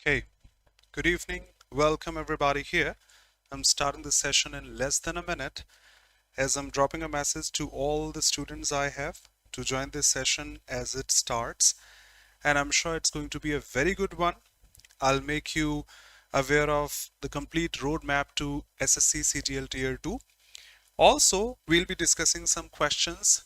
Okay, good evening. Welcome everybody here. I'm starting the session in less than a minute as I'm dropping a message to all the students I have to join this session as it starts. And I'm sure it's going to be a very good one. I'll make you aware of the complete roadmap to SSC CGL Tier 2. Also, we'll be discussing some questions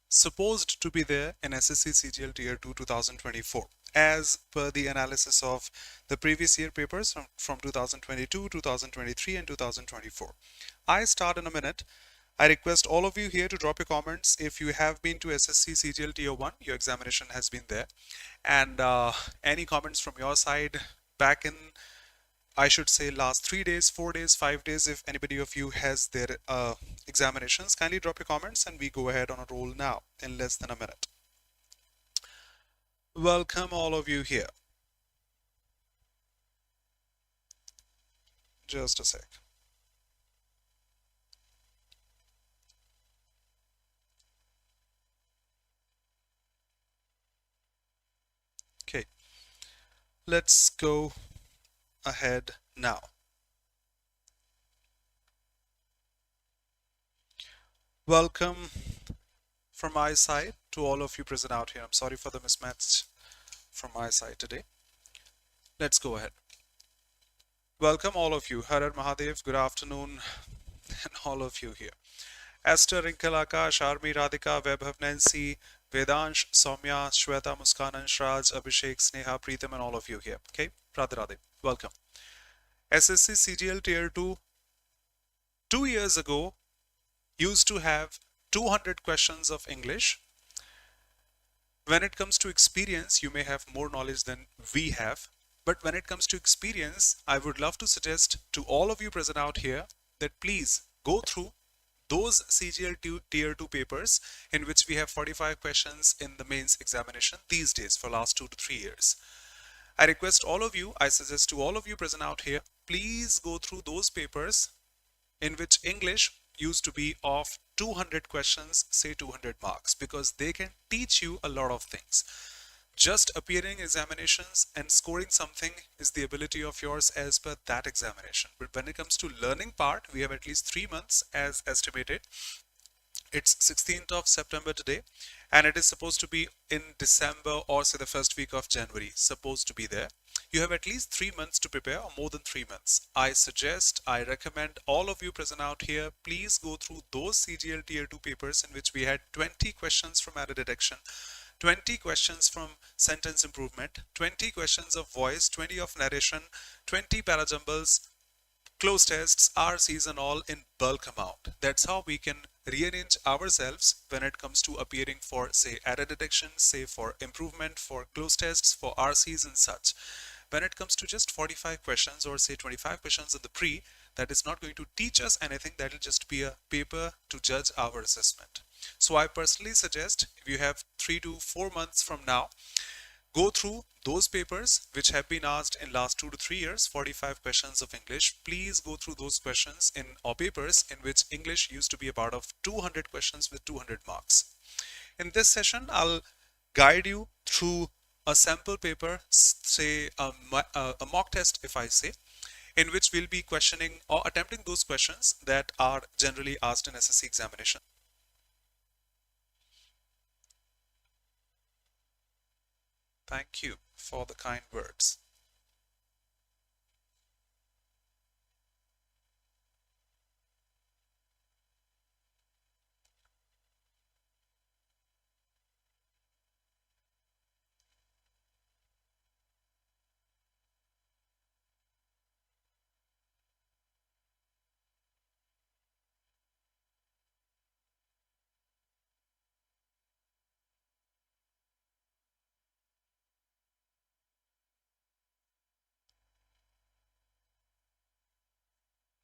supposed to be there in SSC CGL Tier 2 2024 as per the analysis of the previous year papers from 2022, 2023 and 2024. I start in a minute. I request all of you here to drop your comments. If you have been to SSC CGL Tier 1, your examination has been there. And any comments from your side back in, I should say, last 3 days, 4 days, 5 days, if anybody of you has their examinations, kindly drop your comments and we go ahead on a roll now in less than a minute. Welcome all of you here. Just a sec. Okay, let's go ahead now. Welcome from my side to all of you present out here. I'm sorry for the mismatch from my side today. Let's go ahead. Welcome all of you. Harar Mahadev, good afternoon, and all of you here. Esther, Rinkal, Akash, Armi, Radhika, Vaibhav, Nancy, Vedansh, Soumya, Shweta, Muskan, Anshraj, Abhishek, Sneha, Preetham, and all of you here. Okay, Radhe Radhe. Welcome. SSC CGL Tier 2 2 years ago used to have 200 questions of English. When it comes to experience, you may have more knowledge than we have. But when it comes to experience, I would love to suggest to all of you present out here that please go through those CGL Tier 2 papers in which we have 45 questions in the mains examination these days for last 2 to 3 years. I request all of you, I suggest to all of you present out here, please go through those papers in which English used to be of 200 questions, say 200 marks, because they can teach you a lot of things. Just appearing examinations and scoring something is the ability of yours as per that examination. But when it comes to learning part, we have at least 3 months as estimated. It's 16th of September today, and it is supposed to be in December or say the first week of January, supposed to be there. You have at least 3 months to prepare, or more than 3 months. I recommend all of you present out here, please go through those CGL Tier 2 papers in which we had 20 questions from error detection, 20 questions from sentence improvement, 20 questions of voice, 20 of narration, 20 parajumbles, cloze tests, RCs and all in bulk amount. That's how we can rearrange ourselves when it comes to appearing for say error detection, say for improvement, for cloze tests, for RCs and such. When it comes to just 45 questions or say 25 questions in the pre, that is not going to teach us anything. That will just be a paper to judge our assessment. So I personally suggest if you have 3 to 4 months from now, go through those papers which have been asked in last 2 to 3 years, 45 questions of English. Please go through those questions in or papers in which English used to be a part of 200 questions with 200 marks. In this session, I'll guide you through a sample paper, say a mock test if I say, in which we'll be questioning or attempting those questions that are generally asked in SSC examination. Thank you for the kind words.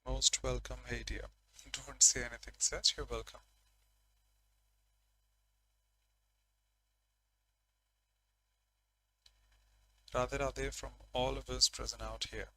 Most welcome. Hey dear. Don't say anything such. You're welcome. Radhe Radhe from all of us present out here.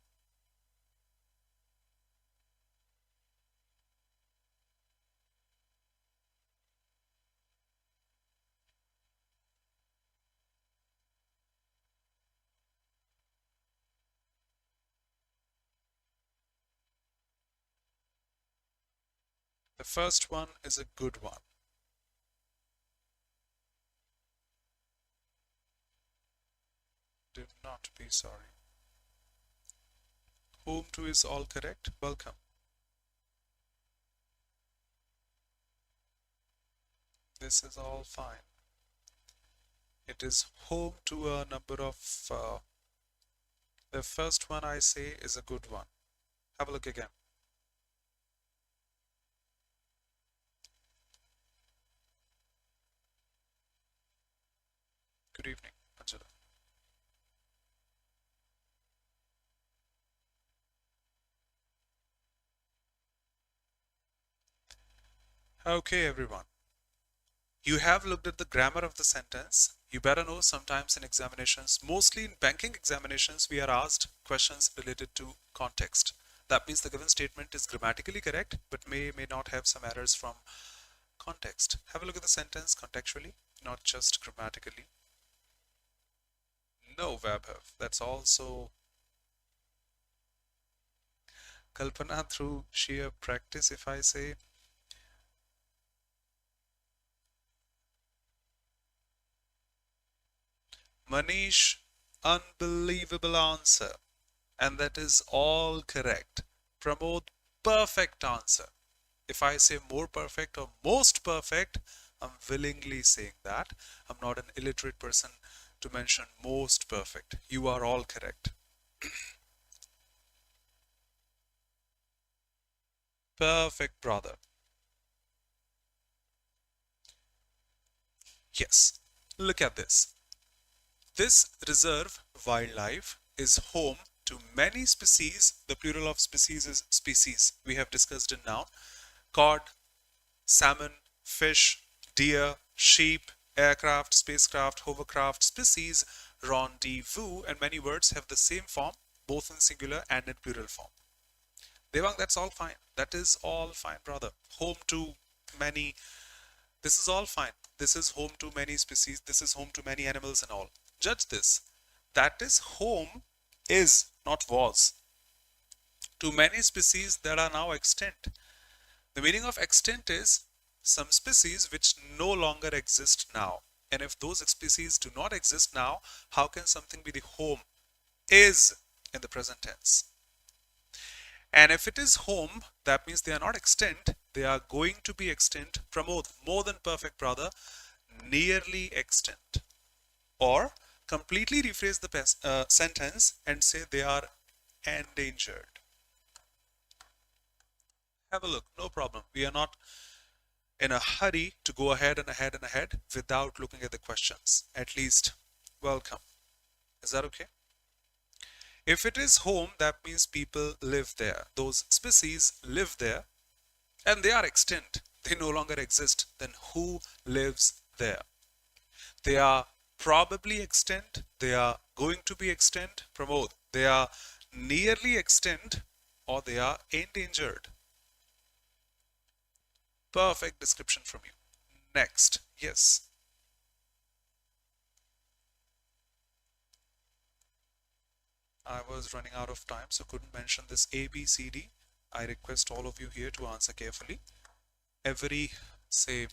The first one is a good one. Do not be sorry. Home to is all correct. Welcome. This is all fine. It is home to a number of, the first one I say is a good one. Have a look again. Good evening, Angela. Okay, everyone. You have looked at the grammar of the sentence. You better know sometimes in examinations, mostly in banking examinations, we are asked questions related to context. That means the given statement is grammatically correct, but may not have some errors from context. Have a look at the sentence contextually, not just grammatically. No verb have. That's also Kalpana through sheer practice, if I say. Manish, unbelievable answer. And that is all correct. Pramod, perfect answer. If I say more perfect or most perfect, I'm willingly saying that. I'm not an illiterate person to mention most perfect. You are all correct. Perfect, brother. Yes. Look at this. This reserve wildlife is home to many species. The plural of species is species. We have discussed it now. Cod, salmon, fish, deer, sheep, aircraft, spacecraft, hovercraft, species, rendezvous, and many words have the same form, both in singular and in plural form. Devang, that's all fine. That is all fine, brother. Home to many. This is all fine. This is home to many species. This is home to many animals and all. Judge this. That is home is, not was. To many species that are now extinct. The meaning of extinct is some species which no longer exist now. And if those species do not exist now, how can something be the home? Is in the present tense. And if it is home, that means they are not extinct. They are going to be extinct. Pramod, more than perfect, brother. Nearly extinct. Or completely rephrase the sentence and say they are endangered. Have a look, no problem. We are not in a hurry to go ahead and ahead and ahead without looking at the questions. At least, welcome. Is that okay? If it is home, that means people live there. Those species live there and they are extinct. They no longer exist. Then who lives there? They are probably extinct. They are going to be extinct. Pramod. They are nearly extinct or they are endangered. Perfect description from you. Next. Yes. I was running out of time, so couldn't mention this A, B, C, D. I request all of you here to answer carefully. Every, say,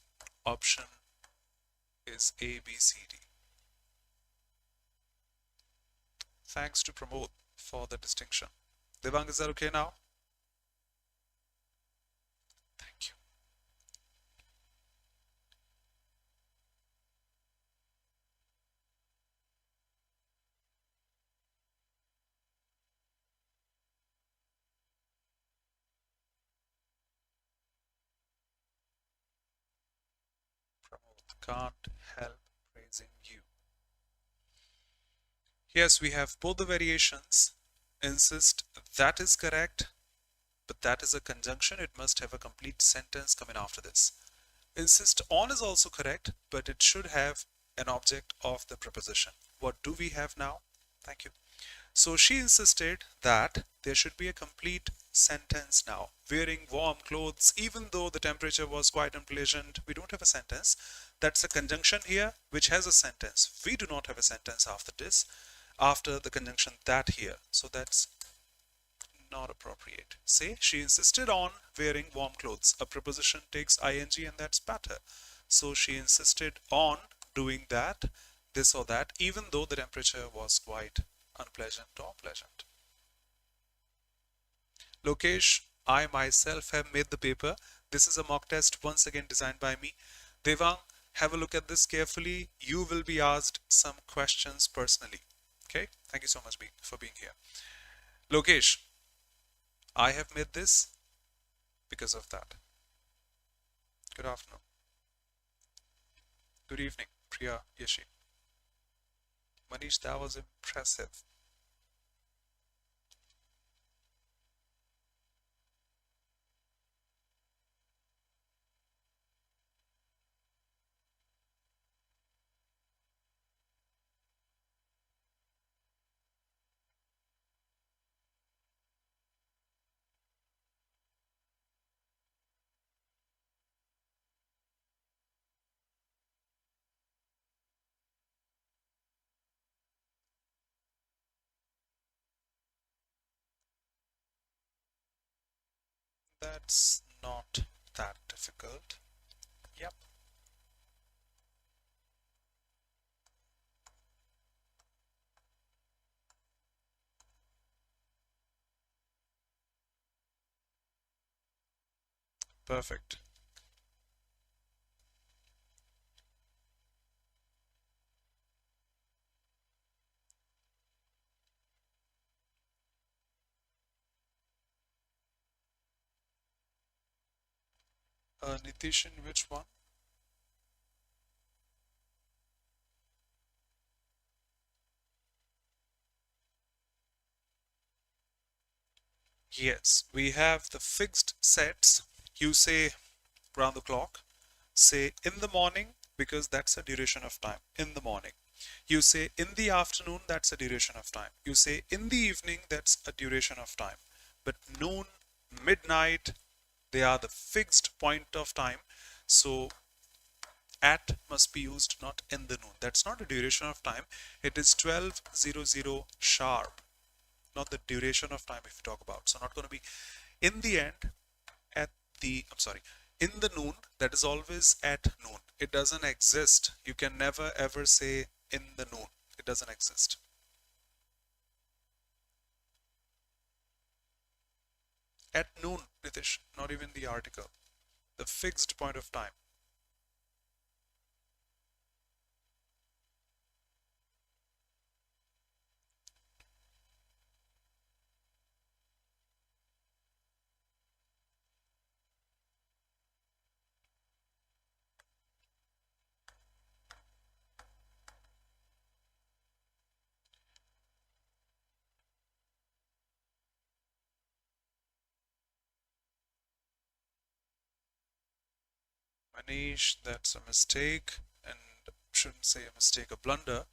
option is A, B, C, D. Thanks to Pramod for the distinction. Devang, is that okay now? Thank you. Pramod, can't help praising you. Yes, we have both the variations. Insist, that is correct, but that is a conjunction. It must have a complete sentence coming after this. Insist on is also correct, but it should have an object of the preposition. What do we have now? Thank you. So she insisted that there should be a complete sentence now. Wearing warm clothes, even though the temperature was quite unpleasant, we don't have a sentence. That's a conjunction here, which has a sentence. We do not have a sentence after this, after the conjunction that here. So that's Not appropriate. Say, she insisted on wearing warm clothes. A preposition takes ing and that's better. So she insisted on doing that, this or that, even though the temperature was quite unpleasant or pleasant. Lokesh, I myself have made the paper. This is a mock test once again designed by me. Devang, have a look at this carefully. You will be asked some questions personally. Okay, thank you so much for being here. Lokesh, I have made this because of that. Good afternoon. Good evening, Priya, Yeshi. Manish, that was impressive. That's not that difficult. Yep. Perfect. Nitish, in which one? Yes, we have the fixed sets. You say round the clock, say in the morning, because that's a duration of time, in the morning. You say in the afternoon, that's a duration of time. You say in the evening, that's a duration of time. But noon, midnight, they are the fixed point of time. So at must be used not in the noon. That's not a duration of time. It is 12:00 sharp, not the duration of time if you talk about. So not going to be in the end at the, I'm sorry, in the noon, that is always at noon. It doesn't exist. You can never ever say in the noon. It doesn't exist. At noon, Nitish, not even the article. The fixed point of time. Manish, that's a mistake, and shouldn't say a mistake, a blunder.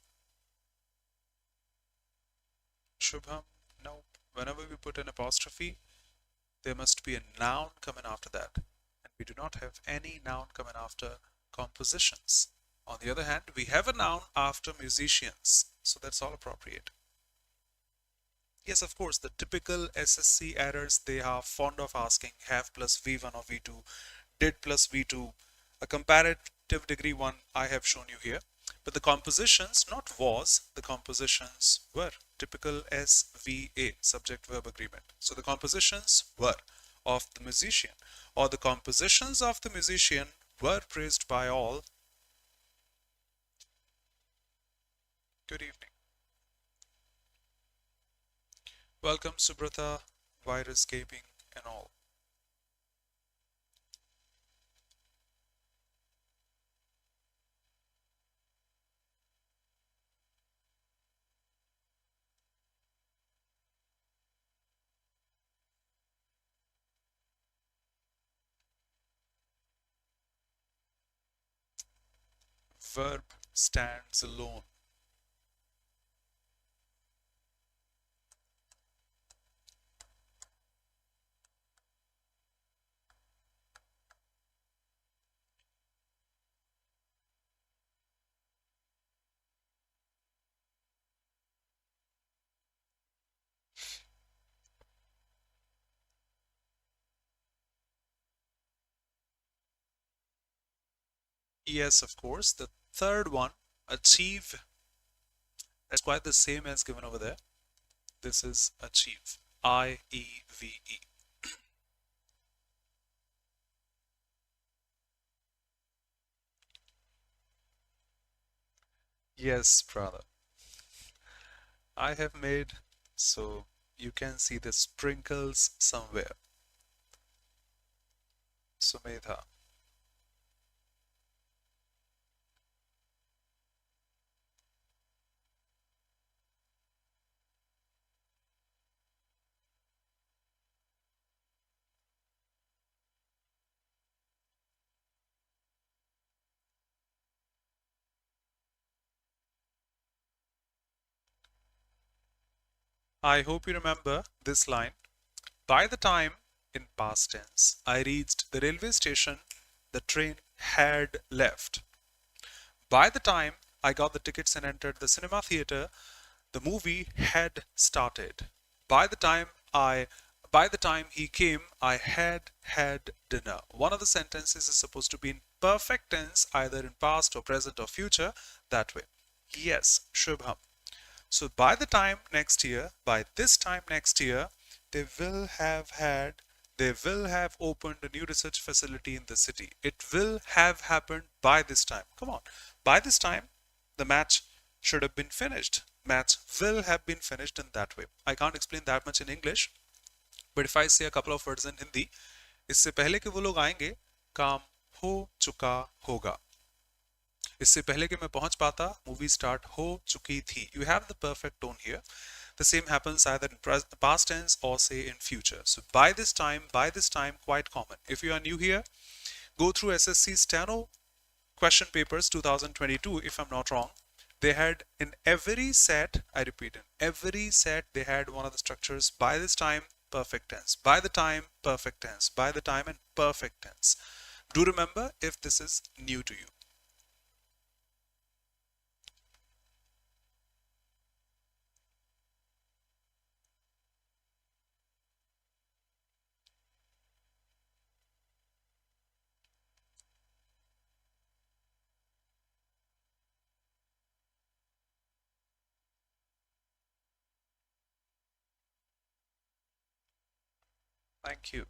Shubham, no. Whenever we put an apostrophe, there must be a noun coming after that. And we do not have any noun coming after compositions. On the other hand, we have a noun after musicians. So that's all appropriate. Yes, of course, the typical SSC errors they are fond of asking have plus V1 or V2, did plus V2, a comparative degree one I have shown you here. But the compositions, not was, the compositions were typical SVA, subject verb agreement. So the compositions were of the musician, or the compositions of the musician were praised by all. Good evening. Welcome, Subrata, virus gaping and all. Verb stands alone. Yes, of course. The third one, achieve. That's quite the same as given over there. This is achieve. I-E-V-E. Yes, brother. I have made, so you can see the sprinkles somewhere. Sumedha. I hope you remember this line. By the time, in past tense, I reached the railway station, the train had left. By the time I got the tickets and entered the cinema theater, the movie had started. By the time I by the time he came, I had had dinner. One of the sentences is supposed to be in perfect tense, either in past or present or future, that way. Yes, Shubham. So by the time next year, by this time next year, they will have had, they will have opened a new research facility in the city. It will have happened by this time. Come on. By this time, the match should have been finished. Match will have been finished in that way. I can't explain that much in English, but if I say a couple of words in Hindi, इससे पहले कि वो लोग आएंगे, काम हो चुका होगा. इससे पहले कि मैं पहुंच पाता, मूवी स्टार्ट हो चुकी थी. You have the perfect tone here. The same happens either in past tense or say in future. So by this time, quite common. If you are new here, go through SSC Steno question papers 2022, if I'm not wrong. They had in every set, I repeat, in every set, they had one of the structures. By this time, perfect tense. By the time, perfect tense. By the time, and perfect tense. Do remember if this is new to you. Thank you.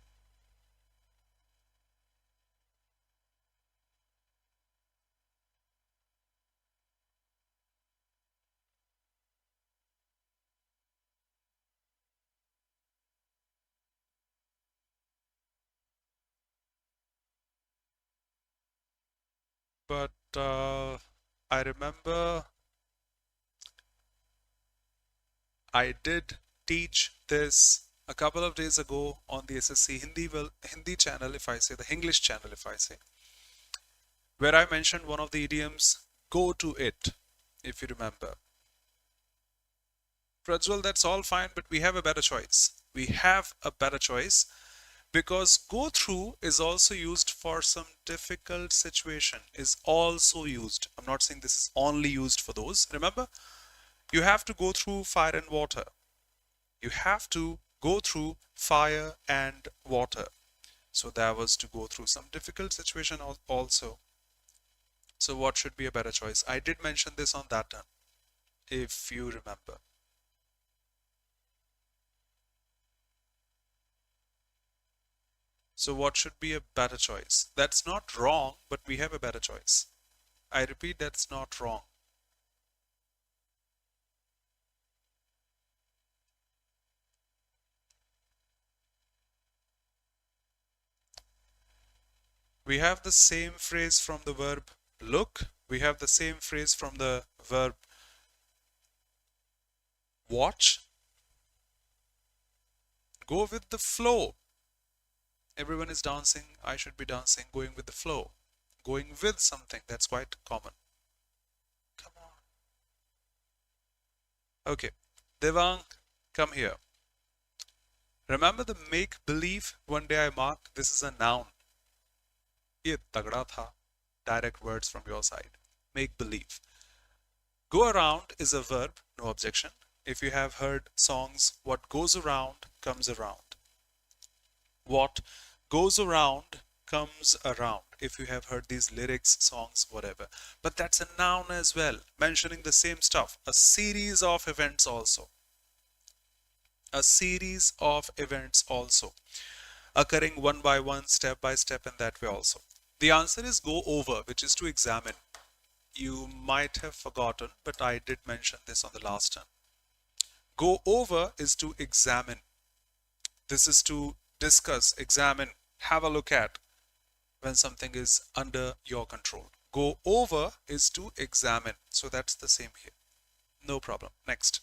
But I remember I did teach this a couple of days ago on the SSC Hindi channel, if I say the English channel, if I say, where I mentioned one of the idioms, go to it, if you remember. Prajwal, that's all fine, but we have a better choice. We have a better choice because go through is also used for some difficult situation, is also used. I'm not saying this is only used for those. Remember, you have to go through fire and water. You have to go through fire and water. So that was to go through some difficult situation also. So what should be a better choice? I did mention this on that turn, if you remember. So what should be a better choice? That's not wrong, but we have a better choice. I repeat, that's not wrong. We have the same phrase from the verb look. We have the same phrase from the verb watch. Go with the flow. Everyone is dancing. I should be dancing, going with the flow. Going with something. That's quite common. Come on. Okay. Devang, come here. Remember the make believe? One day I marked. This is a noun. ये तगड़ा था. Direct words from your side. Make believe. Go around is a verb. No objection. If you have heard songs, what goes around comes around. What goes around comes around, if you have heard these lyrics, songs, whatever. But that's a noun as well, mentioning the same stuff. A series of events also. A series of events also, occurring one by one, step by step, in that way also. The answer is go over, which is to examine. You might have forgotten, but I did mention this on the last time. Go over is to examine. This is to discuss, examine, have a look at when something is under your control. Go over is to examine. So that's the same here. No problem. Next.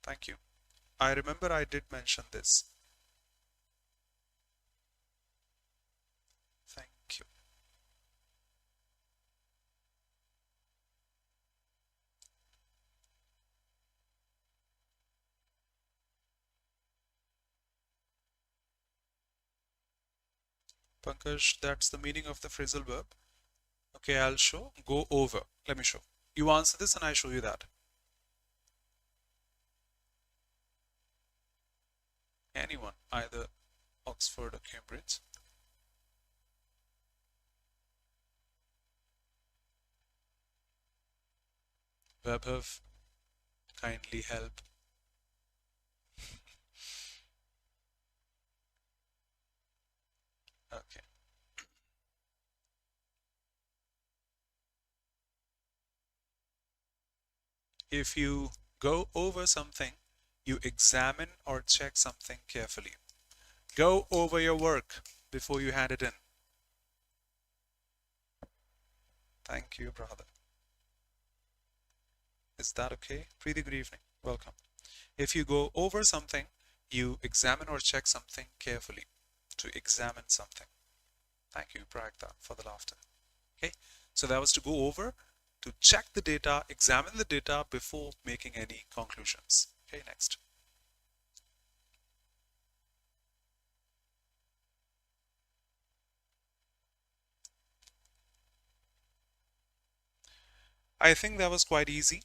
Thank you. I remember I did mention this. Thank you. Pankaj, that's the meaning of the phrasal verb. Okay, I'll show. Go over. Let me show. You answer this and I show you that. Anyone, either Oxford or Cambridge. Webhov, kindly help. Okay. If you go over something, you examine or check something carefully. Go over your work before you hand it in. Thank you, brother. Is that okay? Pretty good evening. Welcome. If you go over something, you examine or check something carefully. To examine something. Thank you, Pragta, for the laughter. Okay, so that was to go over, to check the data, examine the data before making any conclusions. Okay, next. I think that was quite easy.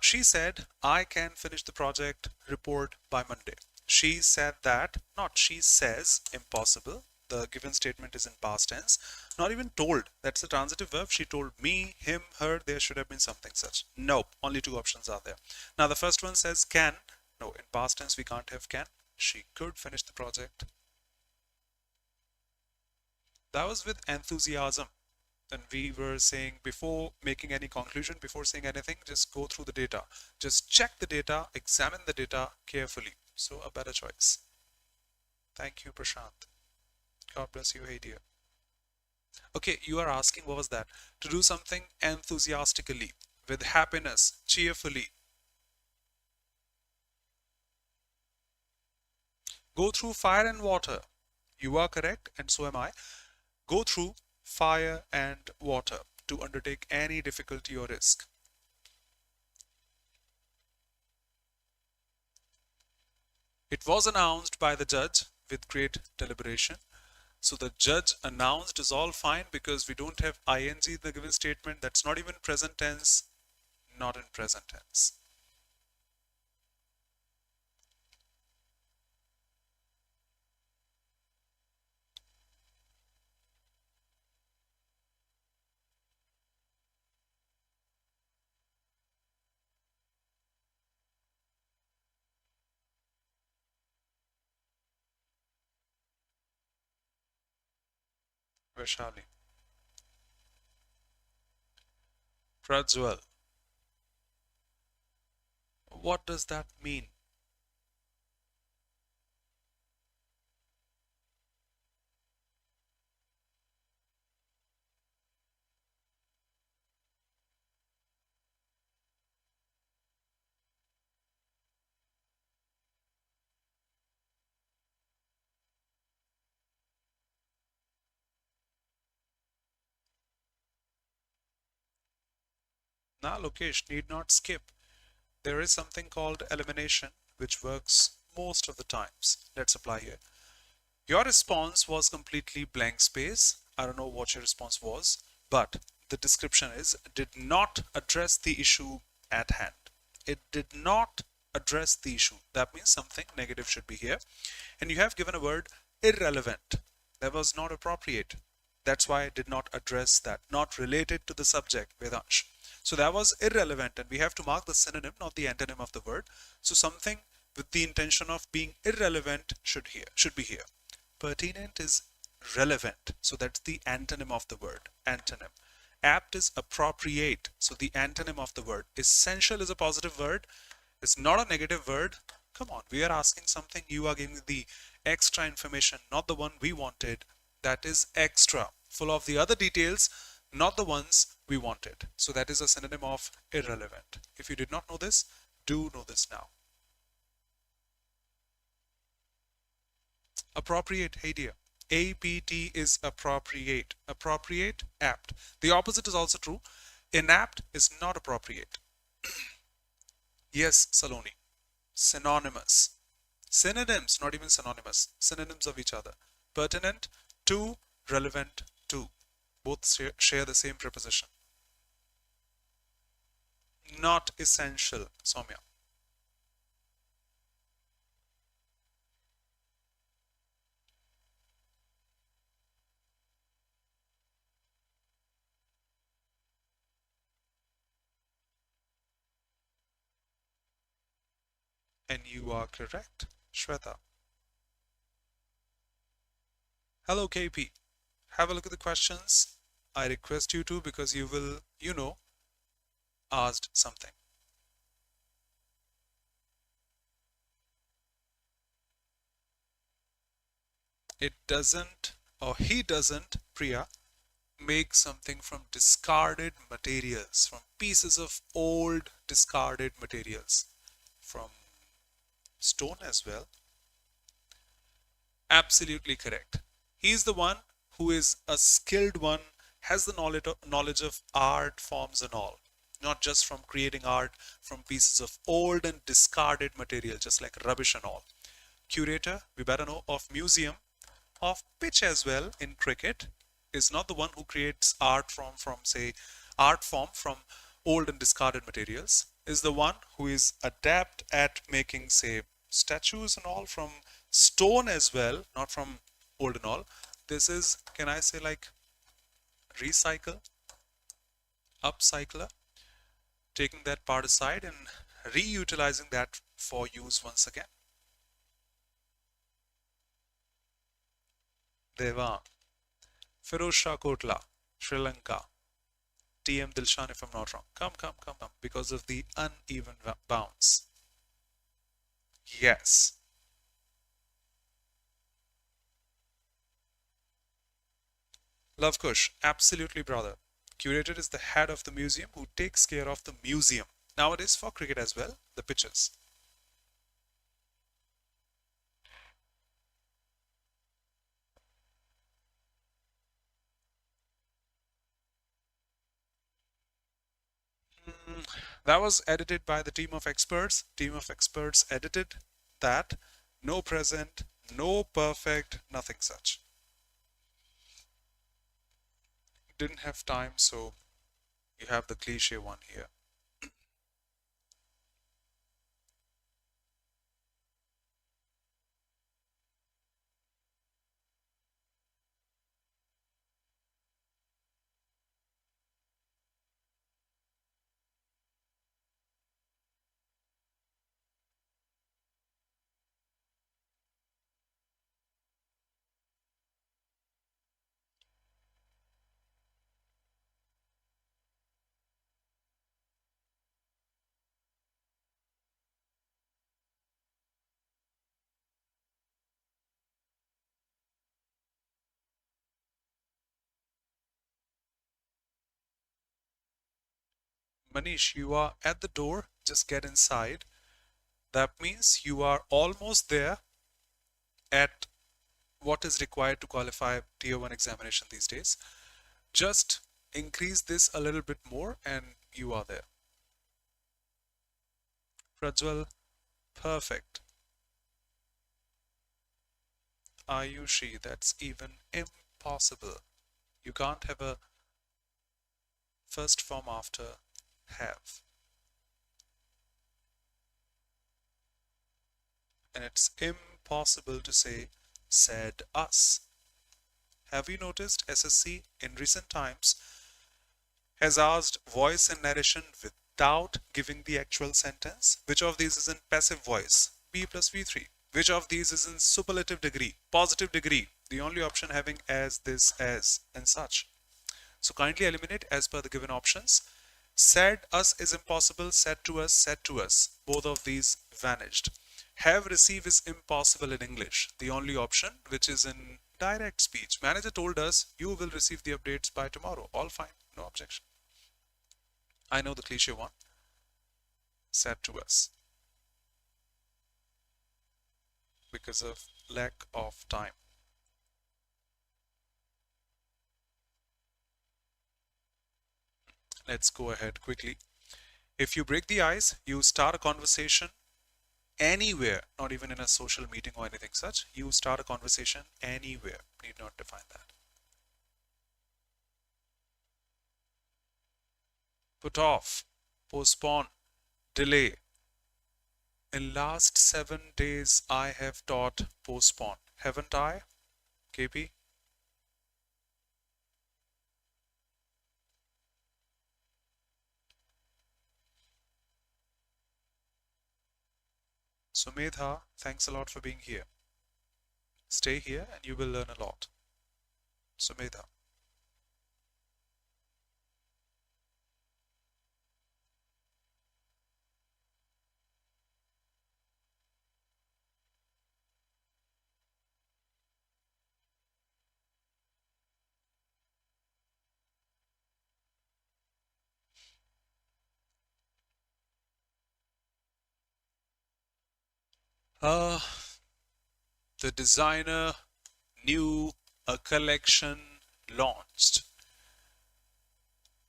She said, I can finish the project report by Monday. She said that, not she says, impossible. The given statement is in past tense. Not even told. That's the transitive verb. She told me, him, her. There should have been something such. Nope. Only two options are there. Now the first one says can. No, in past tense we can't have can. She could finish the project. That was with enthusiasm. And we were saying before making any conclusion, before saying anything, just go through the data. Just check the data, examine the data carefully. So a better choice. Thank you, Prashant. God bless you, hey dear. Okay, you are asking what was that? To do something enthusiastically, with happiness, cheerfully. Go through fire and water. You are correct, and so am I. Go through fire and water to undertake any difficulty or risk. It was announced by the judge with great deliberation. So the judge announced is all fine because we don't have ing in the given statement. That's not even present tense, not in present tense. Vaishali. Prajwal. What does that mean? Now Lokesh need not skip. There is something called elimination which works most of the times. Let's apply here. Your response was completely blank space. I don't know what your response was, but the description is did not address the issue at hand. It did not address the issue. That means something negative should be here. And you have given a word irrelevant. That was not appropriate. That's why I did not address that. Not related to the subject, Vedansh. So that was irrelevant, and we have to mark the synonym, not the antonym of the word. So something with the intention of being irrelevant should be here. Pertinent is relevant, so that's the antonym of the word. Antonym. Apt is appropriate, so the antonym of the word. Essential is a positive word. It's not a negative word. Come on, we are asking something. You are giving the extra information, not the one we wanted. That is extra, full of the other details, not the ones we wanted. So that is a synonym of irrelevant. If you did not know this, do know this now. Appropriate, hey dear. APT is appropriate. Appropriate, apt. The opposite is also true. Inapt is not appropriate. Yes, Saloni. Synonymous. Synonyms, not even synonymous. Synonyms of each other. Pertinent to, relevant to. Both share the same preposition. Not essential, Soumya. And you are correct, Shweta. Hello, KP. Have a look at the questions. I request you to, because you will, asked something. It doesn't, or he doesn't, Priya, make something from discarded materials, from pieces of old discarded materials, from stone as well. Absolutely correct. He is the one who is a skilled one, has the knowledge of art forms and all, not just from creating art from pieces of old and discarded material, just like rubbish and all. Curator, we better know, of museum, of pitch as well in cricket, is not the one who creates art from old and discarded materials, is the one who is adept at making, say, statues and all from stone as well, not from old and all. This is, can I say, like recycle, upcycler, taking that part aside and reutilizing that for use once again. Devang, Firoz Shah Kotla, Sri Lanka, TM Dilshan, if I'm not wrong. Come, because of the uneven bounce. Yes. Love Kush, absolutely, brother. Curator is the head of the museum who takes care of the museum. Nowadays for cricket as well, the pitches. That was edited by the team of experts. Team of experts edited that. No present, no perfect, nothing such. Didn't have time, so you have the cliche one here. Manish, you are at the door, just get inside. That means you are almost there at what is required to qualify Tier 1 examination these days. Just increase this a little bit more and you are there. Prajwal, perfect. Ayushi, that's even impossible. You can't have a first form after have. and it's impossible to say said us. Have you noticed SSC in recent times has asked voice and narration without giving the actual sentence? Which of these is in passive voice? Be plus V3. Which of these is in superlative degree, positive degree? The only option having as, this, as, and such. So kindly eliminate as per the given options. Said us is impossible, said to us, said to us. Both of these vanished. Have, receive is impossible in English. The only option which is in direct speech. Manager told us you will receive the updates by tomorrow. All fine, no objection. I know the cliche one. Said to us. Because of lack of time. Let's go ahead quickly. If you break the ice, you start a conversation anywhere, not even in a social meeting or anything such. You start a conversation anywhere. Need not define that. Put off, postpone, delay. In last 7 days, I have taught postpone. Haven't I, KP? Sumedha, thanks a lot for being here. Stay here and you will learn a lot. Sumedha. The designer knew a collection launched.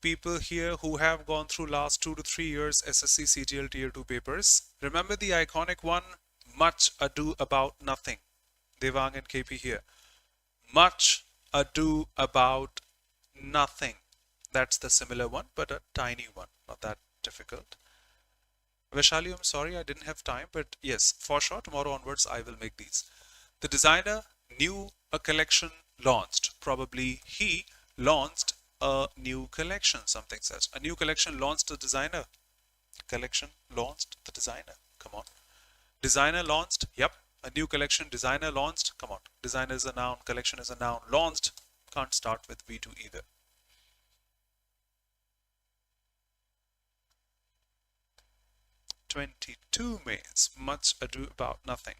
People here who have gone through last 2 to 3 years SSC CGL Tier 2 papers, remember the iconic one, much ado about nothing. Devang and KP here. Much ado about nothing. That's the similar one, but a tiny one, not that difficult. Vaishali, I'm sorry I didn't have time, but yes, for sure, tomorrow onwards I will make these. The designer knew a collection launched. Probably he launched a new collection, something such. A new collection launched the designer. Collection launched the designer. Come on. Designer launched. Yep. A new collection. Designer launched. Come on. Designer is a noun. Collection is a noun. Launched. Can't start with V2 either. "22 mains. Much ado about nothing."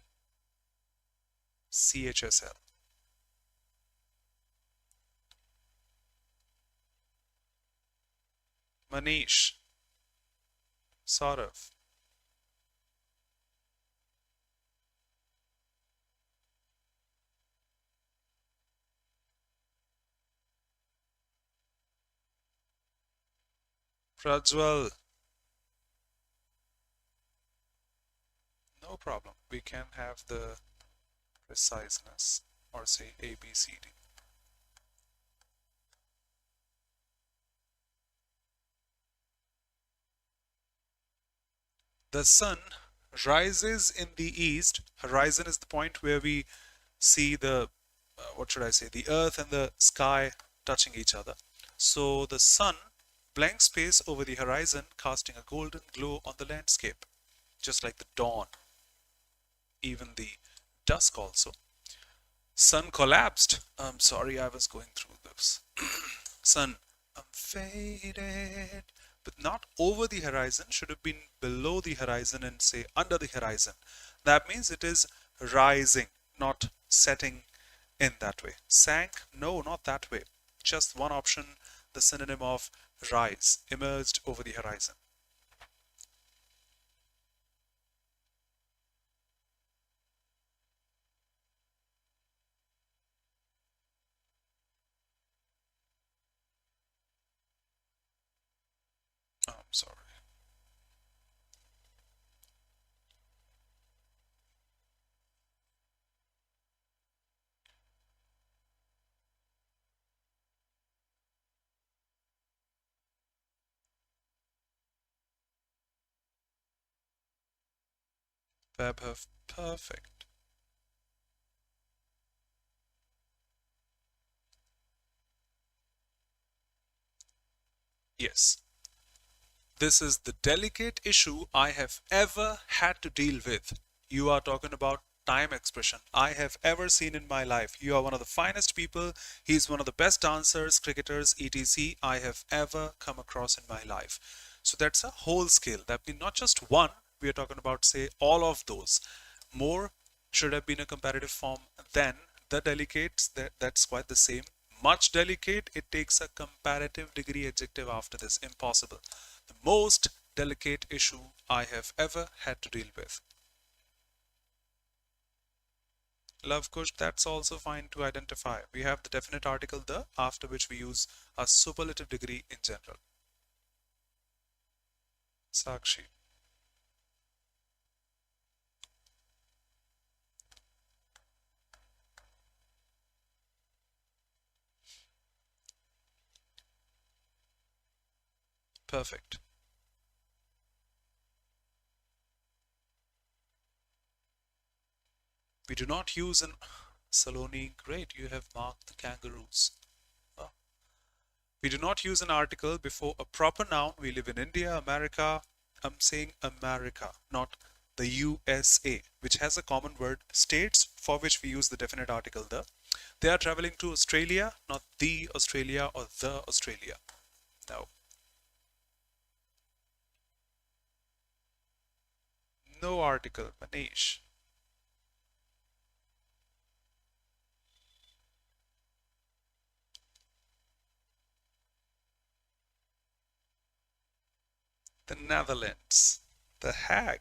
CHSL. Manish. Saurav. Prajwal. No problem. We can have the preciseness, or say A, B, C, D. The sun rises in the east. Horizon is the point where we see the, what should I say, the earth and the sky touching each other. So the sun, blank space over the horizon, casting a golden glow on the landscape, just like the dawn, even the dusk also. Sun collapsed. I'm sorry, I was going through this. Sun, I'm faded. But not over the horizon, should have been below the horizon and say under the horizon. That means it is rising, not setting in that way. Sank? No, not that way. Just one option, the synonym of rise, emerged over the horizon. Oh, I'm sorry. Verb have perfect. Yes. This is the delicate issue I have ever had to deal with. You are talking about time expression I have ever seen in my life. You are one of the finest people. He's one of the best dancers, cricketers, etc. I have ever come across in my life. So that's a whole scale. That means not just one. We are talking about, say, all of those. More should have been a comparative form than the delicates. That's quite the same. Much delicate, it takes a comparative degree adjective after this. Impossible. The most delicate issue I have ever had to deal with. Love kush, that's also fine to identify. We have the definite article the, after which we use a superlative degree in general. Sakshi. Perfect. We do not use an Saloni. Great, you have marked the kangaroos. Oh. We do not use an article before a proper noun. We live in India, America. I'm saying America, not the USA, which has a common word, states, for which we use the definite article the. They are traveling to Australia, not the Australia or the Australia. No. No article, Manish. The Netherlands. The Hague.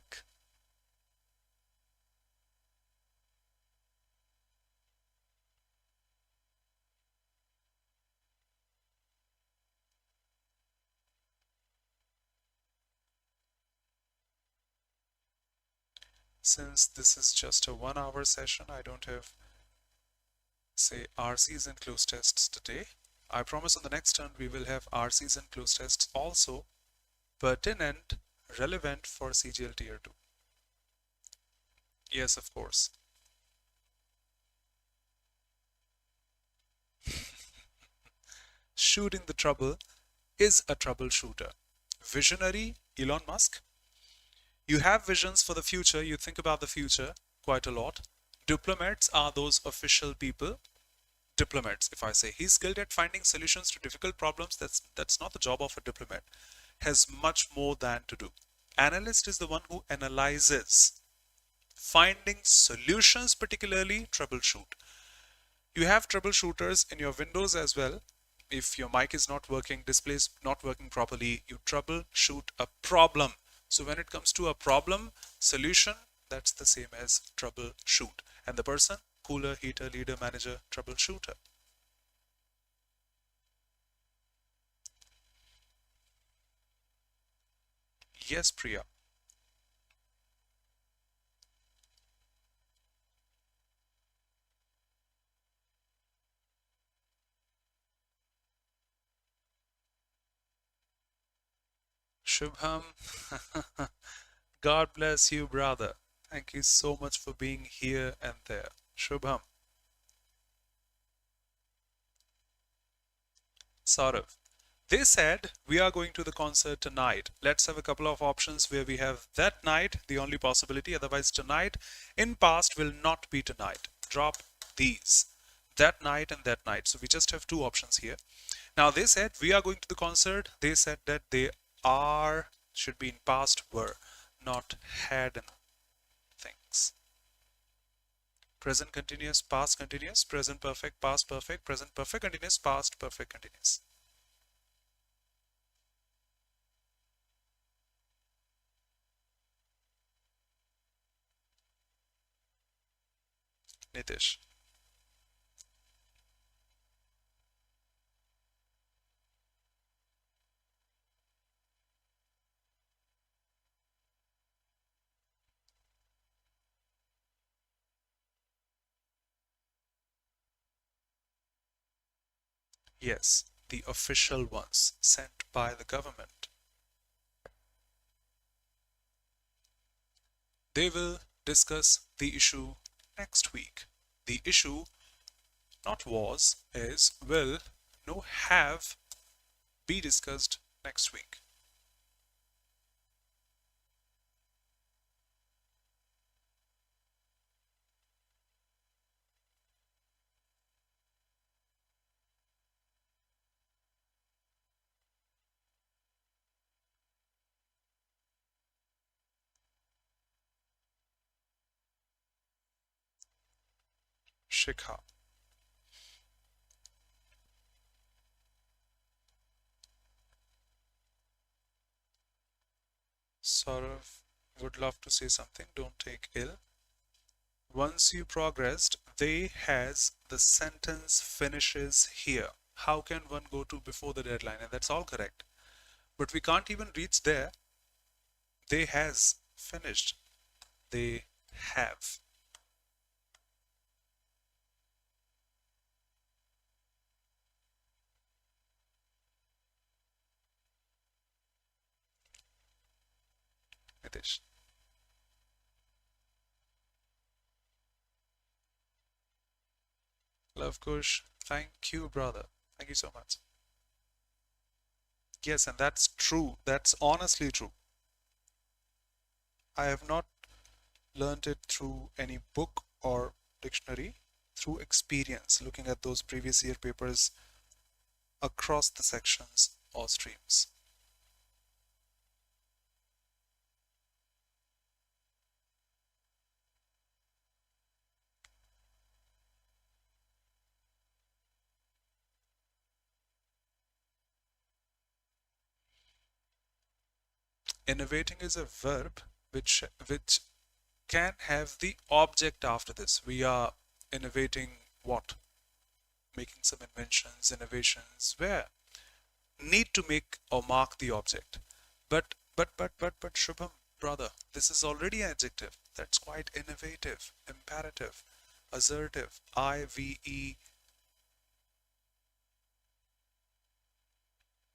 Since this is just a 1 hour session, I don't have, say, RCs and close tests today. I promise on the next turn we will have RCs and close tests also pertinent, relevant for CGL Tier 2. Yes, of course. Shooting the trouble is a troubleshooter. Visionary, Elon Musk. You have visions for the future, you think about the future quite a lot. Diplomats are those official people. Diplomats, if I say he's skilled at finding solutions to difficult problems, that's not the job of a diplomat. Has much more than to do. Analyst is the one who analyzes. Finding solutions, particularly troubleshoot. You have troubleshooters in your Windows as well. If your mic is not working, display is not working properly, you troubleshoot a problem. So when it comes to a problem, solution, that's the same as troubleshoot. And the person, cooler, heater, leader, manager, troubleshooter. Yes, Priya. Shubham. God bless you, brother. Thank you so much for being here and there. Shubham. Saurav. They said we are going to the concert tonight. Let's have a couple of options where we have that night, the only possibility. Otherwise, tonight in past will not be tonight. Drop these. That night and that night. So we just have two options here. Now they said we are going to the concert. They said that they are should be in past were, not had things. Present continuous, past continuous, present perfect, past perfect, present perfect continuous, past perfect continuous. Nitish. Yes, the official ones sent by the government. They will discuss the issue next week. The issue not was, is, will, no, have be discussed next week. Shikha. Saurav would love to say something. Don't take ill. Once you progressed, they has the sentence finishes here. How can one go to before the deadline? And that's all correct. But we can't even reach there. They has finished. They have. Nitish. Love Kush. Thank you, brother. Thank you so much. Yes, and that's true. That's honestly true. I have not learned it through any book or dictionary, through experience, looking at those previous year papers across the sections or streams. Innovating is a verb which can have the object after this. We are innovating what? Making some inventions, innovations where need to make or mark the object. But Shubham, brother, this is already an adjective. That's quite innovative, imperative, assertive, IVE.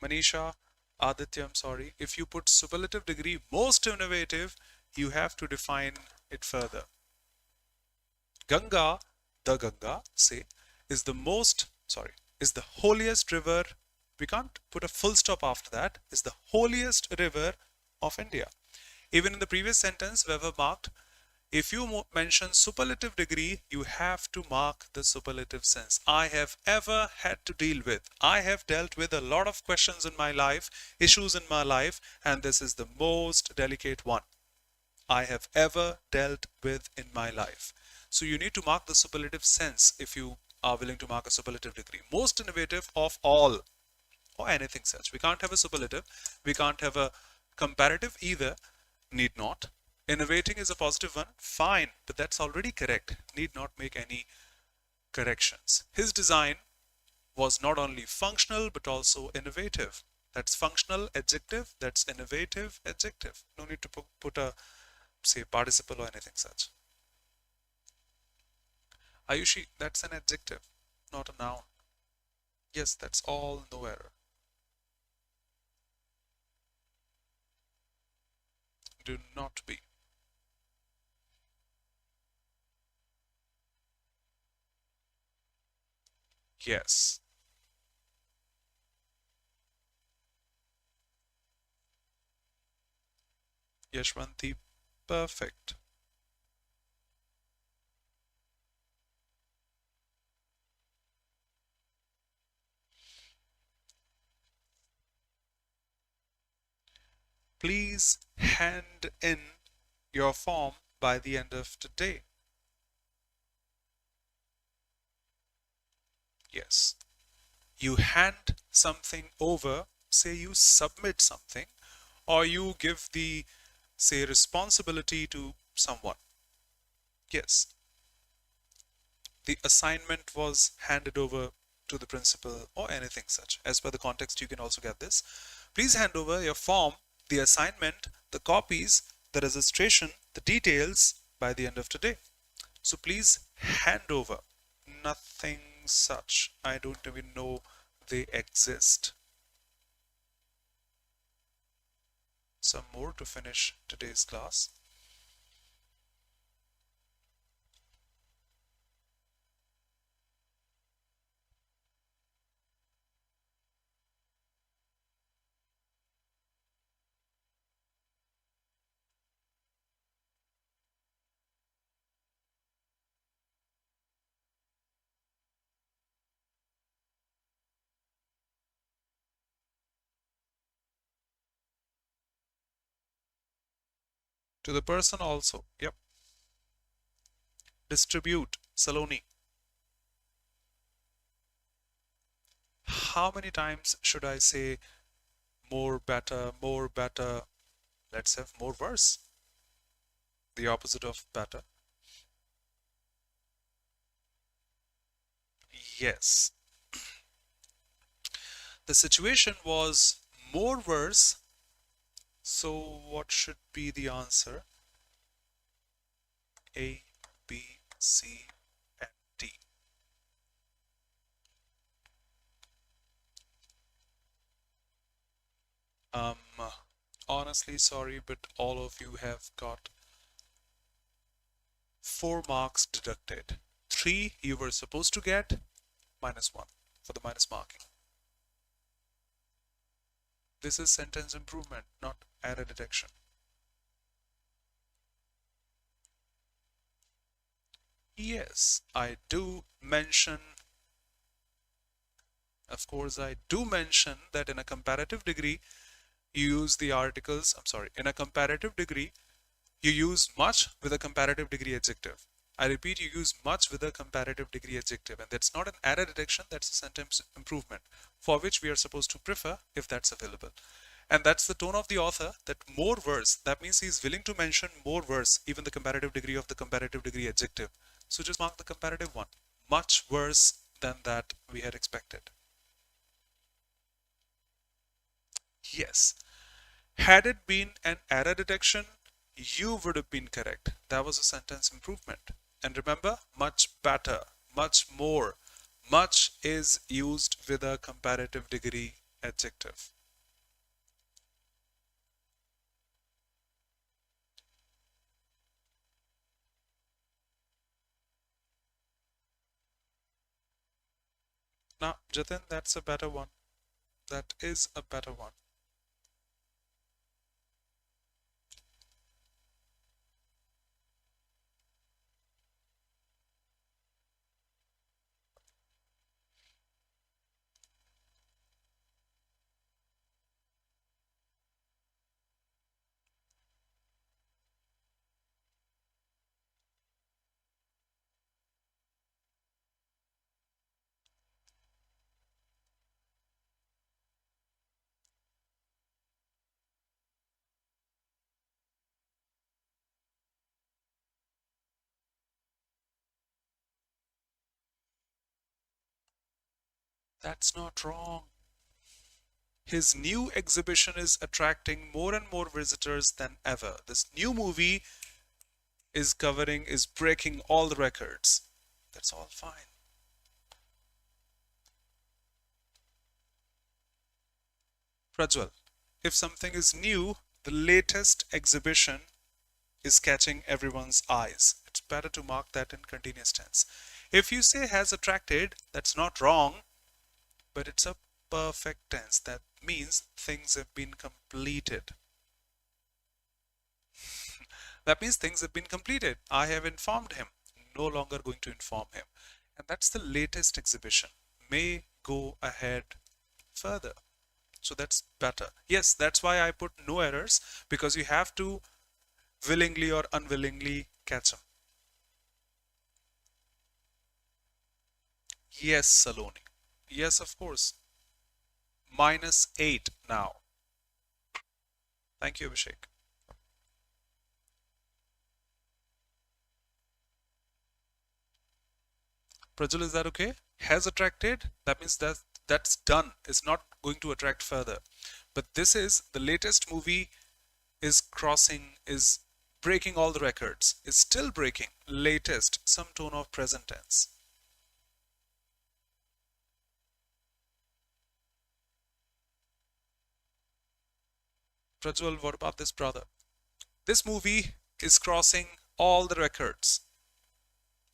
Manisha, Aditya, I'm sorry. If you put superlative degree most innovative, you have to define it further. Ganga, the Ganga, say, is the most, sorry, is the holiest river. We can't put a full stop after that. Is the holiest river of India. Even in the previous sentence, Weber marked, if you mention superlative degree, you have to mark the superlative sense. I have ever had to deal with. I have dealt with a lot of questions in my life, issues in my life, and this is the most delicate one I have ever dealt with in my life. So you need to mark the superlative sense if you are willing to mark a superlative degree. Most innovative of all, or anything such. We can't have a superlative. We can't have a comparative either. Need not. Innovating is a positive one. Fine, but that's already correct. Need not make any corrections. His design was not only functional but also innovative. That's functional adjective. That's innovative adjective. No need to put a, say, participle or anything such. Ayushi, that's an adjective, not a noun. Yes, that's all, no error. Do not be. Yes. Yashwanti, perfect. Please hand in your form by the end of today. Yes. You hand something over, say you submit something, or you give the, say, responsibility to someone. Yes. The assignment was handed over to the principal or anything such. As per the context, you can also get this. Please hand over your form, the assignment, the copies, the registration, the details by the end of today. So please hand over. Nothing such. I don't even know they exist. Some more to finish today's class. To the person also. Yep. Distribute. Saloni. How many times should I say more, better, more, better? Let's have more verse. The opposite of better. Yes. The situation was more verse. So what should be the answer? A, B, C, and D. Um, honestly, sorry, but all of you have got 4 marks deducted. 3 you were supposed to get, -1 for the minus marking. This is sentence improvement, not error detection. Yes, I do mention, of course, I do mention that in a comparative degree, you use the articles, in a comparative degree, you use much with a comparative degree adjective. I repeat, you use much with a comparative degree adjective, and that's not an error detection, that's a sentence improvement, for which we are supposed to prefer if that's available. And that's the tone of the author, that more verse, that means he's willing to mention more verse, even the comparative degree of the comparative degree adjective. So just mark the comparative one. Much worse than that we had expected. Yes. Had it been an error detection, you would have been correct. That was a sentence improvement. And remember, much better, much more. Much is used with a comparative degree adjective. Now, Jatin, that's a better one. That is a better one. That's not wrong. His new exhibition is attracting more and more visitors than ever. This new movie is breaking all the records. That's all fine. Prajwal, if something is new, the latest exhibition is catching everyone's eyes. It's better to mark that in continuous tense. If you say has attracted, that's not wrong, but it's a perfect tense. That means things have been completed. That means things have been completed. I have informed him. No longer going to inform him. And that's the latest exhibition. May go ahead further. So that's better. Yes, that's why I put no errors, because you have to willingly or unwillingly catch them. Yes, Saloni. Yes, of course. -8 now. Thank you, Abhishek. Prajul, is that okay? Has attracted, that means that's done. It's not going to attract further. But this is the latest movie is breaking all the records. Is still breaking. Latest, some tone of present tense. Prajwal, what about this brother? This movie is crossing all the records.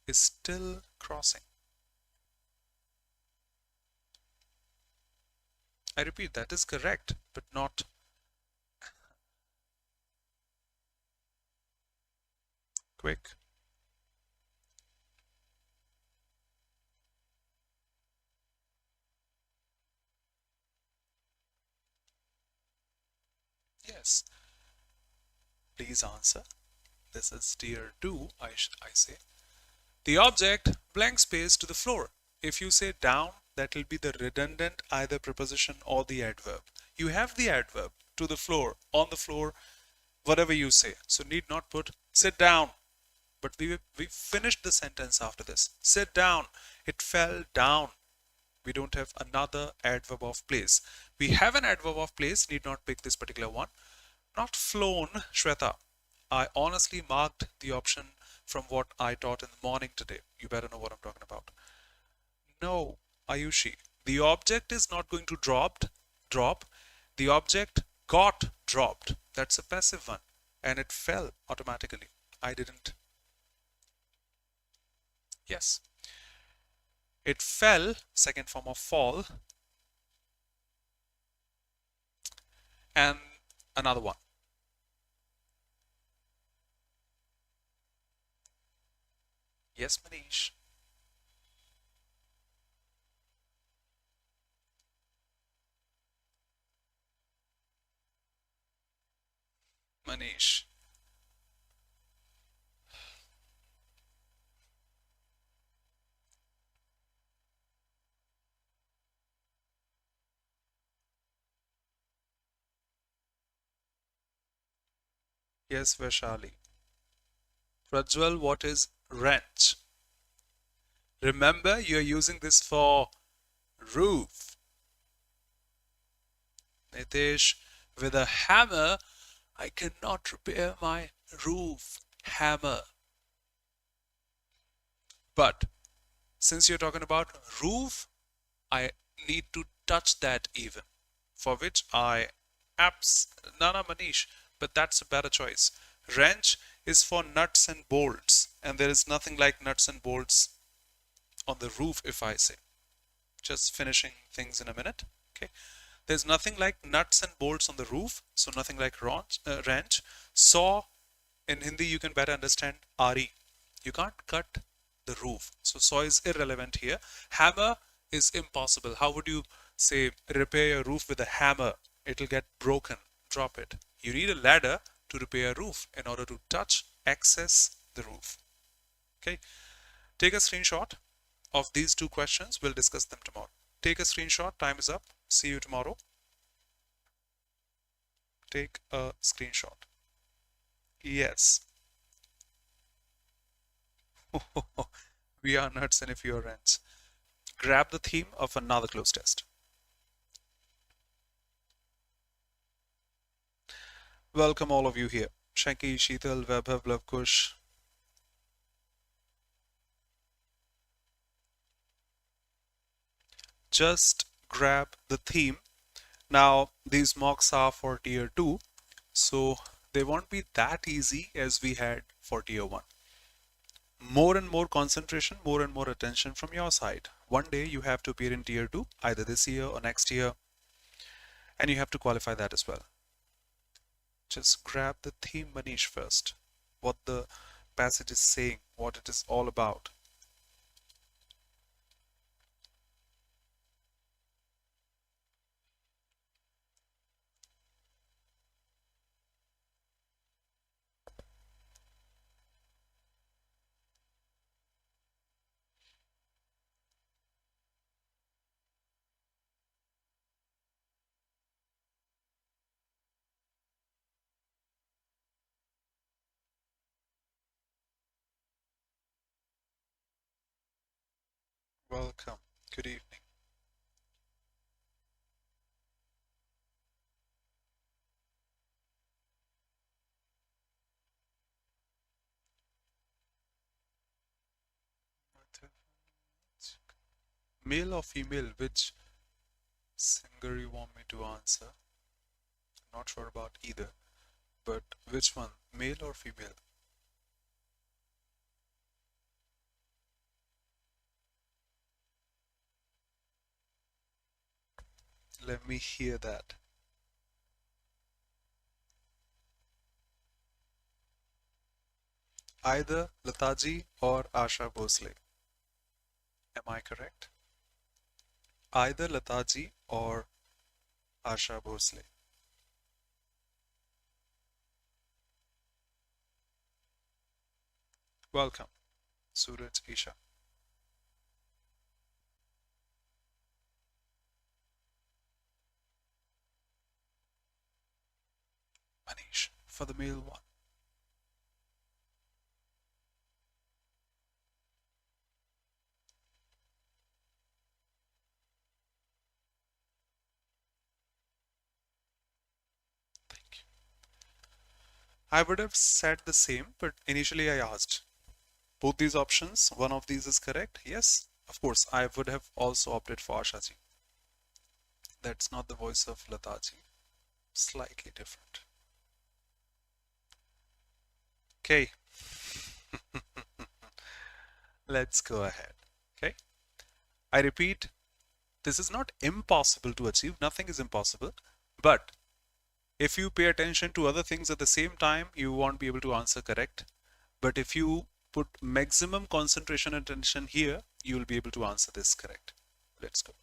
Is still crossing. I repeat, that is correct, but not quick. Yes. Please answer. This is tier 2, I say. The object blank space to the floor. If you say down, that will be the redundant either preposition or the adverb. You have the adverb to the floor, on the floor, whatever you say. So need not put sit down. But we finished the sentence after this. Sit down. It fell down. We don't have another adverb of place. We have an adverb of place, need not pick this particular one. Not flown, Shweta. I honestly marked the option from what I taught in the morning today. You better know what I'm talking about. No, Ayushi. The object is not going to drop. The object got dropped. That's a passive one. And it fell automatically. I didn't. Yes. It fell, second form of fall. And another one. Yes, Manish. Manish. Yes, Vaishali. Prajwal, what is wrench? Remember, you're using this for roof. Nitish, with a hammer, I cannot repair my roof. Hammer. But since you're talking about roof, I need to touch that even. For which Nana Manish, but that's a better choice. Wrench is for nuts and bolts, and there is nothing like nuts and bolts on the roof, if I say. Just finishing things in a minute. Okay. There's nothing like nuts and bolts on the roof, so nothing like wrench. Saw, in Hindi you can better understand Ari. You can't cut the roof, so saw is irrelevant here. Hammer is impossible. How would you say repair your roof with a hammer? It'll get broken. Drop it. You need a ladder to repair a roof in order to touch, access the roof. Okay. Take a screenshot of these two questions. We'll discuss them tomorrow. Take a screenshot. Time is up. See you tomorrow. Take a screenshot. Yes. We are nuts and if you are wrench. Grab the theme of another close test. Welcome all of you here. Shanky, Sheetal, Vaibhav, Lavkush. Just grab the theme. Now, these mocks are for tier 2, so they won't be that easy as we had for tier 1. More and more concentration, more and more attention from your side. One day you have to appear in tier 2, either this year or next year, and you have to qualify that as well. Just grab the theme, Manish, first. What the passage is saying, what it is all about. Welcome. Good evening. Male or female, which singer you want me to answer? I'm not sure about either, but which one, male or female? Let me hear that. Either Lataji or Asha Bhosle. Am I correct? Either Lataji or Asha Bhosle. Welcome, Suraj, Isha. Manish for the male one. Thank you. I would have said the same, but initially I asked both these options. One of these is correct. Yes, of course, I would have also opted for Ashaji. That's not the voice of Lataji. Slightly different. Okay, let's go ahead. Okay, I repeat, this is not impossible to achieve. Nothing is impossible. But if you pay attention to other things at the same time, you won't be able to answer correct. But if you put maximum concentration and attention here, you will be able to answer this correct. Let's go.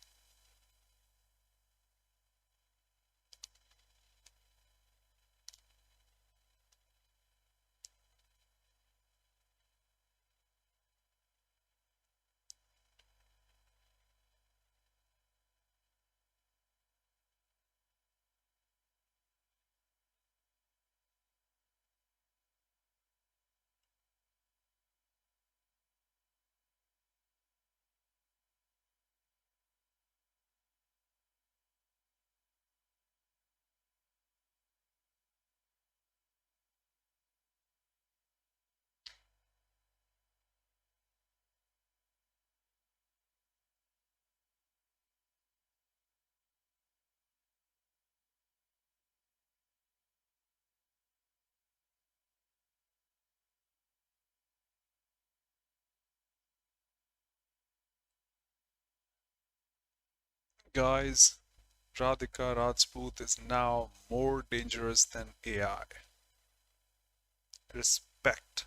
Guys, Radhika Rajput is now more dangerous than AI. Respect.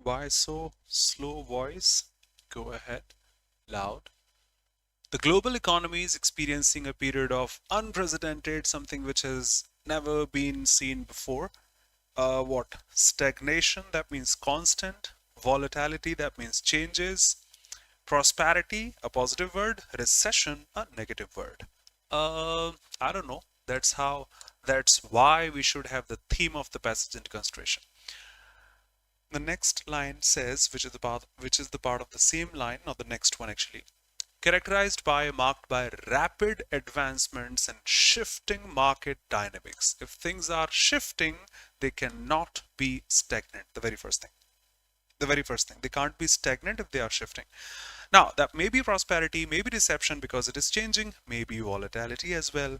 Why so slow voice? Go ahead. Loud. The global economy is experiencing a period of unprecedented, something which has never been seen before. What? Stagnation, that means constant. Volatility, that means changes. Prosperity, a positive word. Recession, a negative word. I don't know. That's why we should have the theme of the passage into consideration. The next line says, which is the part of the same line, not the next one actually. Characterized by, marked by rapid advancements and shifting market dynamics. If things are shifting, they cannot be stagnant. The very first thing. The very first thing. They can't be stagnant if they are shifting. Now, that may be prosperity, maybe deception because it is changing, maybe volatility as well.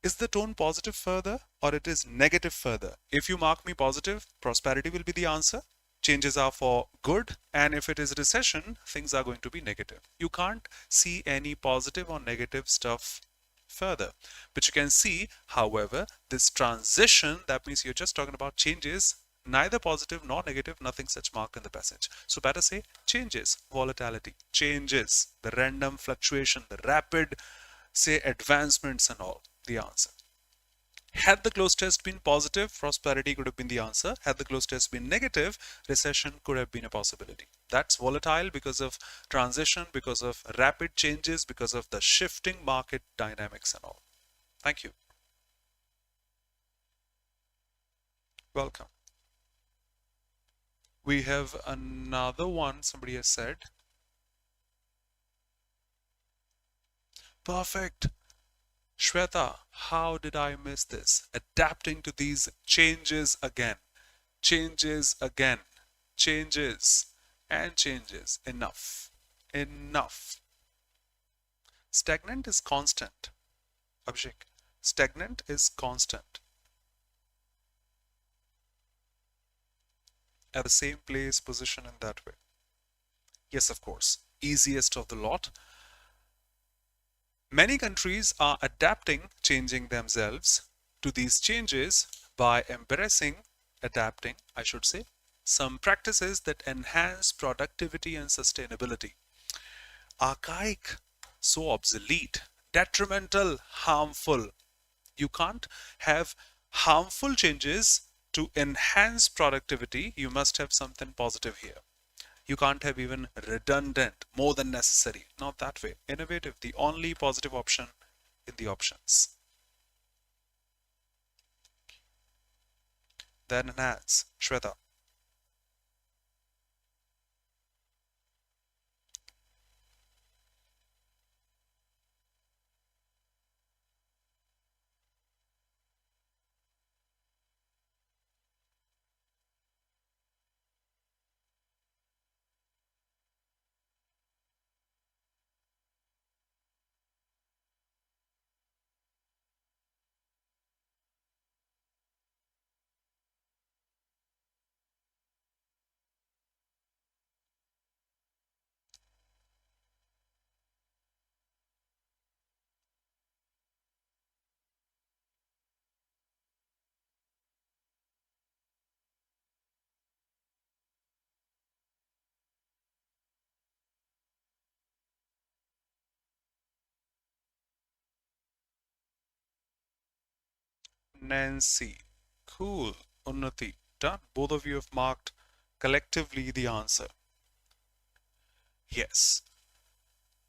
Is the tone positive further or it is negative further? If you mark me positive, prosperity will be the answer. Changes are for good, and if it is recession, things are going to be negative. You can't see any positive or negative stuff further. But you can see, however, this transition, that means you're just talking about changes, neither positive nor negative, nothing such marked in the passage. So better say changes, volatility, changes, the random fluctuation, the rapid, say, advancements and all, the answer. Had the cloze test been positive, prosperity could have been the answer. Had the cloze test been negative, recession could have been a possibility. That's volatile because of transition, because of rapid changes, because of the shifting market dynamics and all. Thank you. Welcome. We have another one somebody has said. Perfect. Shweta, how did I miss this? Adapting to these changes again. Changes again. Changes and changes. Enough. Enough. Stagnant is constant. Abhishek. Stagnant is constant. at the same place, position in that way. Yes, of course, easiest of the lot. Many countries are adapting, changing themselves to these changes by embracing, adapting, I should say, some practices that enhance productivity and sustainability. Archaic, so obsolete, detrimental, harmful. You can't have harmful changes to enhance productivity. You must have something positive here. You can't have even redundant, more than necessary. Not that way. Innovative, the only positive option in the options. Then enhance. Shweta. Nancy. Cool. Unnati. Done. Both of you have marked collectively the answer. Yes.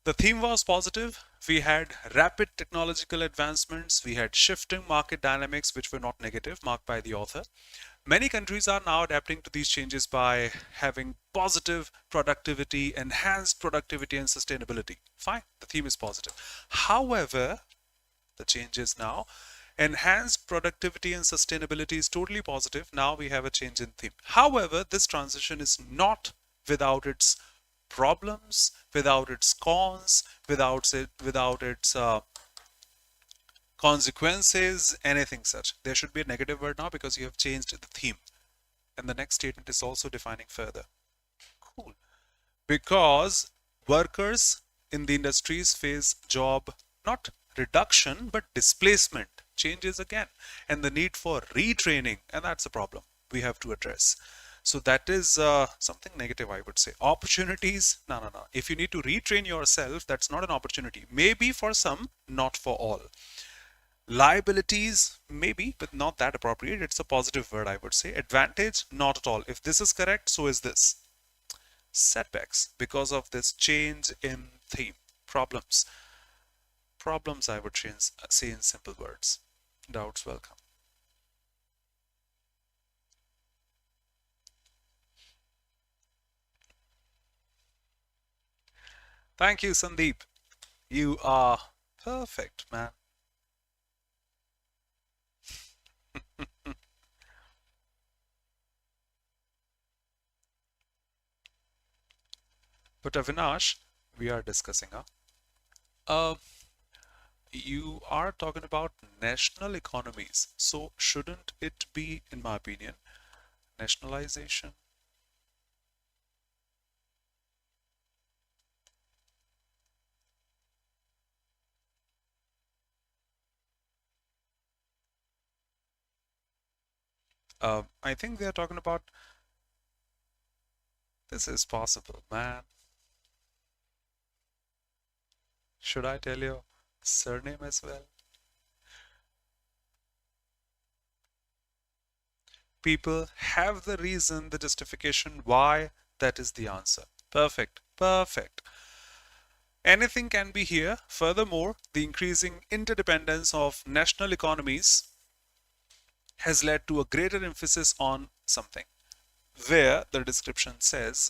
The theme was positive. We had rapid technological advancements. We had shifting market dynamics, which were not negative, marked by the author. Many countries are now adapting to these changes by having positive productivity, enhanced productivity, and sustainability. Fine, the theme is positive. However, the change is now enhanced productivity and sustainability is totally positive. Now we have a change in theme. However, this transition is not without its problems, without its cons, without its consequences, anything such. There should be a negative word now because you have changed the theme. And the next statement is also defining further. Cool. Because workers in the industries face job not reduction but displacement, changes again, and the need for retraining, and that's a problem we have to address. So that is something negative, I would say. Opportunities, no. If you need to retrain yourself, that's not an opportunity. Maybe for some, not for all. Liabilities, maybe, but not that appropriate. It's a positive word, I would say. Advantage, not at all. If this is correct, so is this. Setbacks, because of this change in theme. Problems. Problems, I would say in simple words. Doubts, welcome. Thank you, Sandeep. You are perfect, man. But Avinash, we are discussing, you are talking about national economies. So shouldn't it be, in my opinion, nationalization? I think they are talking about this is possible, man. Should I tell your surname as well? People have the reason, the justification why that is the answer. Perfect, perfect. Anything can be here. Furthermore, the increasing interdependence of national economies has led to a greater emphasis on something, where the description says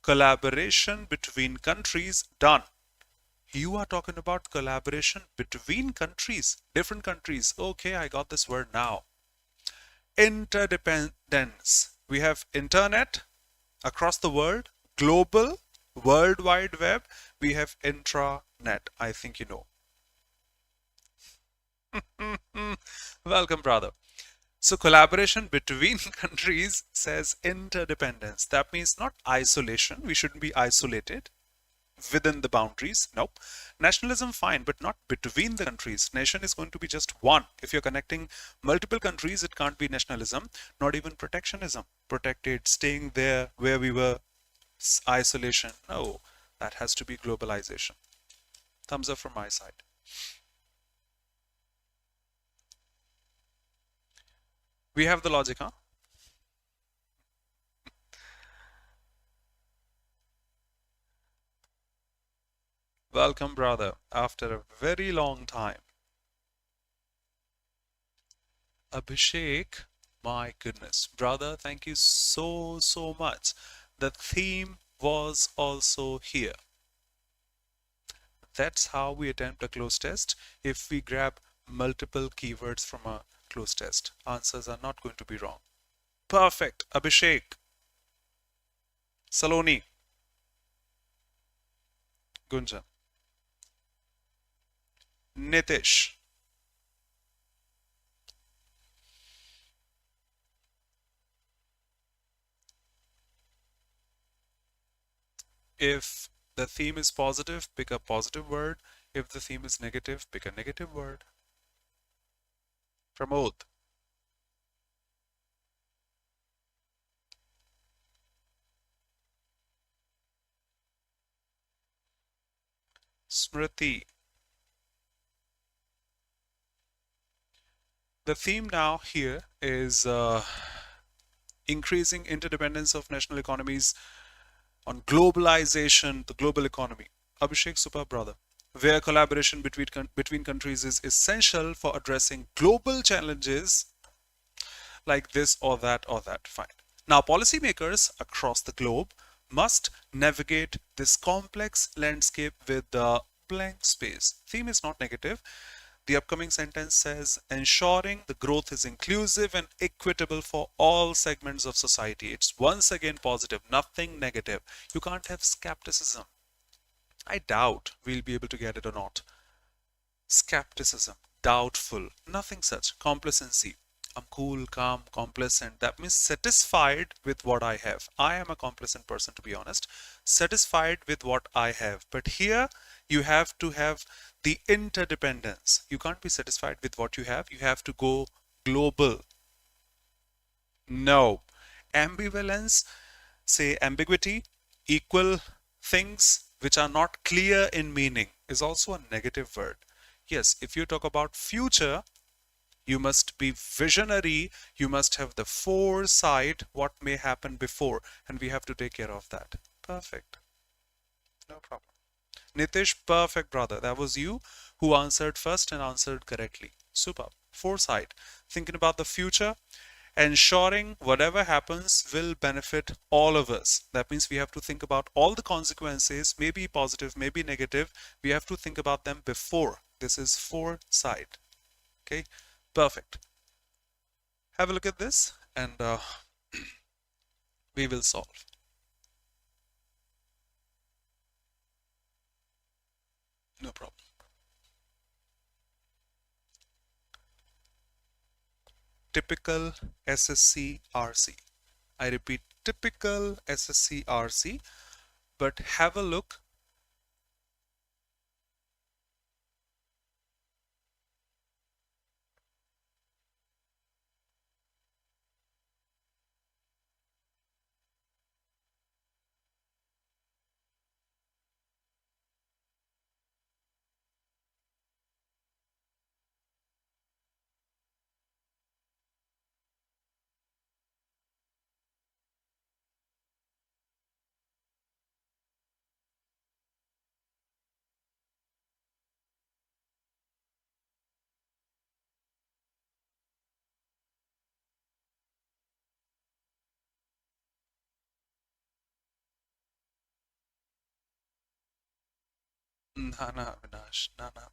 collaboration between countries done. You are talking about collaboration between countries, different countries. Okay, I got this word now. Interdependence. We have internet across the world, global, World Wide Web. We have intranet. I think you know. Welcome, brother. So collaboration between countries says interdependence. That means not isolation. We shouldn't be isolated within the boundaries. Nope. Nationalism, fine, but not between the countries. Nation is going to be just one. If you're connecting multiple countries, it can't be nationalism, not even protectionism. Protected, staying there where we were, isolation. No, that has to be globalization. Thumbs up from my side. We have the logic, huh? Welcome, brother, after a very long time. Abhishek, my goodness, brother, thank you so much. The theme was also here. That's how we attempt a cloze test. If we grab multiple keywords from a cloze test, answers are not going to be wrong. Perfect. Abhishek, Saloni, Gunjan, Nitish. If the theme is positive, pick a positive word. If the theme is negative, pick a negative word. Pramod, Smriti. The theme now here is increasing interdependence of national economies on globalization, the global economy. Abhishek, super brother, where collaboration between countries is essential for addressing global challenges like this or that or that. Fine. Now, policymakers across the globe must navigate this complex landscape with the blank space. Theme is not negative. The upcoming sentence says ensuring the growth is inclusive and equitable for all segments of society. It's once again positive, nothing negative. You can't have skepticism. I doubt we'll be able to get it or not. Skepticism, doubtful, nothing such. Complacency. I'm cool, calm, complacent. That means satisfied with what I have. I am a complacent person, to be honest. Satisfied with what I have. But here you have to have the interdependence. You can't be satisfied with what you have. You have to go global. No. Ambivalence, say ambiguity, equal things which are not clear in meaning is also a negative word. Yes, if you talk about future, you must be visionary, you must have the foresight what may happen before, and we have to take care of that. Perfect. No problem. Nitish, perfect brother. That was you who answered first and answered correctly. Super. Foresight. Thinking about the future, ensuring whatever happens will benefit all of us. That means we have to think about all the consequences, maybe positive, maybe negative. We have to think about them before. This is foresight. Okay, perfect. Have a look at this and we will solve. No problem. Typical SSC RC. I repeat, typical SSC RC, but have a look. Na na Avinash, na na.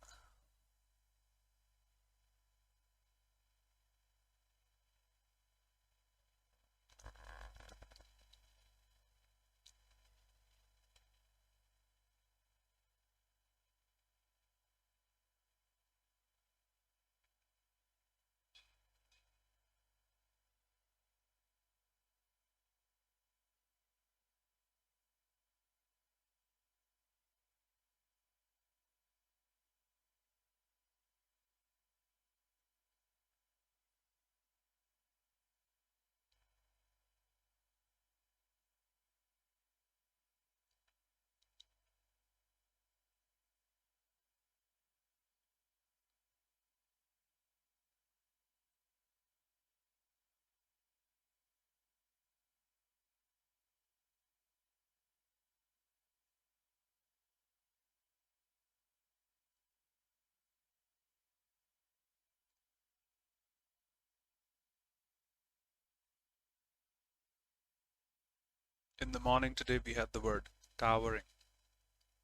In the morning today, we had the word towering,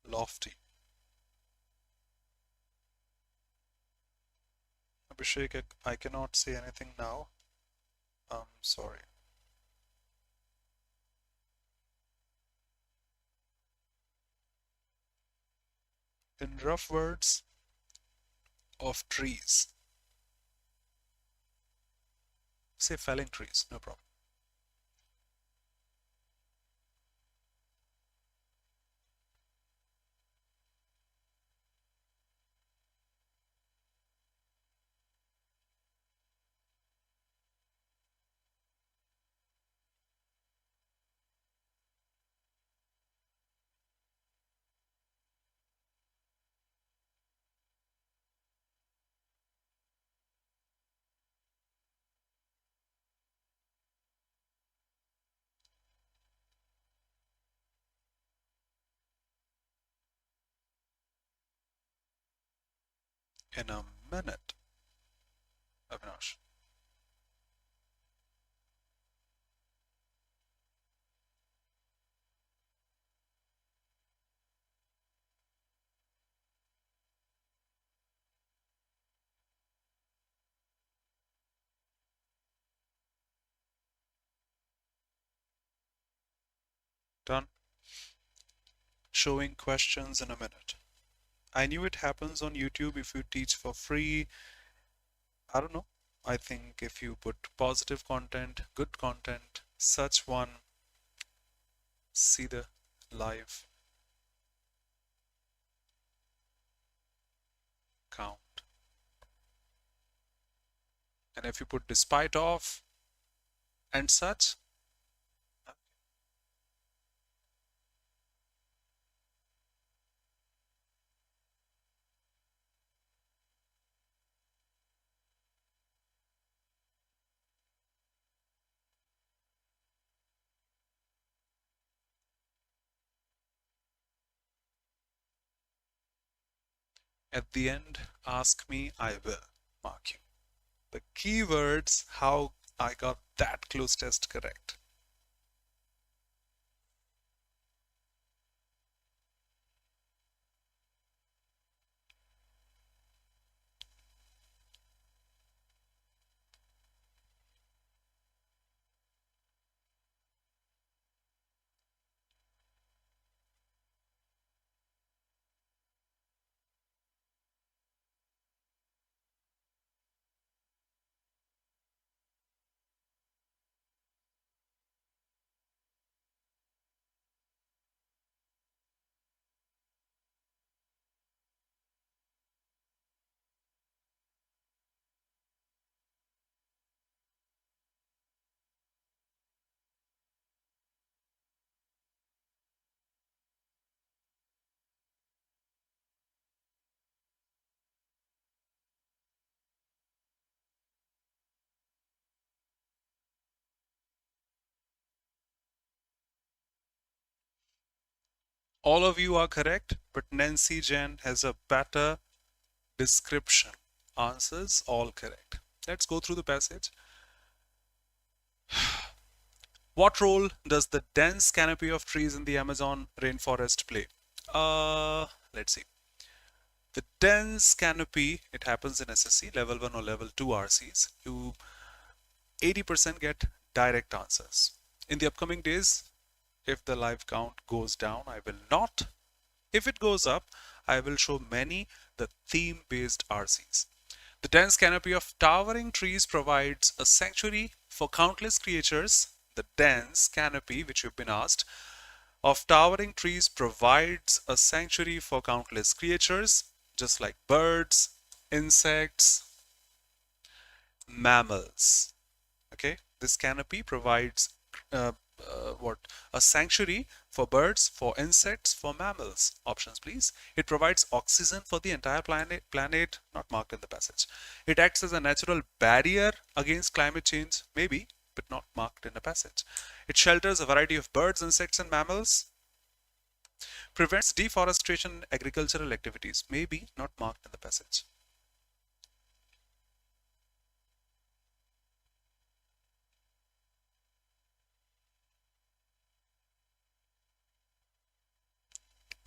lofty. Abhishek, I cannot say anything now. Sorry. In rough words of trees, say felling trees, no problem. In a minute, Avinash. Done. Showing questions in a minute. I knew it happens on YouTube if you teach for free. I don't know. I think if you put positive content, good content, such one, see the live count. And if you put despite of and such, at the end, ask me, I will mark you. The keywords, how I got that close test correct. All of you are correct, but Nancy Jen has a better description. Answers all correct. Let's go through the passage. What role does the dense canopy of trees in the Amazon rainforest play? Let's see. The dense canopy, it happens in SSC, level 1 or level 2 RCs. You 80% get direct answers. In the upcoming days, if the live count goes down, I will not. If it goes up, I will show many the theme-based RCs. The dense canopy of towering trees provides a sanctuary for countless creatures. The dense canopy, which you've been asked, of towering trees provides a sanctuary for countless creatures, just like birds, insects, mammals. Okay, this canopy provides what a sanctuary for birds, for insects, for mammals. Options, please. It provides oxygen for the entire planet, not marked in the passage. It acts as a natural barrier against climate change, maybe, but not marked in the passage. It shelters a variety of birds, insects, and mammals. Prevents deforestation and agricultural activities, maybe, not marked in the passage.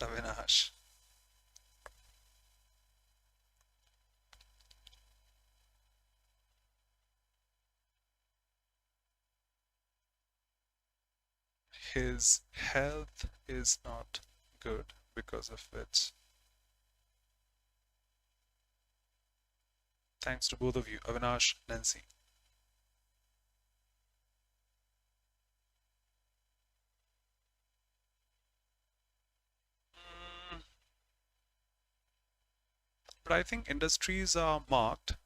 Avinash. His health is not good, because of which. Thanks to both of you, Avinash, Nancy. Mm, but I think industries are marked.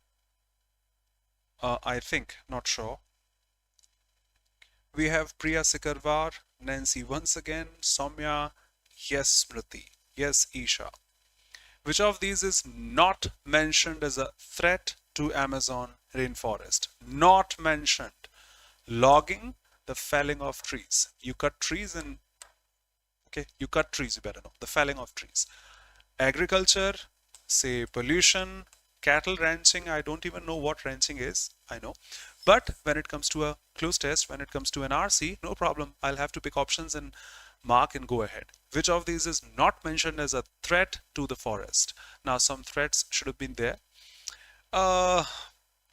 I think, not sure. We have Priya Sikarwar, Nancy once again, Soumya, yes, Smriti, yes, Isha. Which of these is not mentioned as a threat to Amazon rainforest? Not mentioned. Logging, the felling of trees. You cut trees and, okay, you cut trees, you better know. The felling of trees. Agriculture, say pollution, cattle ranching. I don't even know what ranching is. I know. But when it comes to a close test, when it comes to an RC, no problem. I'll have to pick options and mark and go ahead. Which of these is not mentioned as a threat to the forest? Now, some threats should have been there. Uh,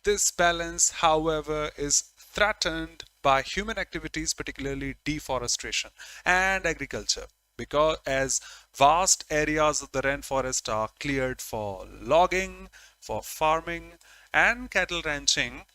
this balance, however, is threatened by human activities, particularly deforestation and agriculture, because as vast areas of the rainforest are cleared for logging, for farming, and cattle ranching.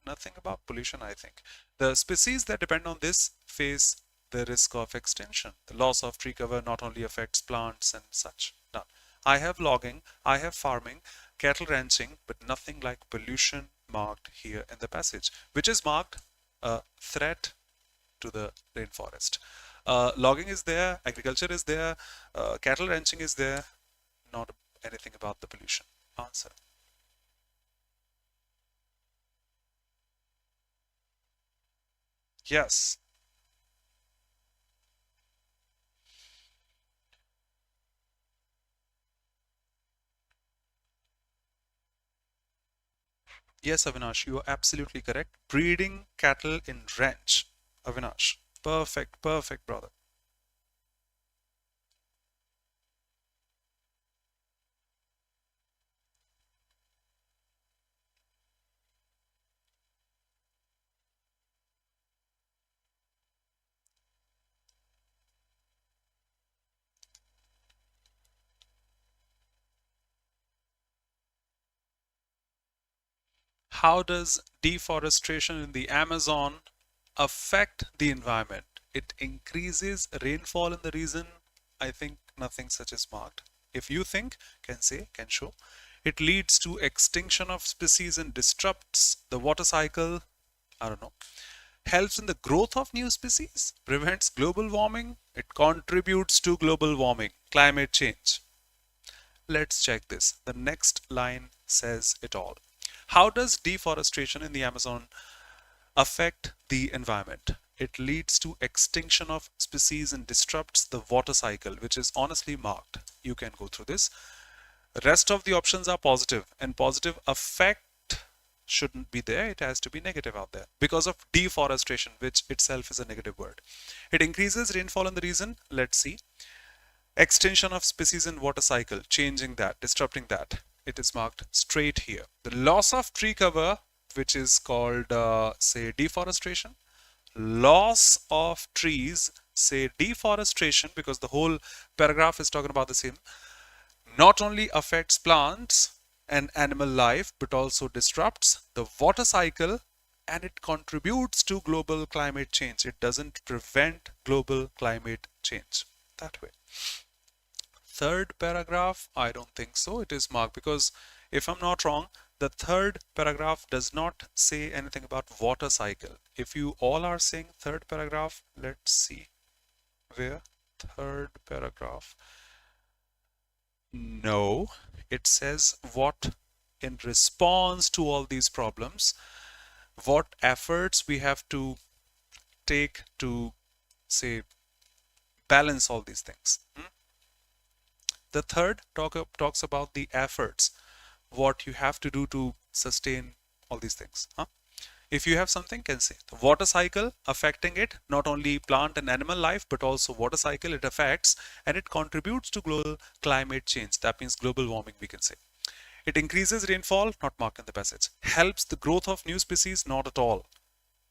Nothing about pollution, I think. The species that depend on this face the risk of extinction. The loss of tree cover not only affects plants and such. None. I have logging, I have farming, cattle ranching, but nothing like pollution marked here in the passage, which is marked a threat to the rainforest. Logging is there, agriculture is there, cattle ranching is there, not anything about the pollution. Answer. Yes. Yes, Avinash, you are absolutely correct. Breeding cattle in ranch. Avinash. Perfect, perfect, brother. How does deforestation in the Amazon affect the environment? It increases rainfall in the region. I think nothing such is marked. If you think, can say, can show. It leads to extinction of species and disrupts the water cycle. I don't know. Helps in the growth of new species, prevents global warming, it contributes to global warming, climate change. Let's check this. The next line says it all. How does deforestation in the Amazon affect the environment? It leads to extinction of species and disrupts the water cycle, which is honestly marked. You can go through this. Rest of the options are positive, and positive effect shouldn't be there. It has to be negative out there because of deforestation, which itself is a negative word. It increases rainfall in the region. Let's see. Extinction of species and water cycle, changing that, disrupting that. It is marked straight here. The loss of tree cover, which is called, say, deforestation. Loss of trees, say, deforestation, because the whole paragraph is talking about the same. Not only affects plants and animal life, but also disrupts the water cycle, and it contributes to global climate change. It doesn't prevent global climate change that way. Third paragraph, I don't think so. It is marked because if I'm not wrong, the third paragraph does not say anything about water cycle. If you all are saying third paragraph, let's see where. Third paragraph. No, it says what in response to all these problems, what efforts we have to take to, say, balance all these things. The third talks about the efforts, what you have to do to sustain all these things. If you have something, can say the water cycle affecting it, not only plant and animal life, but also water cycle it affects and it contributes to global climate change. That means global warming, we can say. It increases rainfall, not marked in the passage. Helps the growth of new species, not at all.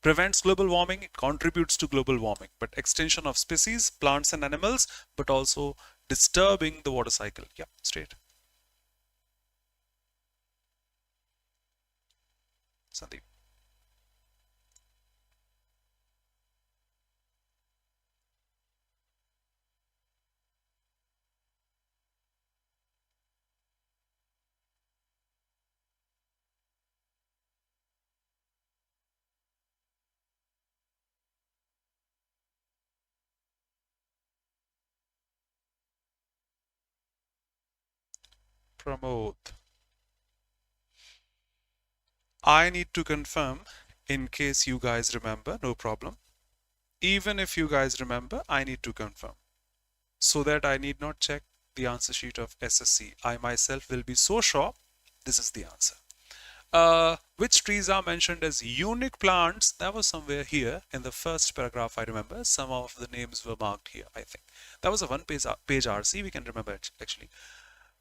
Prevents global warming, it contributes to global warming. But extinction of species, plants and animals, but also disturbing the water cycle. Yeah, straight. Sandeep. Pramod. I need to confirm in case you guys remember, no problem. Even if you guys remember, I need to confirm so that I need not check the answer sheet of SSC. I myself will be so sure this is the answer. Which trees are mentioned as unique plants? That was somewhere here in the first paragraph, I remember. Some of the names were marked here, I think. That was a one-page RC, we can remember it actually.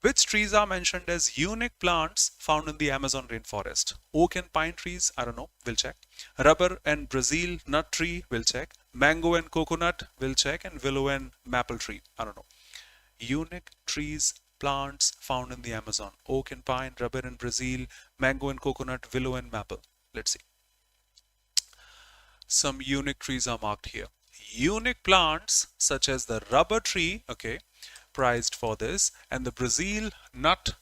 Which trees are mentioned as unique plants found in the Amazon rainforest? Oak and pine trees, I don't know, we'll check. Rubber and Brazil nut tree, we'll check. Mango and coconut, we'll check. And willow and maple tree, I don't know. Unique trees, plants found in the Amazon. Oak and pine, rubber and Brazil, mango and coconut, willow and maple. Let's see. Some unique trees are marked here. Unique plants such as the rubber tree, okay, prized for this, and the Brazil nut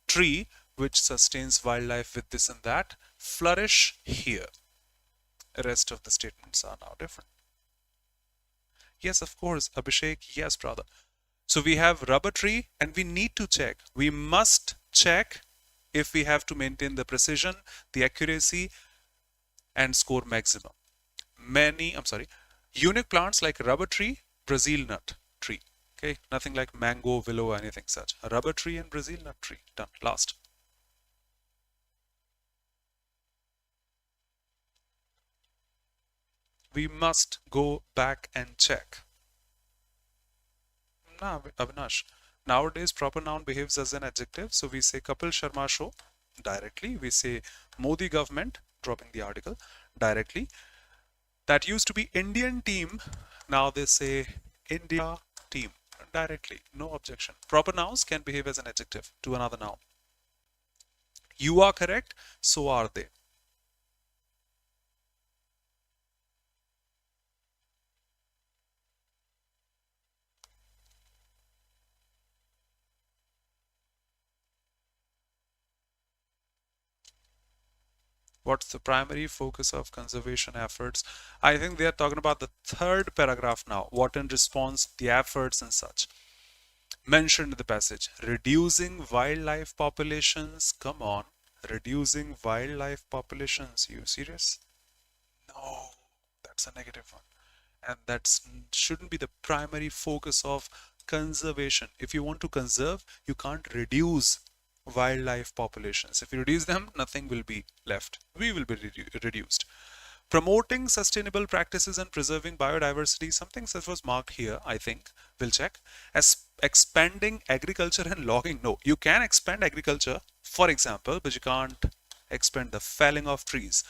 tree, which sustains wildlife with this and that, flourish here. The rest of the statements are now different. Yes, of course, Abhishek, yes, brother. So we have rubber tree and we need to check. We must check if we have to maintain the precision, the accuracy, and score maximum. Unique plants like rubber tree, Brazil nut tree. Okay, nothing like mango, willow, anything such. A rubber tree and Brazil nut tree. Done. Last. We must go back and check. Nah, Avinash. Nowadays, proper noun behaves as an adjective. So we say Kapil Sharma show directly. We say Modi government, dropping the article directly. That used to be Indian team. Now they say India team directly. No objection. Proper nouns can behave as an adjective to another noun. You are correct. So are they. What's the primary focus of conservation efforts? I think they are talking about the third paragraph now. What in response, the efforts and such. Mentioned in the passage. Reducing wildlife populations. Come on. Reducing wildlife populations. You serious? No, that's a negative one. And that shouldn't be the primary focus of conservation. If you want to conserve, you can't reduce wildlife populations. If you reduce them, nothing will be left. We will be reduced. Promoting sustainable practices and preserving biodiversity, something that was marked here, I think. We'll check. As expanding agriculture and logging. No, you can expand agriculture, for example, but you can't expand the felling of trees.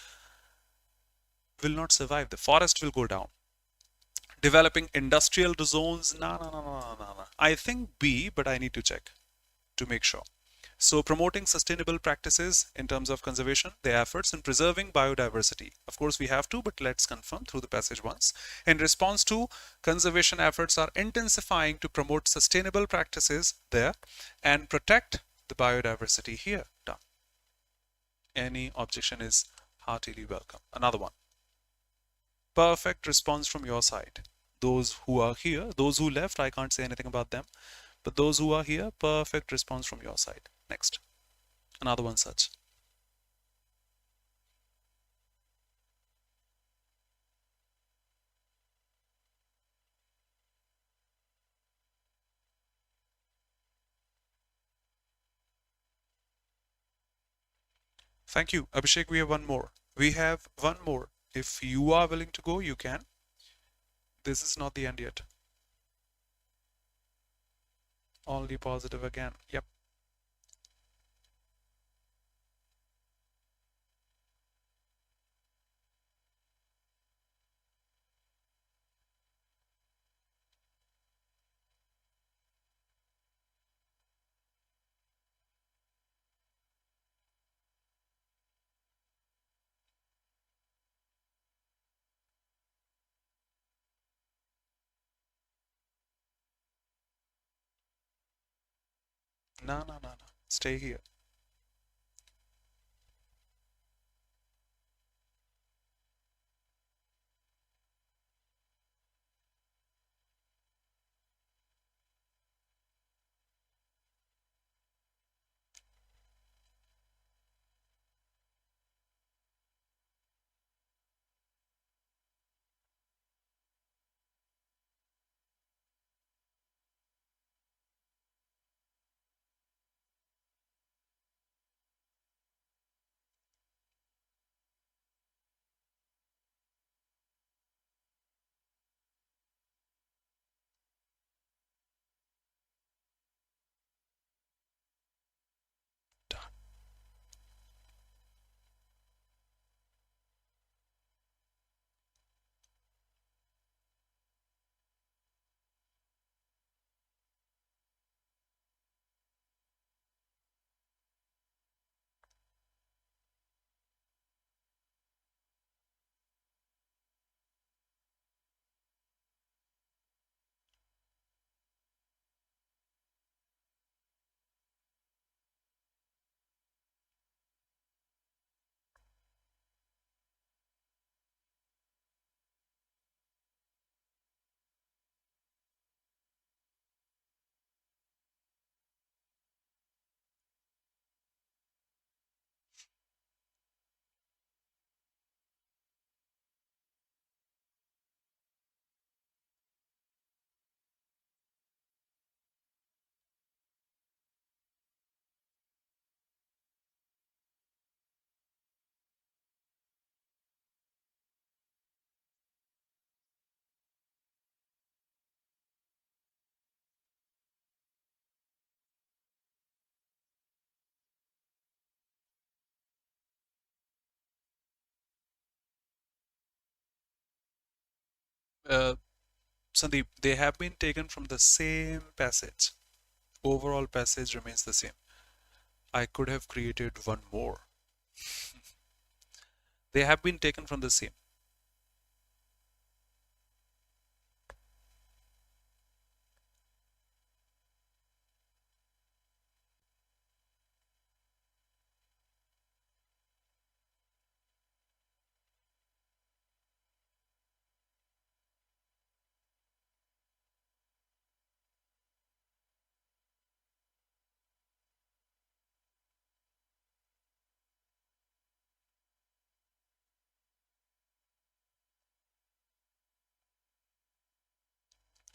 Will not survive. The forest will go down. Developing industrial zones. No. I think B, but I need to check to make sure. So promoting sustainable practices in terms of conservation, their efforts in preserving biodiversity. Of course, we have to, but let's confirm through the passage once. In response to, conservation efforts are intensifying to promote sustainable practices there and protect the biodiversity here. Done. Any objection is heartily welcome. Another one. Perfect response from your side. Those who are here, those who left, I can't say anything about them. But those who are here, perfect response from your side. Next. Another one such. Thank you. Abhishek, we have one more. We have one more. If you are willing to go, you can. This is not the end yet. Only positive again. Yep. No, no, no, no. Stay here. Done. Uh, Sandeep, they have been taken from the same passage. Overall passage remains the same. I could have created one more. They have been taken from the same.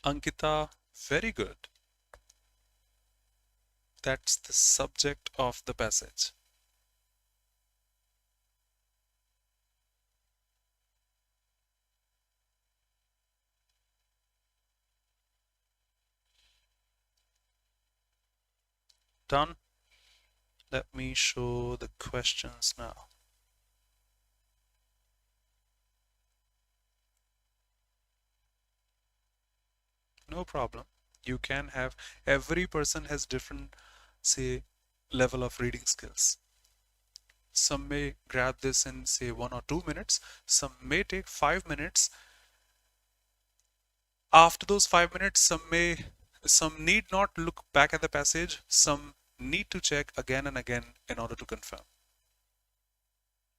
Ankita, very good. That's the subject of the passage. Done. Let me show the questions now. No problem. You can have, every person has different, say, level of reading skills. Some may grab this in, say, 1 or 2 minutes. Some may take 5 minutes. After those 5 minutes, some need not look back at the passage. Some need to check again and again in order to confirm.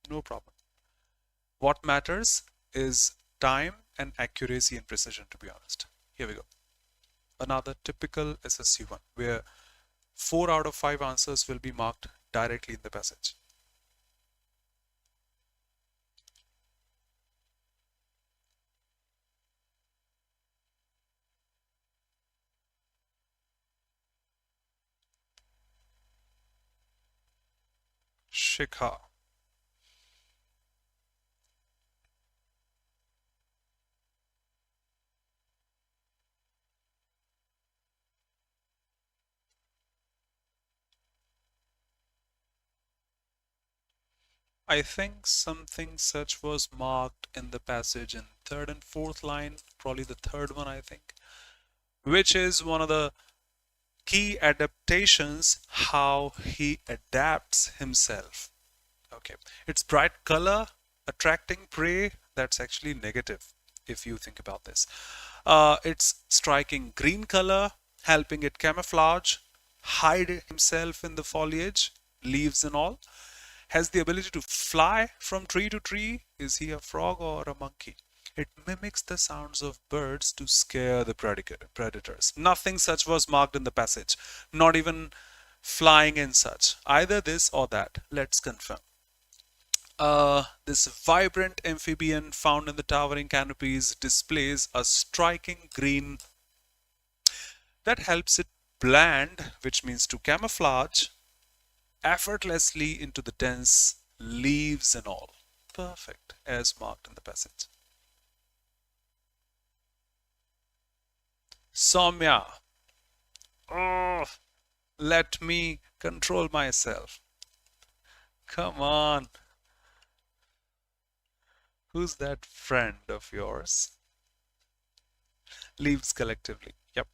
No problem. What matters is time and accuracy and precision, to be honest. Here we go. Another typical SSC one where 4 out of 5 answers will be marked directly in the passage. Shikha. I think something such was marked in the passage in third and fourth line, probably the third one, I think, which is one of the key adaptations, how he adapts himself. Okay, it's bright color attracting prey. That's actually negative if you think about this. It's striking green color, helping it camouflage, hide himself in the foliage, leaves and all. Has the ability to fly from tree to tree. Is he a frog or a monkey? It mimics the sounds of birds to scare the predators. Nothing such was marked in the passage, not even flying and such. Either this or that. Let's confirm. This vibrant amphibian found in the towering canopies displays a striking green that helps it blend, which means to camouflage, effortlessly into the dense leaves and all. Perfect, as marked in the passage. Soumya. Oh, let me control myself. Come on. Who's that friend of yours? Leaves collectively. Yep.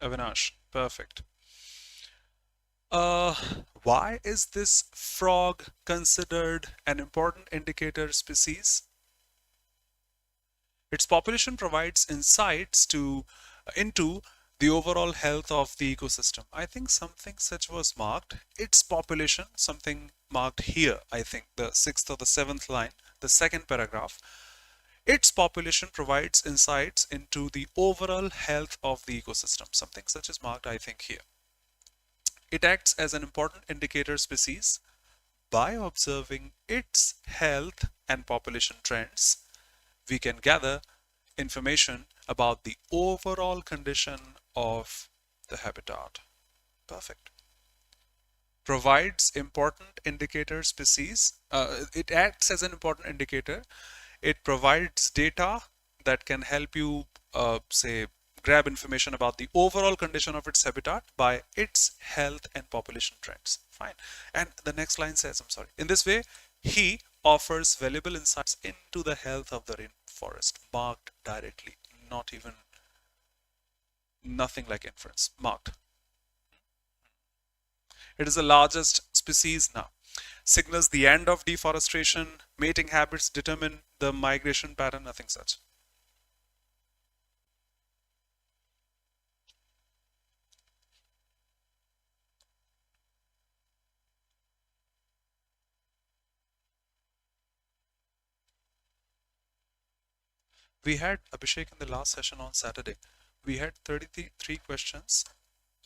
Avinash. Perfect. Uh, why is this frog considered an important indicator species? Its population provides insights into the overall health of the ecosystem. I think something such was marked. Its population, something marked here, I think, the sixth or the seventh line, the second paragraph. Its population provides insights into the overall health of the ecosystem. Something such is marked, I think, here. It acts as an important indicator species by observing its health and population trends. We can gather information about the overall condition of the habitat. Perfect. Provides important indicator species. It acts as an important indicator. It provides data that can help you, say, grab information about the overall condition of its habitat by its health and population trends. Fine. And the next line says, I'm sorry, in this way, he offers valuable insights into the health of the rainforest, marked directly, not even nothing like inference, marked. It is the largest species now. Signals the end of deforestation, mating habits determine the migration pattern, nothing such. We had Abhishek in the last session on Saturday. We had 33 questions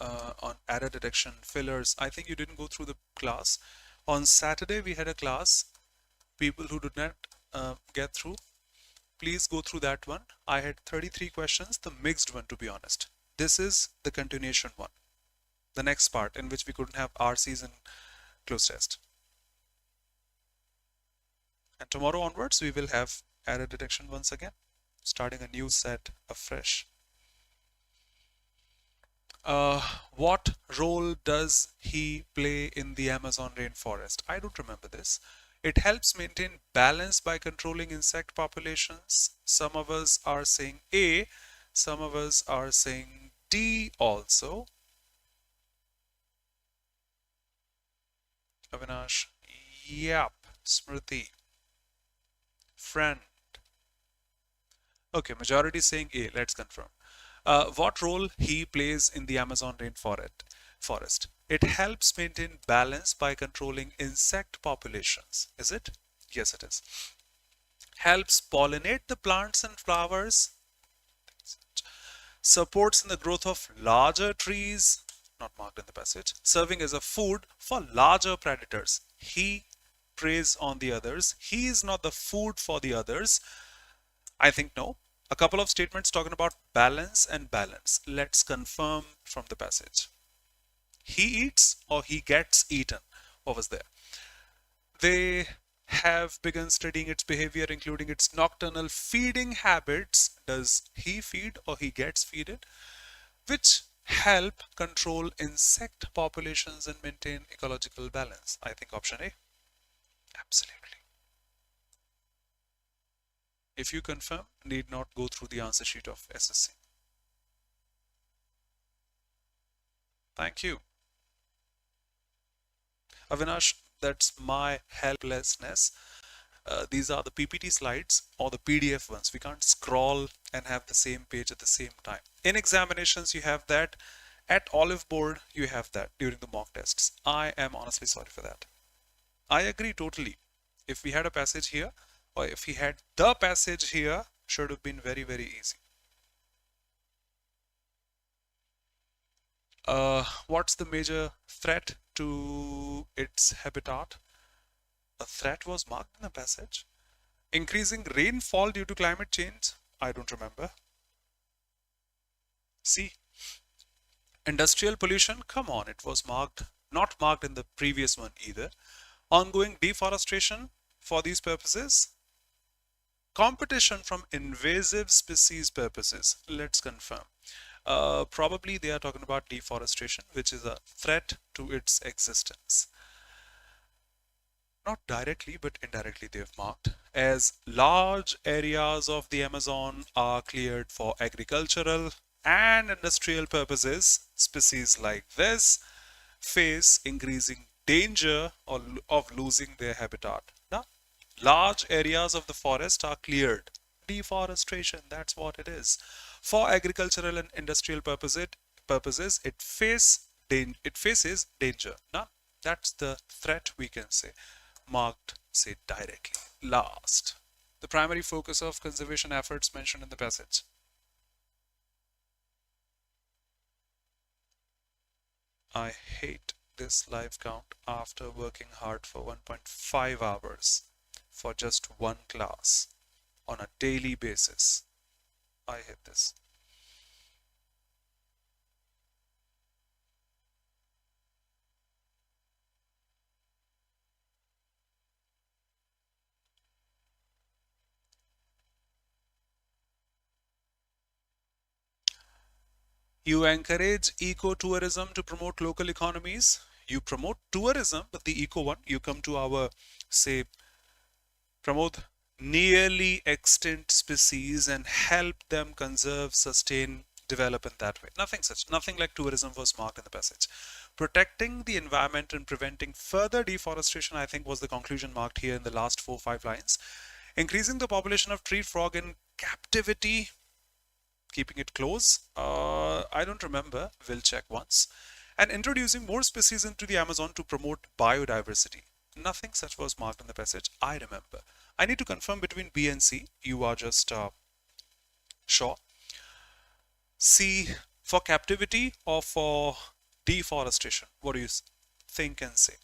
on error detection, fillers. I think you didn't go through the class. On Saturday, we had a class. People who did not get through, please go through that one. I had 33 questions, the mixed one, to be honest. This is the continuation one, the next part in which we couldn't have RCs and closed test. And tomorrow onwards, we will have error detection once again, starting a new set afresh. What role does he play in the Amazon rainforest? I don't remember this. It helps maintain balance by controlling insect populations. Some of us are saying A, some of us are saying D also. Avinash, yep. Smriti, friend. Okay, majority saying A, let's confirm. What role he plays in the Amazon rainforest? It helps maintain balance by controlling insect populations. Is it? Yes, it is. Helps pollinate the plants and flowers. Supports in the growth of larger trees, not marked in the passage, serving as a food for larger predators. He preys on the others. He is not the food for the others. I think no. A couple of statements talking about balance and balance. Let's confirm from the passage. He eats or he gets eaten. What was there? They have begun studying its behavior, including its nocturnal feeding habits. Does he feed or he gets feeded? Which help control insect populations and maintain ecological balance. I think option A. Absolutely. If you confirm, need not go through the answer sheet of SSC. Thank you. Avinash, that's my helplessness. These are the PPT slides or the PDF ones. We can't scroll and have the same page at the same time. In examinations, you have that. At oliveboard, you have that during the mock tests. I am honestly sorry for that. I agree totally. If we had a passage here, or if we had the passage here, should have been very, very easy. What's the major threat to its habitat? A threat was marked in the passage. Increasing rainfall due to climate change? I don't remember. C. Industrial pollution? Come on, it was marked, not marked in the previous one either. Ongoing deforestation for these purposes? Competition from invasive species purposes. Let's confirm. Probably they are talking about deforestation, which is a threat to its existence. Not directly, but indirectly they've marked, as large areas of the Amazon are cleared for agricultural and industrial purposes. Species like this face increasing danger of losing their habitat. Now, large areas of the forest are cleared. Deforestation, that's what it is. For agricultural and industrial purposes, it faces danger. Now, that's the threat we can say. Marked, say directly. Last, the primary focus of conservation efforts mentioned in the passage. I hate this live count after working hard for 1.5 hours for just one class on a daily basis. I hate this. You encourage eco-tourism to promote local economies. You promote tourism, but the eco one, you come to our, say, promote nearly extinct species and help them conserve, sustain, develop in that way. Nothing like tourism was marked in the passage. Protecting the environment and preventing further deforestation, I think, was the conclusion marked here in the last 4-5 lines. Increasing the population of tree frog in captivity, keeping it close. I don't remember. We'll check once. And introducing more species into the Amazon to promote biodiversity. Nothing such was marked in the passage. I remember. I need to confirm between B and C. You are just sure. C for captivity or for deforestation? What do you think and say?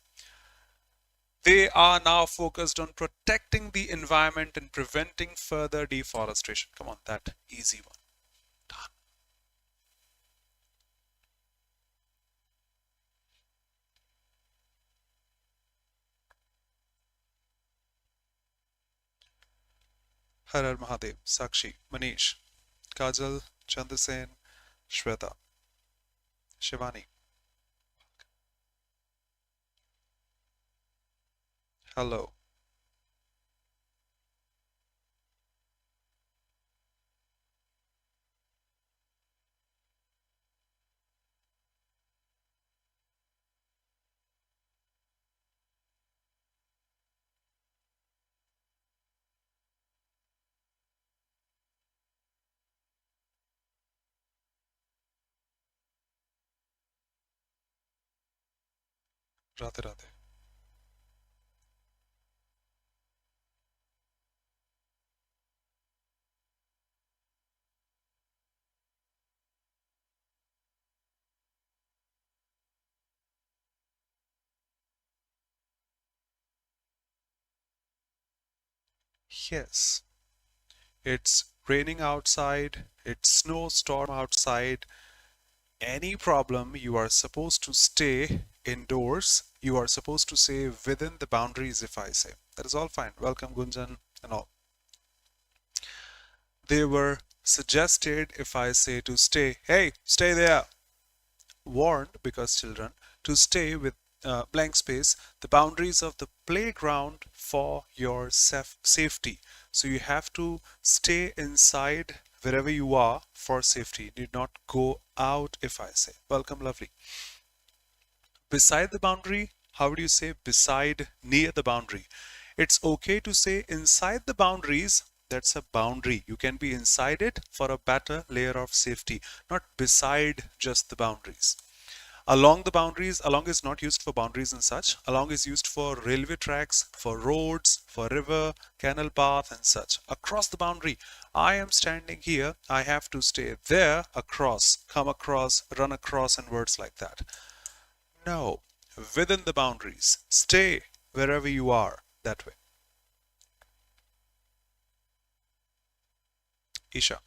They are now focused on protecting the environment and preventing further deforestation. Come on, that easy one. Done. Har Har Mahadev, Sakshi, Manish, Kajal, Chandrasen, Shweta, Shivani. Hello. Radhe Radhe. Yes, it's raining outside, it's snowstorm outside. Any problem, you are supposed to stay indoors. You are supposed to stay within the boundaries, if I say. That is all fine. Welcome, Gunjan, and all. They were suggested, if I say to stay, hey, stay there. Warned, because children, to stay with blank space, the boundaries of the playground for your safety. So you have to stay inside wherever you are for safety. You need not go out, if I say. Welcome, lovely. Beside the boundary, how would you say beside, near the boundary? It's okay to say inside the boundaries. That's a boundary. You can be inside it for a better layer of safety, not beside just the boundaries. Along the boundaries, along is not used for boundaries and such. Along is used for railway tracks, for roads, for river, canal path and such. Across the boundary, I am standing here, I have to stay there, across, come across, run across, and words like that. No, within the boundaries. Stay wherever you are, that way. Isha.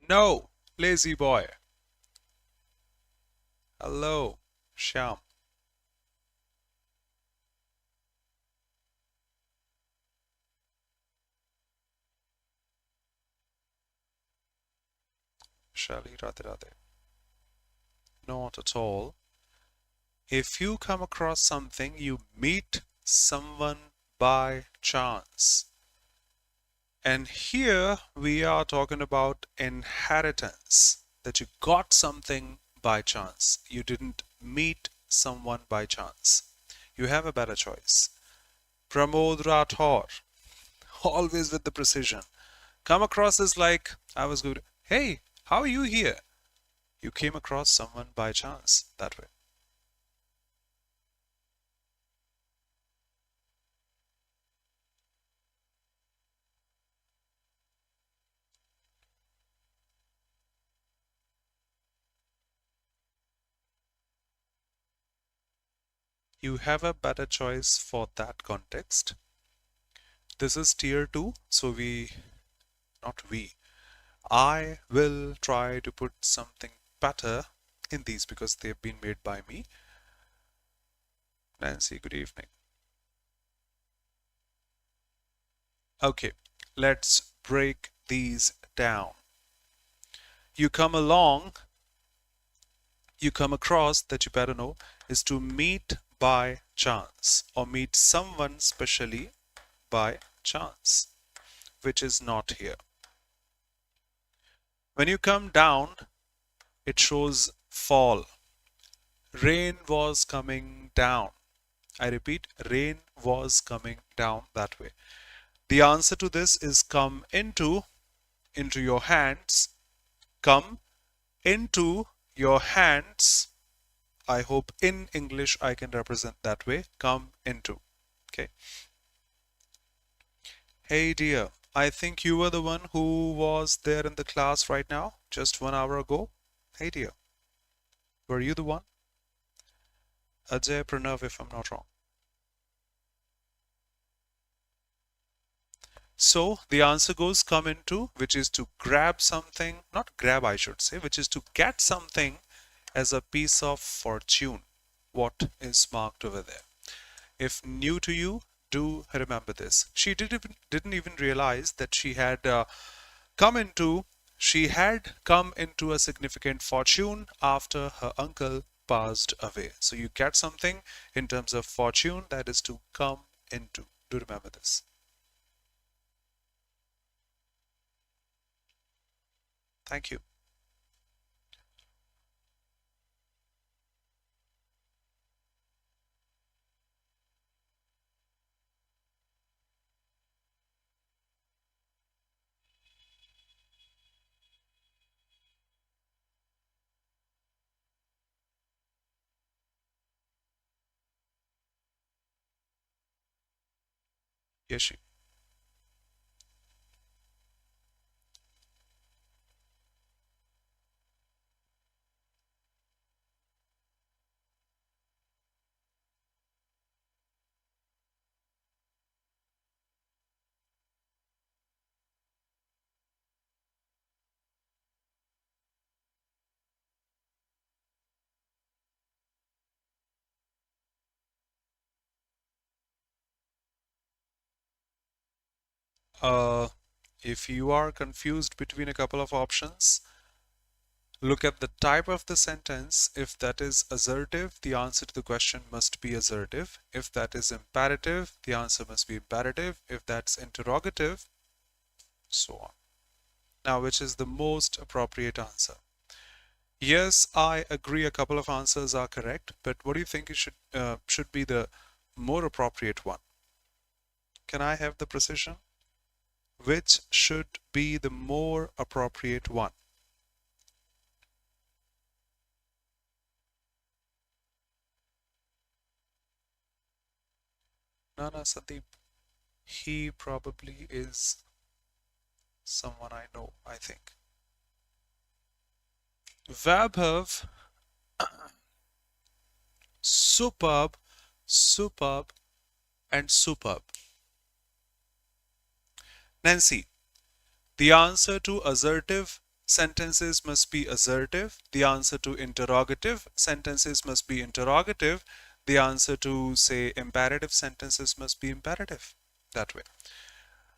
No, lazy boy. Hello, Shyam. Shali, Radhe Radhe. Not at all. If you come across something, you meet someone by chance. And here we are talking about inheritance, that you got something by chance. You didn't meet someone by chance. You have a better choice. Pramod Rathor, always with the precision. Come across as like, I was good. Hey, how are you here? You came across someone by chance that way. You have a better choice for that context. This is tier 2, so I will try to put something better in these because they've been made by me. Nancy, good evening. Okay, let's break these down. You come along, you come across, that you better know, is to meet by chance or meet someone specially by chance, which is not here. When you come down, it shows fall. Rain was coming down. I repeat, rain was coming down that way. The answer to this is come into your hands. Come into your hands. I hope in English I can represent that way. Come into. Okay. Hey dear, I think you were the one who was there in the class right now, just 1 hour ago. Hey dear, were you the one? Ajay Pranav, if I'm not wrong. So the answer goes come into, which is to grab something, not grab I should say, which is to get something as a piece of fortune. What is marked over there? If new to you, do remember this. She didn't even realize that she had come into a significant fortune after her uncle passed away. So you get something in terms of fortune, that is to come into. Do remember this. Thank you. Yeshi. If you are confused between a couple of options, look at the type of the sentence. If that is assertive, the answer to the question must be assertive. If that is imperative, the answer must be imperative. If that's interrogative, so on. Now, which is the most appropriate answer? Yes, I agree a couple of answers are correct, but what do you think it should be the more appropriate one? Can I have the precision? Which should be the more appropriate one? Nana Sandeep, he probably is someone I know, I think. Verb have superb, superb, and superb. Nancy, the answer to assertive sentences must be assertive. The answer to interrogative sentences must be interrogative. The answer to, say, imperative sentences must be imperative. That way.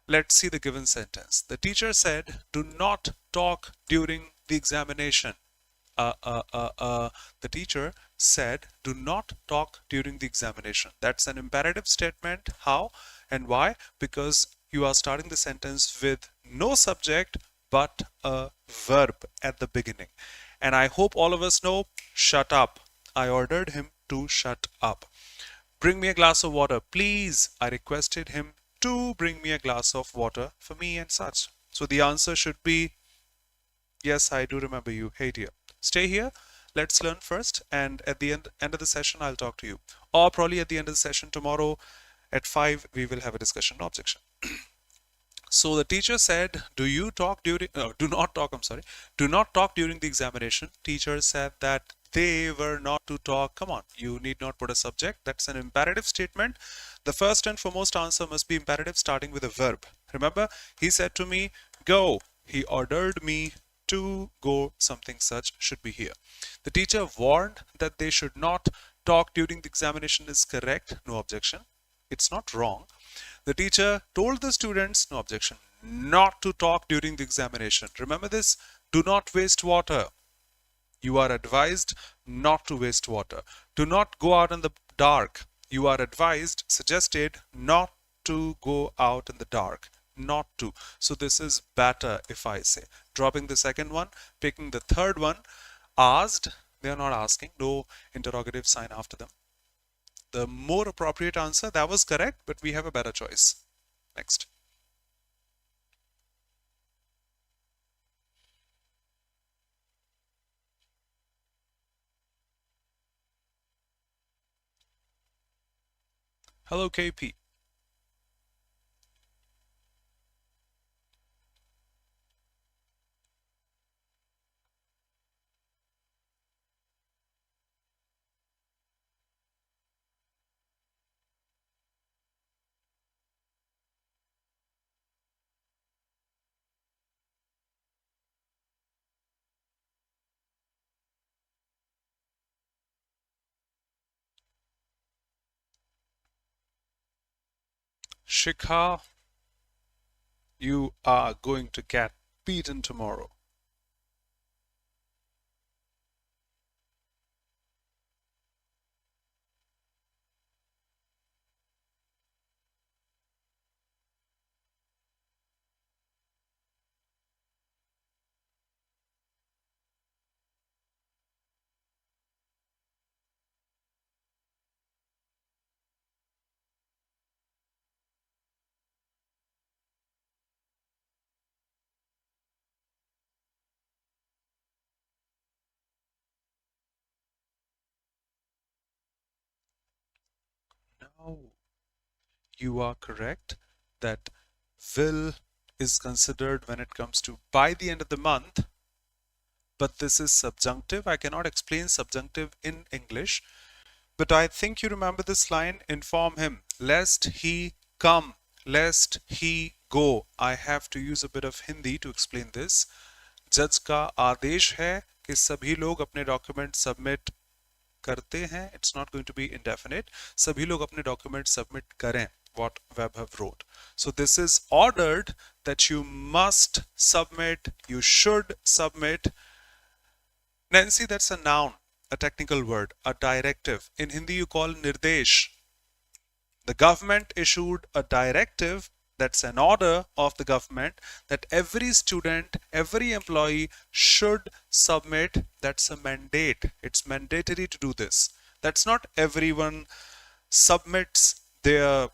Let's see the given sentence. The teacher said, do not talk during the examination. uh, uh, uh, uh, the teacher said, do not talk during the examination. That's an imperative statement. How and why? Because you are starting the sentence with no subject but a verb at the beginning. And I hope all of us know, shut up. I ordered him to shut up. Bring me a glass of water, please. I requested him to bring me a glass of water for me and such. So the answer should be, yes, I do remember you. Hey dear. Stay here. Let's learn first, and at the end of the session, I'll talk to you. Or probably at the end of the session tomorrow at 5, we will have a discussion. No objection. So the teacher said, do not talk, I'm sorry, do not talk during the examination. Teacher said that they were not to talk. Come on, you need not put a subject. That's an imperative statement. The first and foremost answer must be imperative, starting with a verb. Remember, he said to me, go. He ordered me to go. Something such should be here. The teacher warned that they should not talk during the examination is correct. No objection. It's not wrong. The teacher told the students, no objection, not to talk during the examination. Remember this, do not waste water. You are advised not to waste water. Do not go out in the dark. You are advised, suggested not to go out in the dark. Not to. So this is better if I say. Dropping the second one, picking the third one. Asked, they are not asking, no interrogative sign after them. The more appropriate answer, that was correct, but we have a better choice. Next. Hello, KP. Shikha, you are going to get beaten tomorrow. No, you are correct. that will is considered when it comes to by the end of the month, but this is subjunctive. I cannot explain subjunctive in English, but I think you remember this line, inform him lest he come, lest he go. I have to use a bit of Hindi to explain this. जज का आदेश है कि सभी लोग अपने document submit करते हैं. It's not going to be indefinite. सभी लोग अपने डॉक्यूमेंट सबमिट करें. What Webb have wrote. So this is ordered that you must submit, you should submit. Nancy, that's a noun, a technical word, a directive. In Hindi you call nirdesh. The government issued a directive, that's an order of the government, that every student, every employee should submit. That's a mandate. It's mandatory to do this. That's not everyone submits their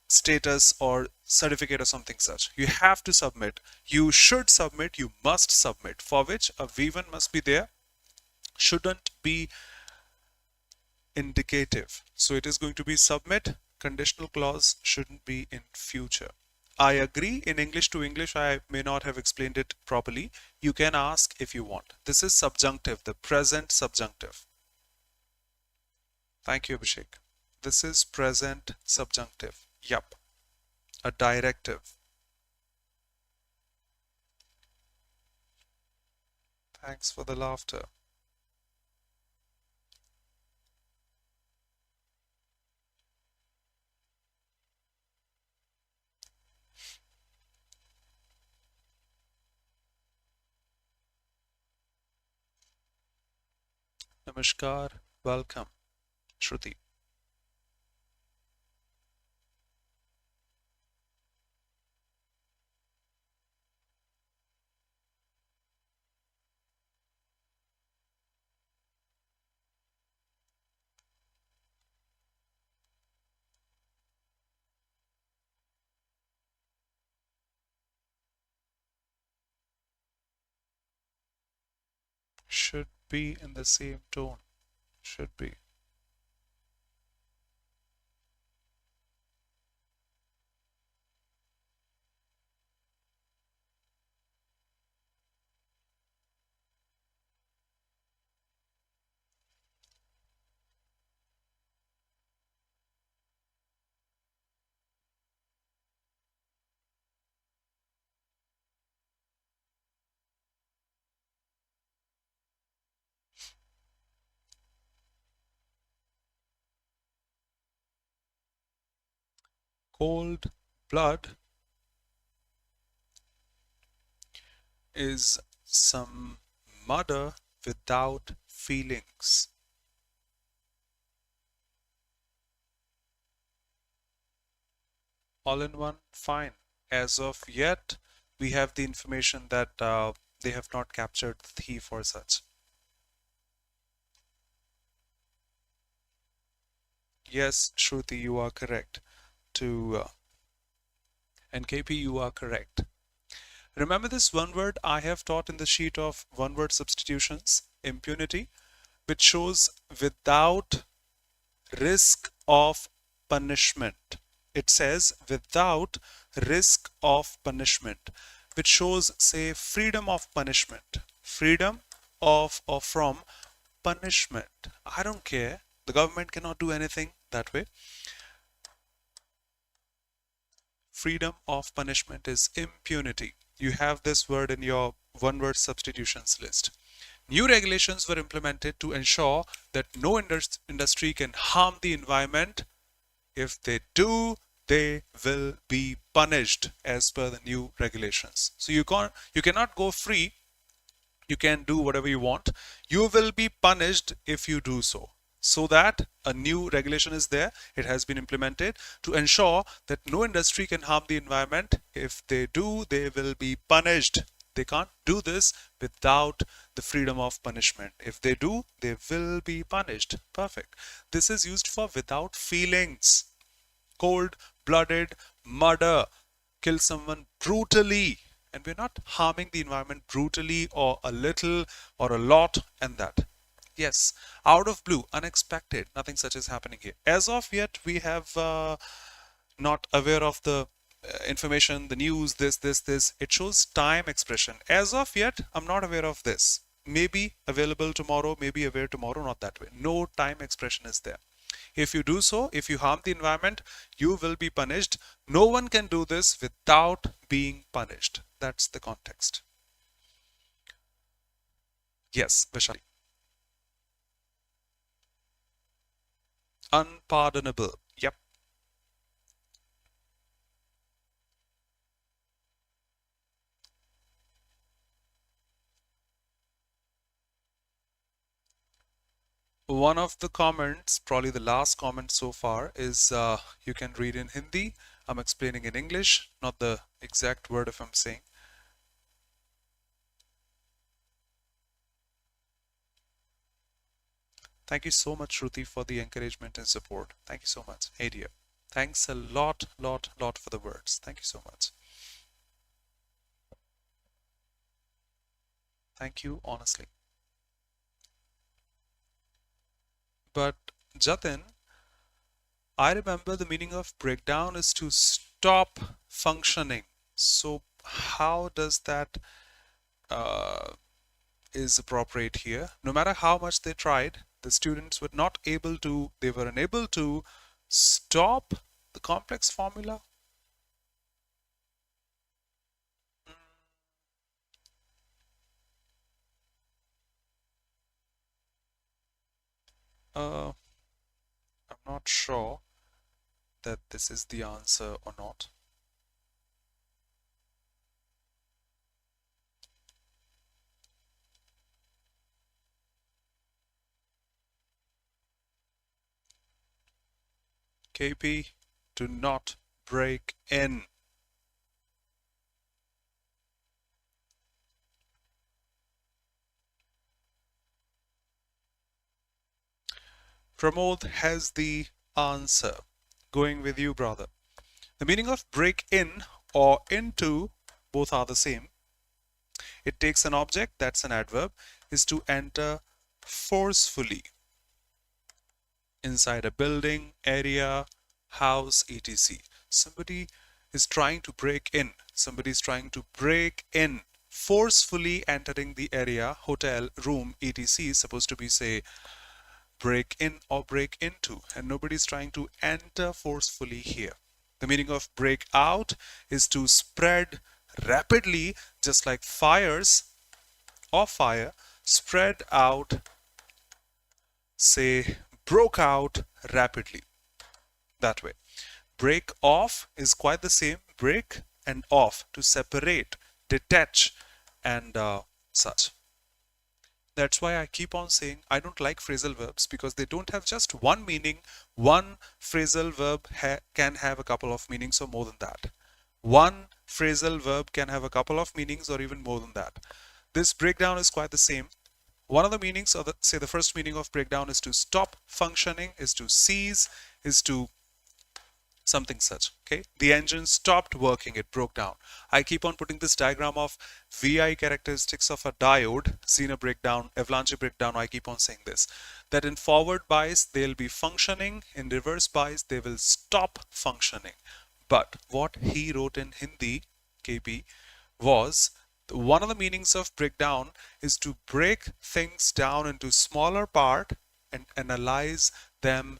status or certificate or something such. You have to submit. You should submit. You must submit. For which a V1 must be there. Shouldn't be indicative. So it is going to be submit. Conditional clause shouldn't be in future. I agree. In English to English, I may not have explained it properly. You can ask if you want. This is subjunctive, the present subjunctive. Thank you, Abhishek. This is present subjunctive. Yup. A directive. Thanks for the laughter. Namaskar. Welcome, Shruti. Should be in the same tone. Should be. Cold blood is some murder without feelings. All in one, fine. As of yet, we have the information that they have not captured the thief or such. Yes, Shruti, you are correct. To NKP, you are correct. Remember this one word I have taught in the sheet of one word substitutions, impunity, which shows without risk of punishment. It says without risk of punishment, which shows, say, freedom of punishment, freedom of or from punishment. I don't care. The government cannot do anything that way. Freedom of punishment is impunity. You have this word in your one word substitutions list. New regulations were implemented to ensure that no industry can harm the environment. If they do, they will be punished as per the new regulations. So you cannot go free. You can do whatever you want. You will be punished if you do so. So that a new regulation is there. It has been implemented to ensure that no industry can harm the environment. If they do, they will be punished. They can't do this without the freedom of punishment. If they do, they will be punished. Perfect. This is used for without feelings. Cold-blooded murder. Kill someone brutally. And we're not harming the environment brutally or a little or a lot and that. Yes, out of blue, unexpected, nothing such is happening here. As of yet, we have not aware of the information, the news, this. It shows time expression. As of yet, I'm not aware of this. Maybe available tomorrow, maybe aware tomorrow, not that way. No time expression is there. If you do so, if you harm the environment, you will be punished. No one can do this without being punished. That's the context. Yes, Vishali. Unpardonable. Yep. One of the comments, probably the last comment so far, is you can read in Hindi. I'm explaining in English, not the exact word if I'm saying. Thank you so much, Shruti, for the encouragement and support. Thank you so much. Hey dear. Thanks a lot for the words. Thank you so much. Thank you, honestly. But Jatin, I remember the meaning of breakdown is to stop functioning. So how does that is appropriate here? No matter how much they tried, the students were not able to, they were unable to stop the complex formula. I'm not sure that this is the answer or not. KP, do not break in. Pramod has the answer. Going with you, brother. The meaning of break in or into, both are the same. It takes an object, that's an adverb, is to enter forcefully inside a building, area, house, etc. Somebody is trying to break in. Somebody is trying to break in, forcefully entering the area, hotel, room, etc. is supposed to be, say, break in or break into, and nobody's trying to enter forcefully here. The meaning of break out is to spread rapidly, just like fires or fire spread out, say, broke out rapidly. That way. Break off is quite the same. Break and off, to separate, detach, and such. That's why I keep on saying I don't like phrasal verbs, because they don't have just one meaning. One phrasal verb can have a couple of meanings or more than that. One phrasal verb can have a couple of meanings or even more than that. This breakdown is quite the same. One of the meanings, or say the first meaning of breakdown, is to stop functioning, is to cease, is to something such. Okay, the engine stopped working, it broke down. I keep on putting this diagram of VI characteristics of a diode, Zener breakdown, avalanche breakdown. I keep on saying this, that in forward bias they'll be functioning, in reverse bias they will stop functioning. But what he wrote in Hindi, KP, was one of the meanings of breakdown is to break things down into smaller part and analyze them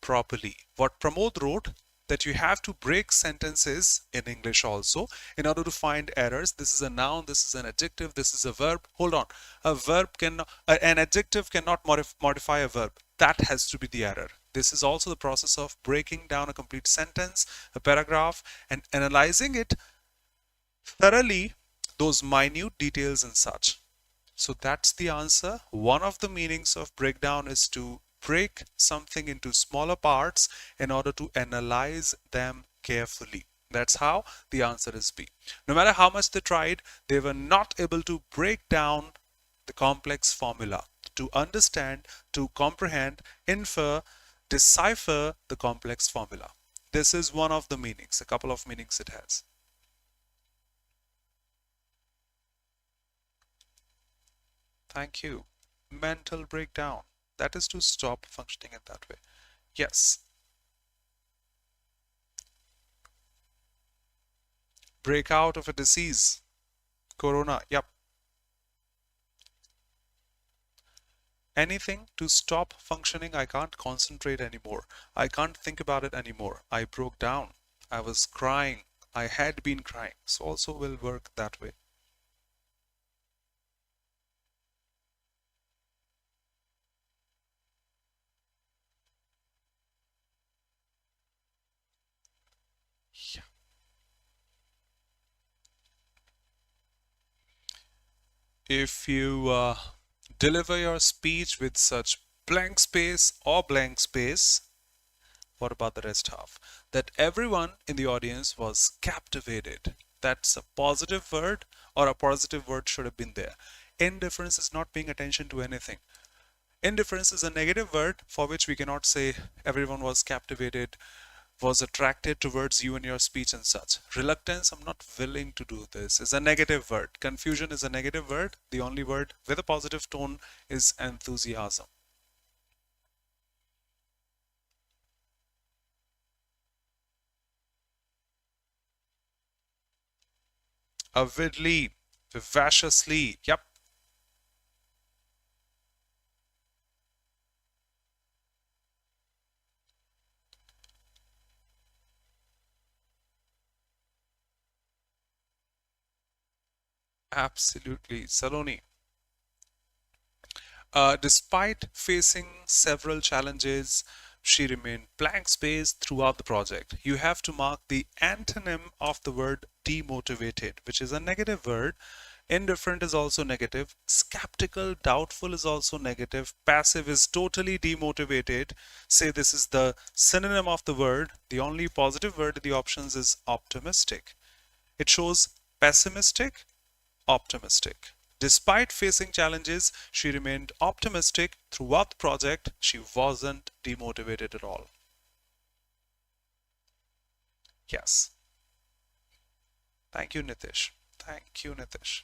properly. What Pramod wrote, that you have to break sentences in English also in order to find errors. This is a noun, this is an adjective, this is a verb. Hold on, a verb can, an adjective cannot modify a verb. That has to be the error. This is also the process of breaking down a complete sentence, a paragraph, and analyzing it thoroughly, those minute details and such. So that's the answer. One of the meanings of breakdown is to break something into smaller parts in order to analyze them carefully. That's how the answer is B. No matter how much they tried, they were not able to break down the complex formula, to understand, to comprehend, infer, decipher the complex formula. This is one of the meanings, a couple of meanings it has. Thank you. Mental breakdown. That is to stop functioning in that way. Yes. Break out of a disease. Corona. Yep. Anything to stop functioning. I can't concentrate anymore. I can't think about it anymore. I broke down. I was crying. I had been crying. So also will work that way. Yeah. If you deliver your speech with such blank space or blank space, what about the rest half? That everyone in the audience was captivated. That's a positive word, or a positive word should have been there. Indifference is not paying attention to anything. Indifference is a negative word for which we cannot say everyone was captivated, was attracted towards you and your speech and such. Reluctance, I'm not willing to do this, is a negative word. Confusion is a negative word. The only word with a positive tone is enthusiasm. Avidly, vivaciously. Yep. Absolutely. Saloni. Despite facing several challenges, she remained blank space throughout the project. You have to mark the antonym of the word demotivated, which is a negative word. Indifferent is also negative. Skeptical, doubtful is also negative. Passive is totally demotivated. Say this is the synonym of the word. The only positive word in the options is optimistic. It shows pessimistic, optimistic. Despite facing challenges, she remained optimistic throughout the project. She wasn't demotivated at all. Yes. Thank you, Nitish. Thank you, Nitish.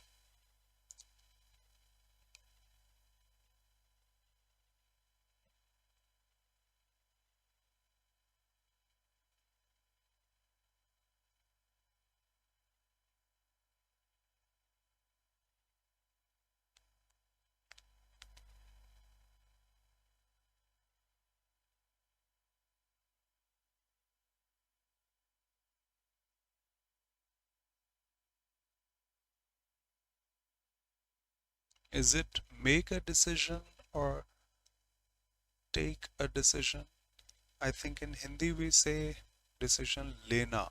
Is it make a decision or take a decision? I think in Hindi we say decision lena.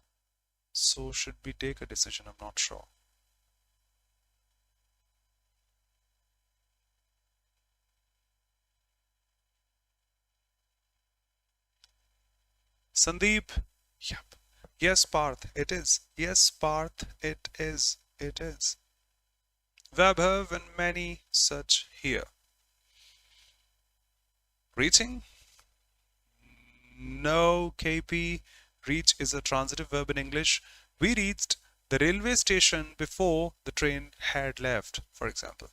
So should we take a decision? I'm not sure. Sandeep? Yep. Yes, Parth, it is. Yes, Parth, it is. It is. Vaibhav and many such here. Reaching? No, KP. Reach is a transitive verb in English. We reached the railway station before the train had left, for example.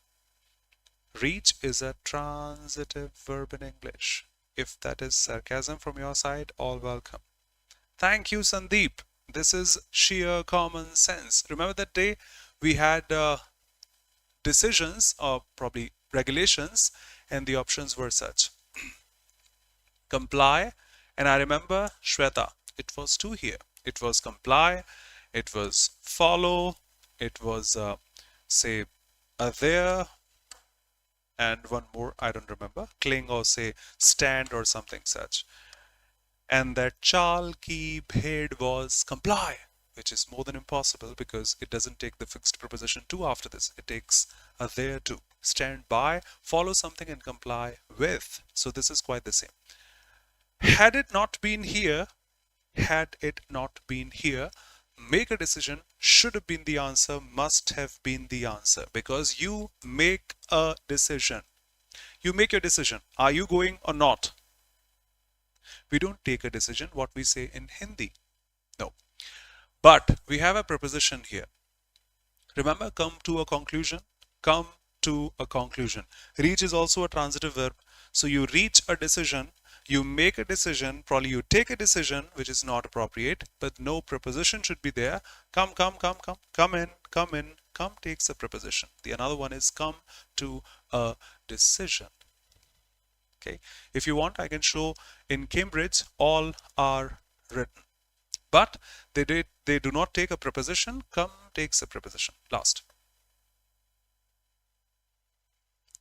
Reach is a transitive verb in English. If that is sarcasm from your side, all welcome. Thank you, Sandeep. This is sheer common sense. Remember that day we had decisions or probably regulations, and the options were such: comply, and I remember Shweta, it was two here. It was comply, it was follow, it was say there, and one more I don't remember, cling or say stand or something such. And that chal ki bhed was comply, which is more than impossible because it doesn't take the fixed preposition to after this. It takes a there to. Stand by, follow something and comply with. So this is quite the same. Had it not been here, had it not been here, make a decision should have been the answer, must have been the answer, because you make a decision. You make your decision. Are you going or not? We don't take a decision, what we say in Hindi. No. But we have a preposition here. Remember, come to a conclusion. Come to a conclusion. Reach is also a transitive verb. So you reach a decision You make a decision, probably you take a decision which is not appropriate, but no preposition should be there. Come, come, come, come, come in, come in. Come takes a preposition. The another one is come to a decision. Okay. If you want, I can show in Cambridge all are written. But they do not take a preposition. Come takes a preposition. Last.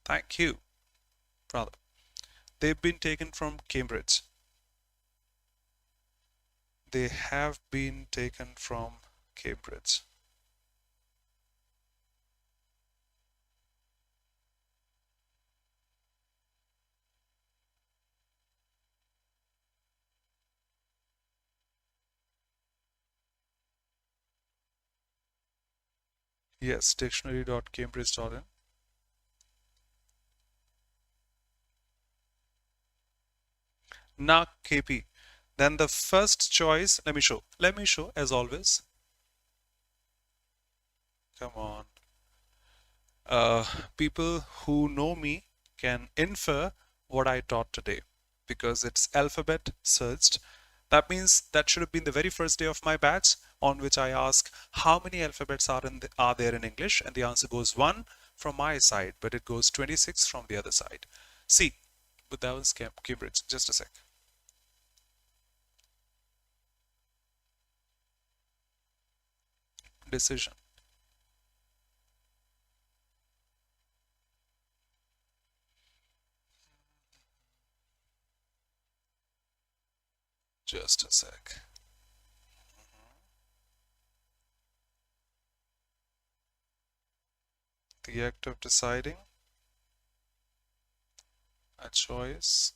Thank you, brother. They've been taken from Cambridge. They have been taken from Cambridge. Yes, dictionary.cambridge.in. Now, KP. Then the first choice, let me show as always. Come on. People who know me can infer what I taught today because it's alphabet searched. That means that should have been the very first day of my batch on which I ask how many alphabets are there in English, and the answer goes 1 from my side, but it goes 26 from the other side. See, but that was Cambridge. Just a sec. Decision. Just a sec. The act of deciding, a choice,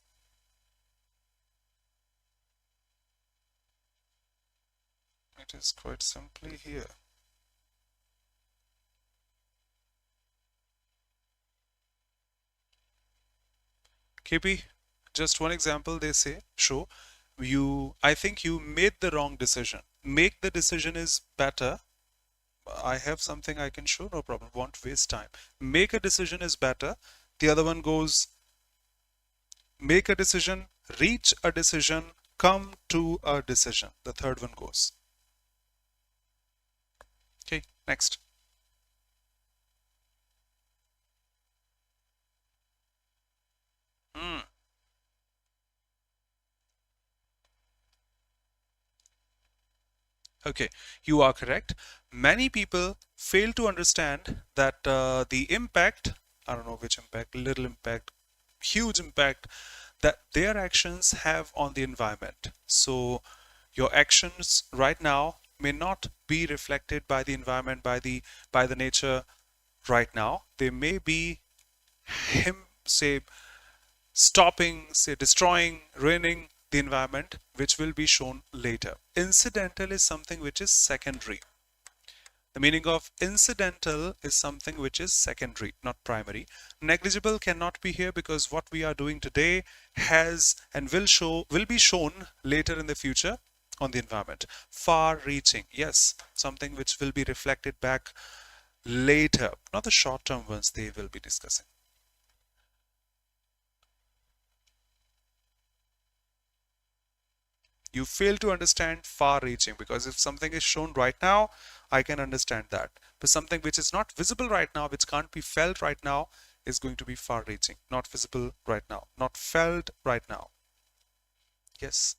it is quite simply here. KP, just one example they say, show, I think you made the wrong decision. Make the decision is better. I have something I can show, no problem, won't waste time. Make a decision is better. The other one goes, make a decision, reach a decision, come to a decision. The third one goes. Okay, next. Okay, you are correct. Many people fail to understand that the impact, I don't know which impact, little impact, huge impact that their actions have on the environment. So your actions right now may not be reflected by the environment, by the nature right now. They may be him, say, stopping, say, destroying, ruining the environment, which will be shown later. Incidental is something which is secondary. The meaning of incidental is something which is secondary, not primary. Negligible cannot be here because what we are doing today has and will be shown later in the future on the environment. Far reaching, yes, something which will be reflected back later, not the short term ones they will be discussing. You fail to understand far reaching, because if something is shown right now, I can understand that. But something which is not visible right now, which can't be felt right now, is going to be far reaching. Not visible right now, not felt right now. Yes.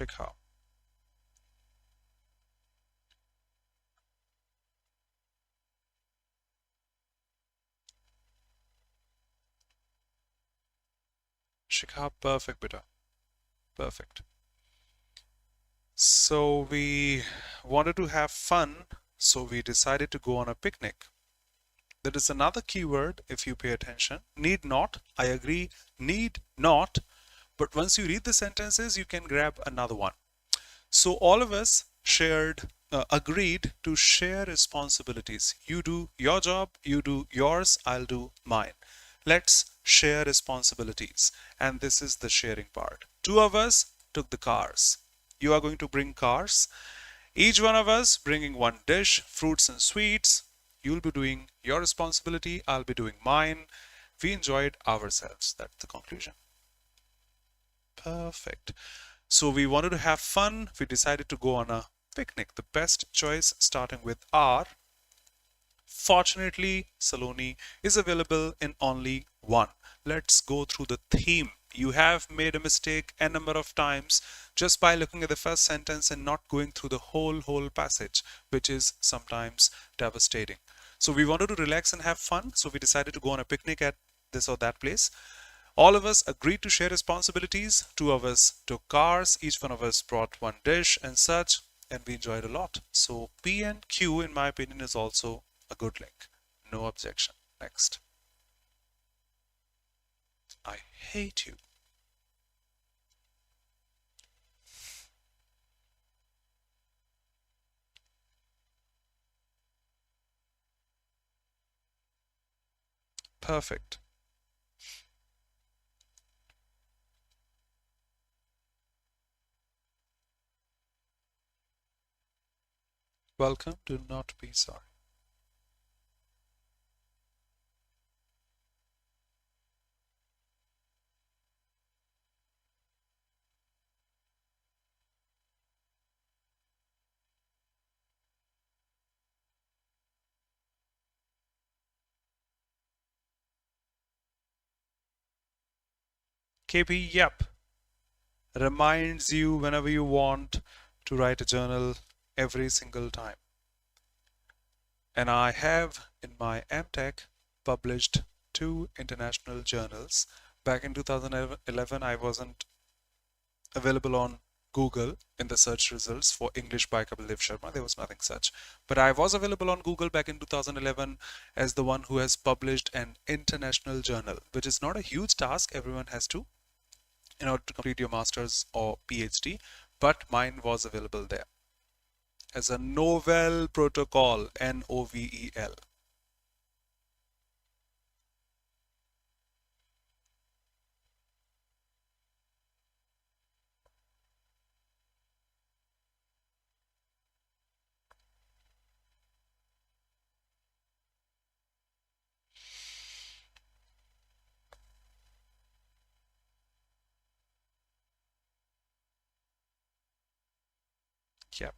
Shikha. Shikha, perfect, beta. Perfect. So we wanted to have fun, so we decided to go on a picnic. There is another keyword if you pay attention. Need not. I agree. Need not. But once you read the sentences, you can grab another one. So all of us agreed to share responsibilities. You do your job, you do yours, I'll do mine. Let's share responsibilities. And this is the sharing part. Two of us took the cars. You are going to bring cars. Each one of us bringing one dish, fruits and sweets. You'll be doing your responsibility, I'll be doing mine. We enjoyed ourselves. That's the conclusion. Perfect. So we wanted to have fun. We decided to go on a picnic. The best choice starting with R. Fortunately, Saloni is available in only one. Let's go through the theme. You have made a mistake a number of times just by looking at the first sentence and not going through the whole passage, which is sometimes devastating. So we wanted to relax and have fun. So we decided to go on a picnic at this or that place. All of us agreed to share responsibilities. Two of us took cars. Each one of us brought one dish and such, and we enjoyed a lot. So P and Q, in my opinion, is also a good link. No objection. Next. I hate you. Perfect. Welcome. Do not be sorry. KP, yep. Reminds you whenever you want to write a journal every single time. And I have in my MTech published 2 international journals. Back in 2011, I wasn't available on Google in the search results for English by Kapil Dev Sharma. There was nothing such. But I was available on Google back in 2011 as the one who has published an international journal, which is not a huge task. Everyone has to in order to complete your master's or PhD, but mine was available there as a novel protocol, Novel. Yep.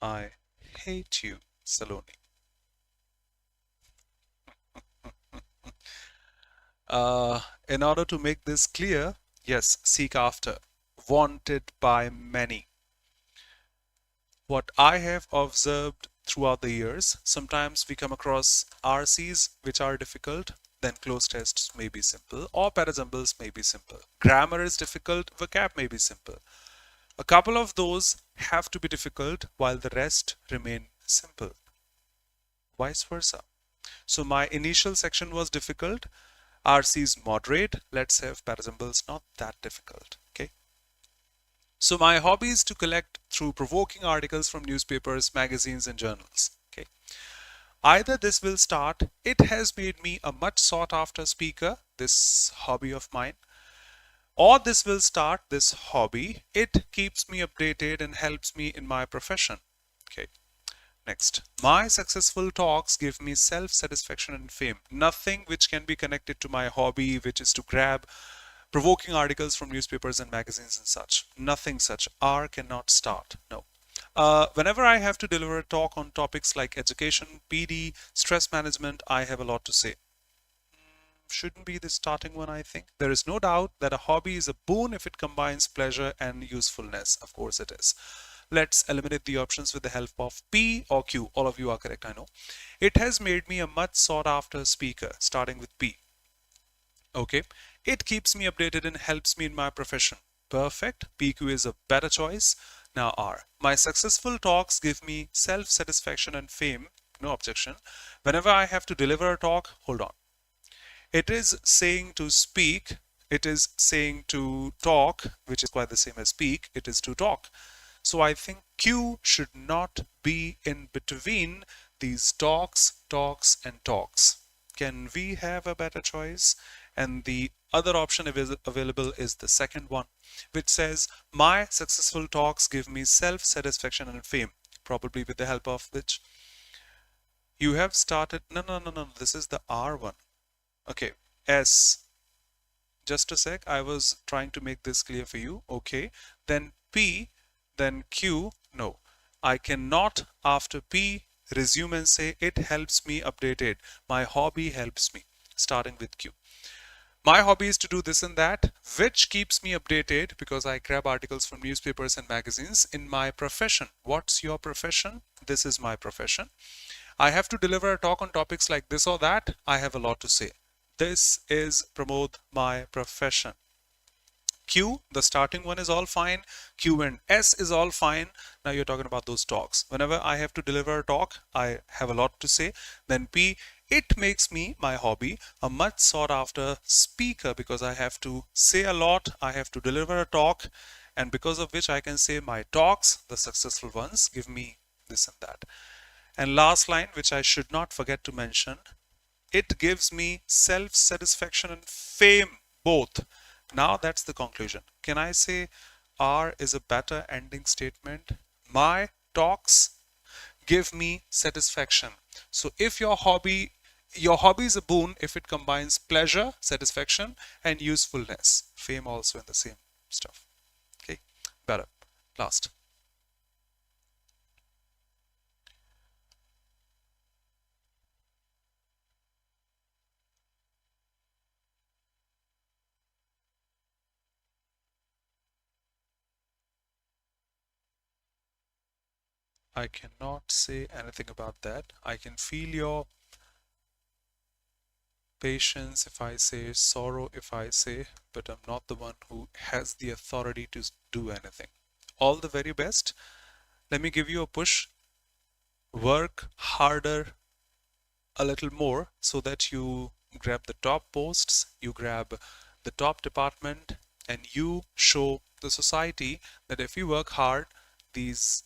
I hate you, Saloni. In order to make this clear, yes, seek after, wanted by many. What I have observed throughout the years, sometimes we come across RCs which are difficult, then cloze tests may be simple, or parajumbles may be simple. Grammar is difficult, vocab may be simple. A couple of those have to be difficult while the rest remain simple. Vice versa. So my initial section was difficult, RC is moderate, let's have parajumbles not that difficult. Okay. So my hobby is to collect through provoking articles from newspapers, magazines, and journals. Okay. Either this will start, it has made me a much sought after speaker, this hobby of mine, or this will start, this hobby, it keeps me updated and helps me in my profession. Okay. Next, my successful talks give me self-satisfaction and fame. Nothing which can be connected to my hobby, which is to grab provoking articles from newspapers and magazines and such. Nothing such. R cannot start. No. Whenever I have to deliver a talk on topics like education, PD, stress management, I have a lot to say. shouldn't be the starting one, I think. There is no doubt that a hobby is a boon if it combines pleasure and usefulness. Of course it is. Let's eliminate the options with the help of P or Q. All of you are correct, I know. It has made me a much sought after speaker, starting with P. Okay. It keeps me updated and helps me in my profession. Perfect. PQ is a better choice. Now R. My successful talks give me self-satisfaction and fame. No objection. Whenever I have to deliver a talk, hold on. It is saying to speak. It is saying to talk, which is quite the same as speak. It is to talk. So I think Q should not be in between these talks, and talks. Can we have a better choice? And the other option available is the second one, which says, my successful talks give me self-satisfaction and fame, probably with the help of which you have started. No, this is the R one. Okay, S. Just a sec, I was trying to make this clear for you. Okay, then P, then Q. No, I cannot after P resume and say it helps me updated. My hobby helps me, starting with Q. My hobby is to do this and that, which keeps me updated because I grab articles from newspapers and magazines in my profession. What's your profession? This is my profession. I have to deliver a talk on topics like this or that. I have a lot to say. This is promote my profession. Q, the starting one is all fine. Q and S is all fine. Now you're talking about those talks. Whenever I have to deliver a talk, I have a lot to say. Then P, it makes me, my hobby, a much sought after speaker because I have to say a lot. I have to deliver a talk, and because of which I can say my talks, the successful ones, give me this and that. And last line, which I should not forget to mention, it gives me self-satisfaction and fame, both. Now that's the conclusion. Can I say R is a better ending statement? My talks give me satisfaction. So if your hobby is a boon if it combines pleasure, satisfaction, and usefulness. Fame also in the same stuff. Okay, better. Last. I cannot say anything about that. I can feel your patience if I say, sorrow if I say, but I'm not the one who has the authority to do anything. All the very best. Let me give you a push. Work harder a little more so that you grab the top posts, you grab the top department, and you show the society that if you work hard, these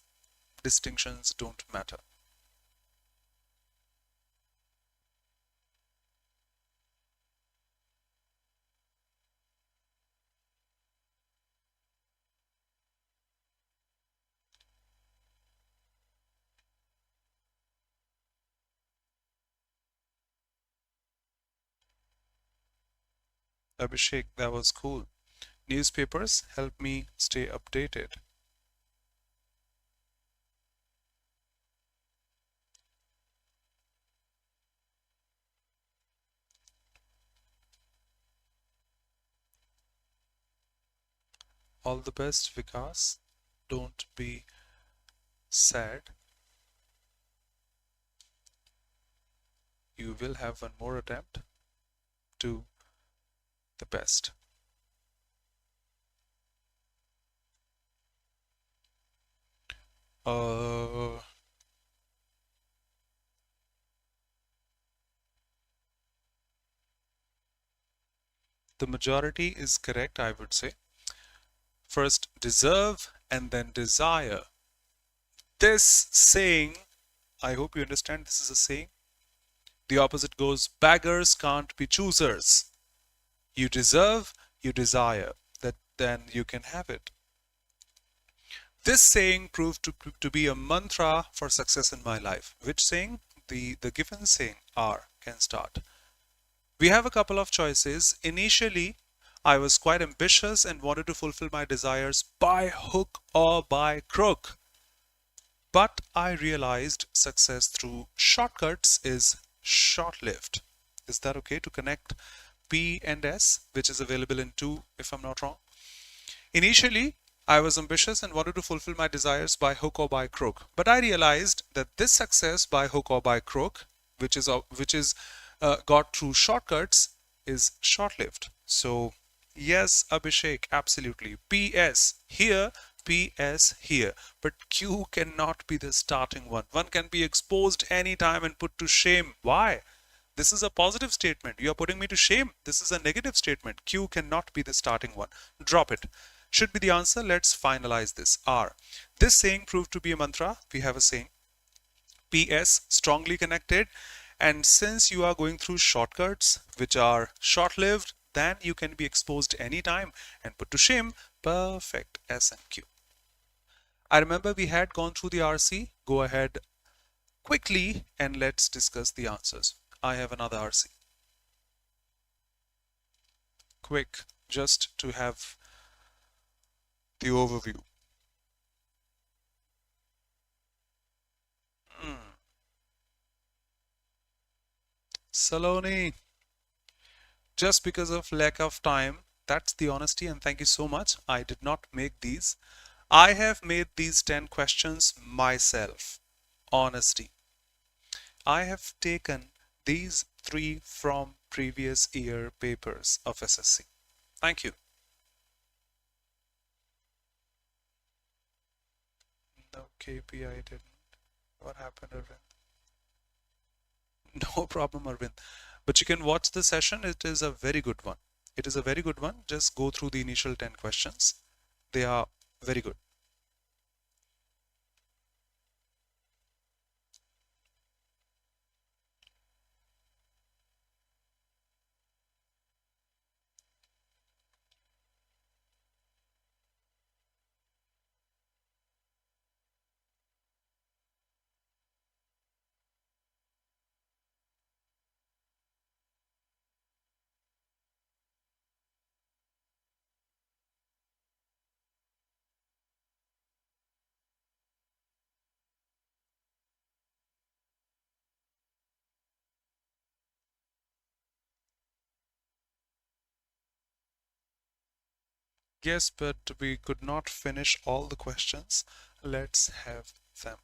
distinctions don't matter. Abhishek, that was cool. Newspapers help me stay updated. All the best, Vikas. Don't be sad. You will have one more attempt. Do the best. The majority is correct, I would say. First, deserve and then desire. This saying, I hope you understand this is a saying. The opposite goes, beggars can't be choosers. You deserve, you desire, that then you can have it. This saying proved to be a mantra for success in my life. Which saying? The given saying, R, can start. We have a couple of choices. Initially, I was quite ambitious and wanted to fulfill my desires by hook or by crook. But I realized success through shortcuts is short-lived. Is that okay to connect P and S, which is available in 2 if I'm not wrong. Initially, I was ambitious and wanted to fulfill my desires by hook or by crook, but I realized that this success by hook or by crook, which is got through shortcuts, is short-lived. So yes, Abhishek, absolutely. PS here, PS here, but Q cannot be the starting one. One can be exposed anytime and put to shame. Why? This is a positive statement. You are putting me to shame. This is a negative statement. Q cannot be the starting one. Drop it. Should be the answer. Let's finalize this. R. This saying proved to be a mantra. We have a saying. PS, strongly connected. And since you are going through shortcuts, which are short-lived, then you can be exposed anytime and put to shame. Perfect. S and Q. I remember we had gone through the RC. Go ahead quickly and let's discuss the answers. I have another RC. Quick, just to have the overview. Saloni, just because of lack of time, that's the honesty, and thank you so much. I did not make these. I have made these 10 questions myself. Honesty. I have taken these 3 from previous year papers of SSC. Thank you. No KPI didn't. What happened, Arvind? No problem, Arvind. But you can watch the session. It is a very good one. It is a very good one. Just go through the initial 10 questions. They are very good. Yes, but we could not finish all the questions. Let's have them.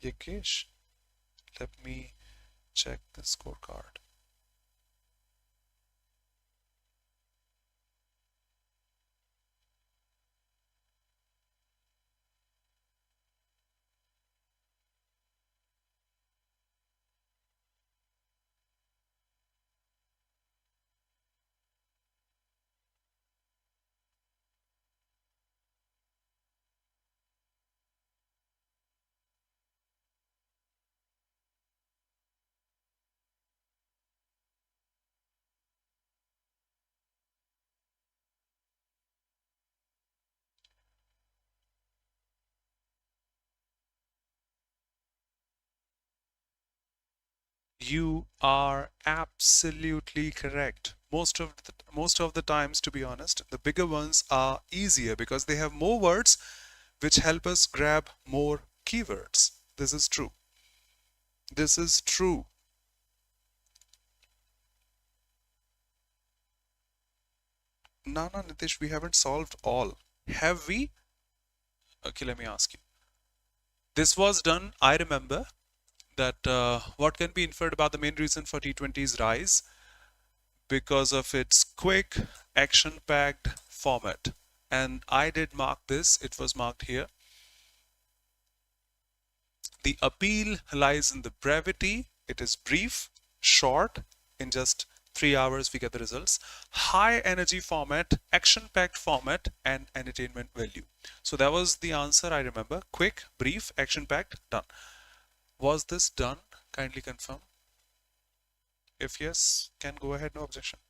Yakesh, let me check the scorecard. You are absolutely correct. Most of the times, to be honest, the bigger ones are easier because they have more words which help us grab more keywords. This is true. This is true. No, Nitish, we haven't solved all. Have we? Okay, let me ask you. This was done, I remember, that what can be inferred about the main reason for T20's rise? Because of its quick, action-packed format. And I did mark this, it was marked here. The appeal lies in the brevity. It is brief, short, in just 3 hours we get the results. High energy format, action-packed format, and entertainment value. So that was the answer I remember. Quick, brief, action-packed, done. Was this done? Kindly confirm. If yes, can go ahead, no objection.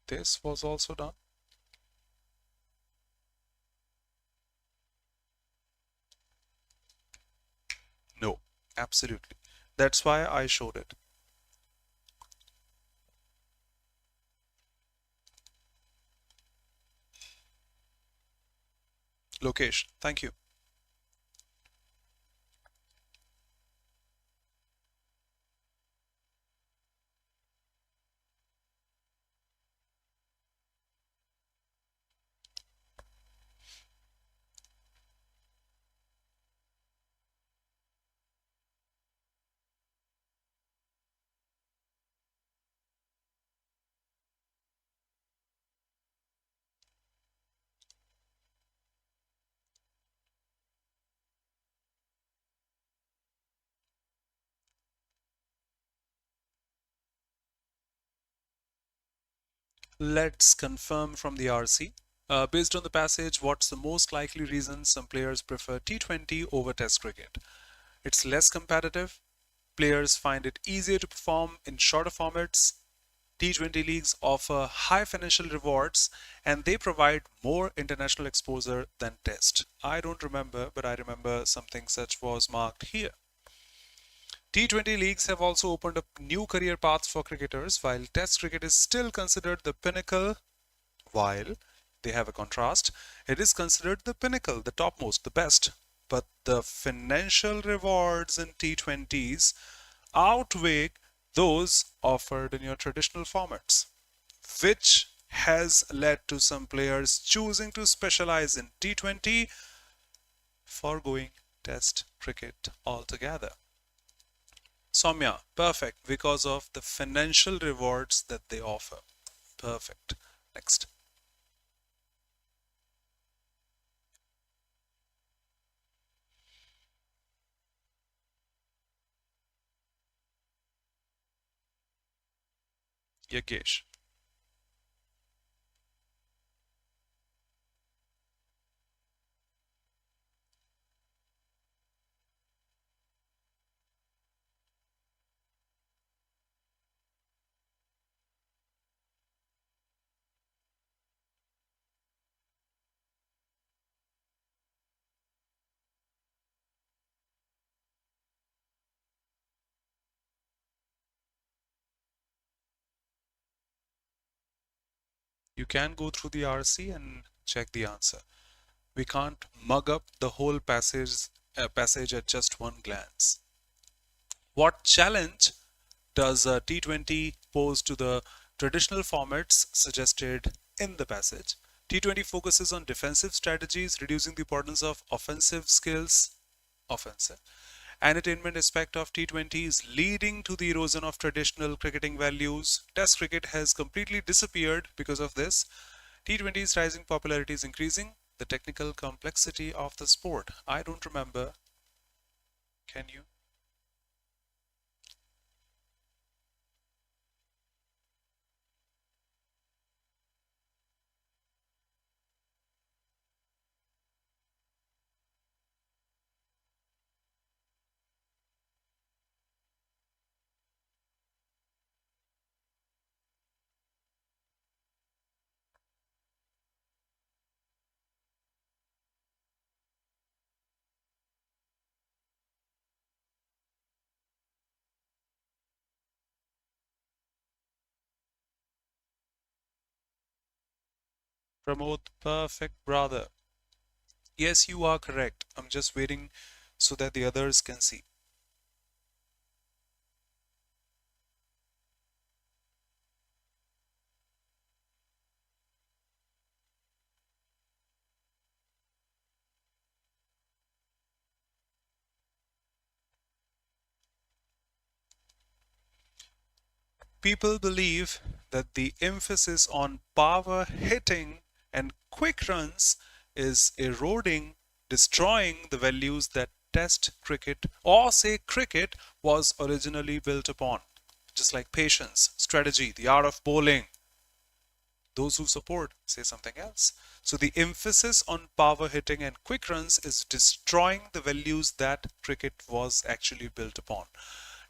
This was also done. No, absolutely. That's why I showed it. Lokesh, thank you. Let's confirm from the RC. Based on the passage, what's the most likely reason some players prefer T20 over Test cricket? It's less competitive. Players find it easier to perform in shorter formats. T20 leagues offer high financial rewards and they provide more international exposure than Test. I don't remember, but I remember something such was marked here. T20 leagues have also opened up new career paths for cricketers, while Test cricket is still considered the pinnacle. While they have a contrast, it is considered the pinnacle, the topmost, the best. But the financial rewards in T20s outweigh those offered in your traditional formats, which has led to some players choosing to specialize in T20, foregoing Test cricket altogether. Soumya, perfect, because of the financial rewards that they offer. Perfect. Next. Yagesh. You can go through the RC and check the answer. We can't mug up the whole passage at just one glance. What challenge does T20 pose to the traditional formats suggested in the passage? T20 focuses on defensive strategies, reducing the importance of offensive skills. Offensive. Entertainment aspect of T20 is leading to the erosion of traditional cricketing values. Test cricket has completely disappeared because of this. T20's rising popularity is increasing the technical complexity of the sport. I don't remember. Can you? Pramod, perfect brother. Yes, you are correct. I'm just waiting so that the others can see. People believe that the emphasis on power hitting and quick runs is eroding, destroying the values that Test cricket or say cricket was originally built upon. Just like patience, strategy, the art of bowling. Those who support say something else. So the emphasis on power hitting and quick runs is destroying the values that cricket was actually built upon.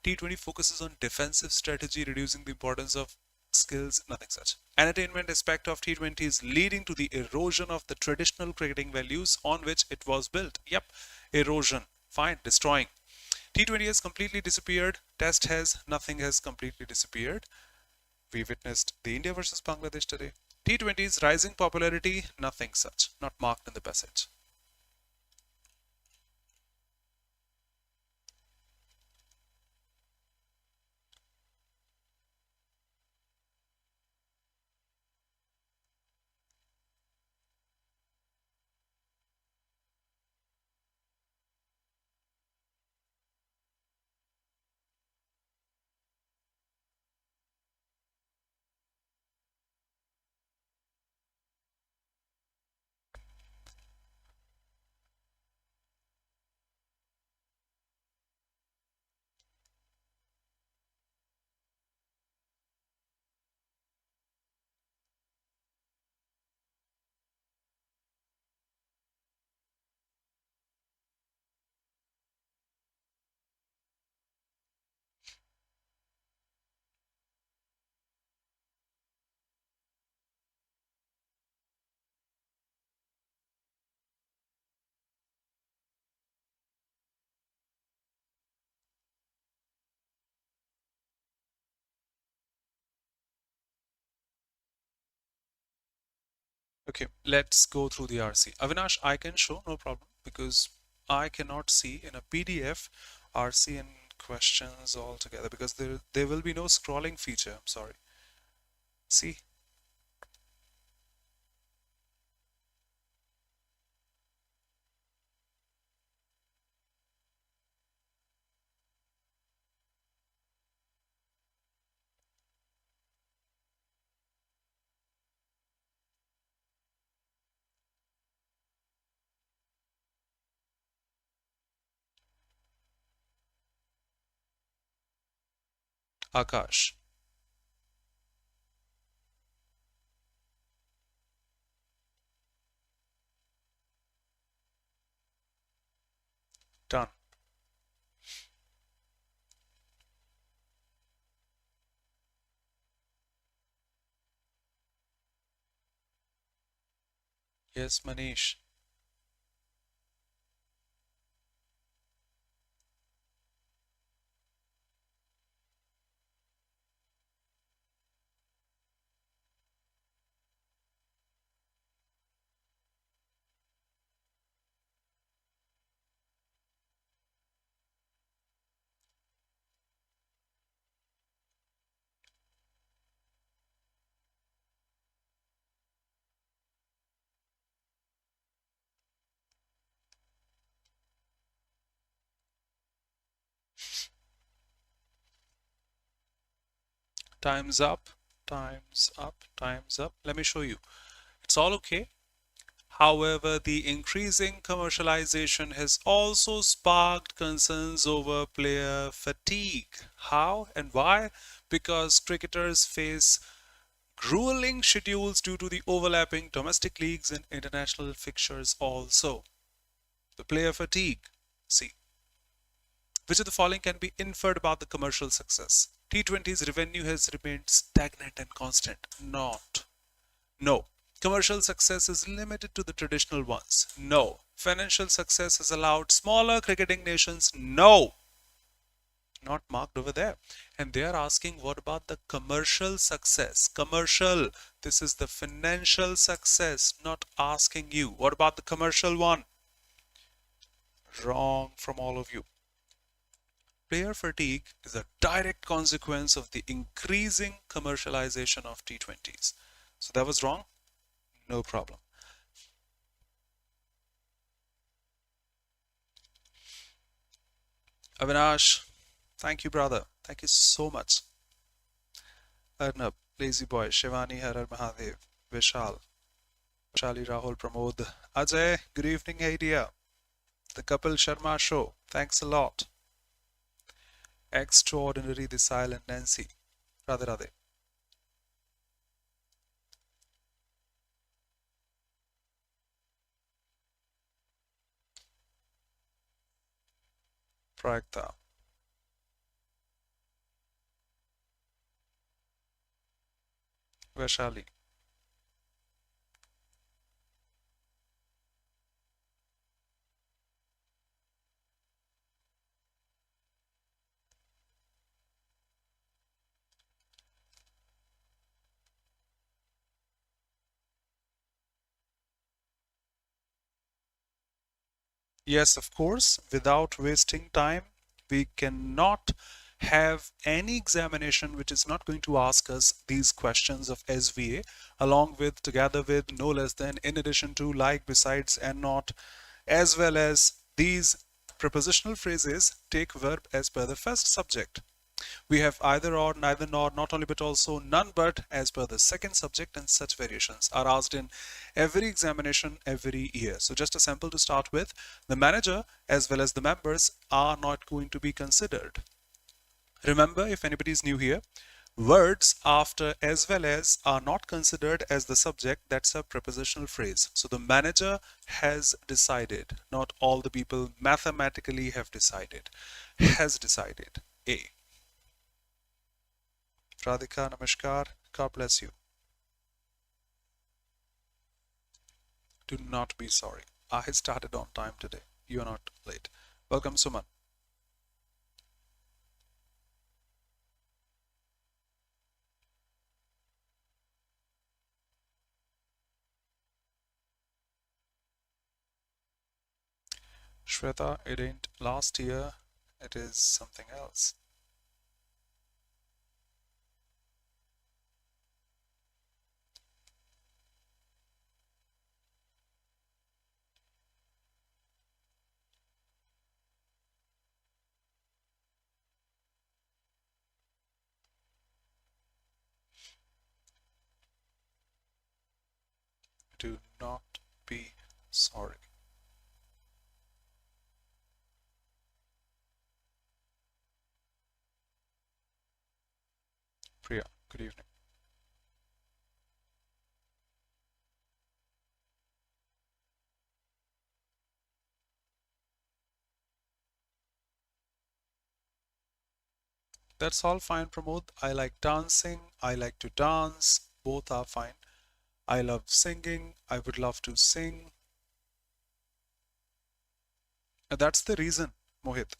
T20 focuses on defensive strategy, reducing the importance of skills, nothing such. Entertainment aspect of T20 is leading to the erosion of the traditional cricketing values on which it was built. Yep, erosion. Fine, destroying. T20 has completely disappeared. Test has, nothing has completely disappeared. We witnessed the India versus Bangladesh today. T20's rising popularity, nothing such, not marked in the passage. Okay, let's go through the RC. Avinash, I can show, no problem, because I cannot see in a PDF RC and questions all together because there will be no scrolling feature. I'm sorry. See, Akash, done. Yes, Manish. Time's up. Time's up. Time's up. Let me show you. It's all okay. However, the increasing commercialization has also sparked concerns over player fatigue. How and why? Because cricketers face grueling schedules due to the overlapping domestic leagues and international fixtures also. The player fatigue. See, which of the following can be inferred about the commercial success? T20's revenue has remained stagnant and constant. Not. No. Commercial success is limited to the traditional ones. No. Financial success has allowed smaller cricketing nations. No. Not marked over there. And they are asking, what about the commercial success? Commercial. This is the financial success, not asking you. What about the commercial one? Wrong from all of you. Player fatigue is a direct consequence of the increasing commercialization of T20s. So that was wrong? No problem. Avinash, thank you, brother. Thank you so much. Arnab, Lazy Boy, Shivani, Harar Mahadev, Vishal, Shali, Rahul, Pramod, Ajay, good evening, hey dear. The Kapil Sharma Show, thanks a lot. Extraordinary, the silent Nancy. Radhe Radhe. Pragta. Vaishali. Yes, of course, without wasting time, we cannot have any examination which is not going to ask us these questions of SVA along with, together with, no less than, in addition to, like, besides, and not, as well as these prepositional phrases take verb as per the first subject. We have either or, neither nor, not only but also, none but as per the second subject, and such variations are asked in every examination every year. So just a sample to start with, the manager as well as the members are not going to be considered. Remember, if anybody is new here, words after as well as are not considered as the subject. That's a prepositional phrase. So the manager has decided, not all the people mathematically have decided, has decided. A. Radhika, namaskar. God bless you. Do not be sorry. I started on time today. You are not late. Welcome, Suman. Shweta, it ain't last year, it is something else. Do not be sorry. Priya, good evening. That's all fine, Pramod. I like dancing. I like to dance. Both are fine. I love singing. I would love to sing. And that's the reason, Mohit.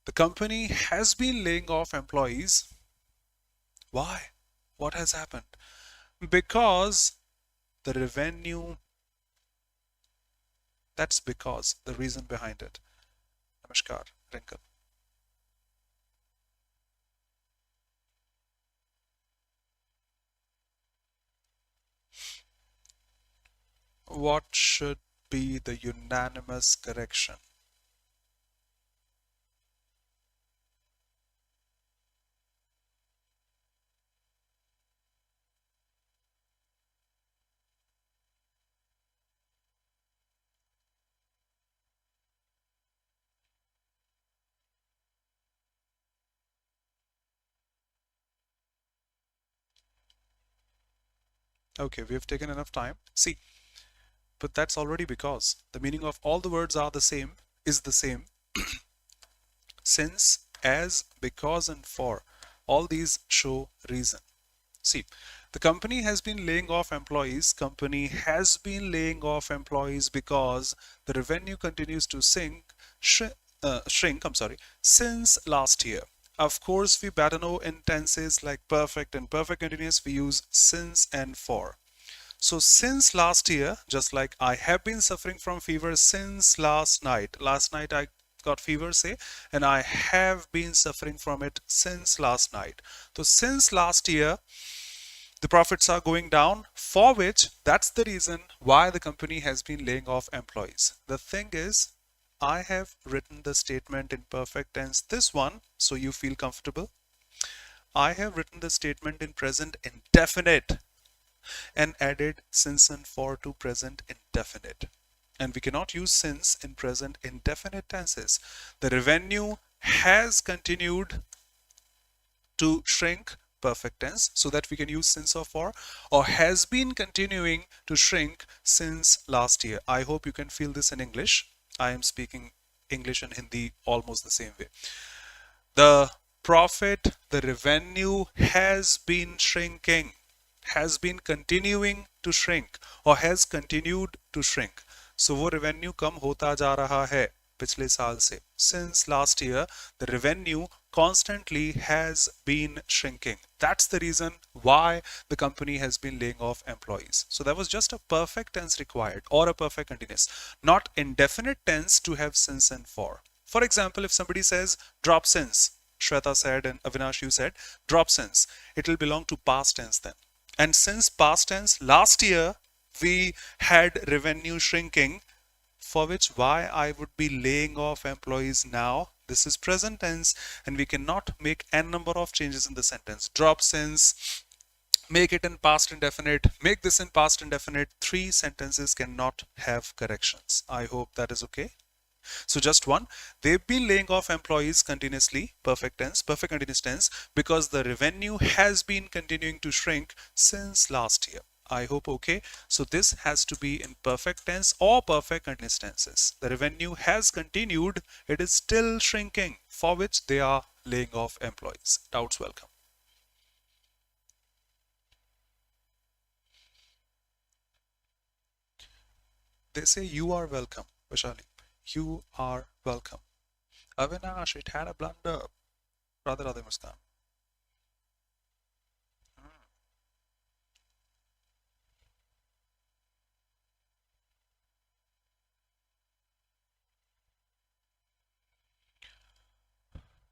The company has been laying off employees. Why? What has happened? Because the revenue, that's because the reason behind it. Namaskar, Wrinkle. What should be the unanimous correction? Okay, we have taken enough time. See, but that's already because the meaning of all the words are the same, is the same. Since, as, because, and for, all these show reason. See, the company has been laying off employees. Company has been laying off employees because the revenue continues to shrink, since last year. Of course, we better know in tenses like perfect and perfect continuous, we use since and for. So since last year, just like I have been suffering from fever since last night. Last night I got fever, say, and I have been suffering from it since last night. So since last year, the profits are going down, for which that's the reason why the company has been laying off employees. The thing is, I have written the statement in perfect tense, this one, so you feel comfortable. I have written the statement in present indefinite and added since and for to present indefinite. And we cannot use since in present indefinite tenses. The revenue has continued to shrink, perfect tense, so that we can use since or has been continuing to shrink since last year. I hope you can feel this in English. I am speaking English and Hindi almost the same way. The profit, the revenue has been shrinking, has been continuing to shrink or has continued to shrink. So वो revenue कम होता जा रहा है पिछले साल से. Since last year, the revenue constantly has been shrinking. That's the reason why the company has been laying off employees. So that was just a perfect tense required or a perfect continuous, not indefinite tense to have since and for. For example, if somebody says drop since, Shweta said and Avinash you said drop since, it will belong to past tense then. And since past tense, last year we had revenue shrinking, for which why I would be laying off employees now. This is present tense and we cannot make n number of changes in the sentence. Drop since, make it in past indefinite, make this in past indefinite. 3 sentences cannot have corrections. I hope that is okay. So just one, they've been laying off employees continuously, perfect tense, perfect continuous tense, because the revenue has been continuing to shrink since last year. I hope okay. So this has to be in perfect tense or perfect continuous tenses. The revenue has continued, it is still shrinking, for which they are laying off employees. Doubts welcome. They say you are welcome, Vishali. You are welcome. Avinash, it had a blunder. Radhe Radhe Muskan.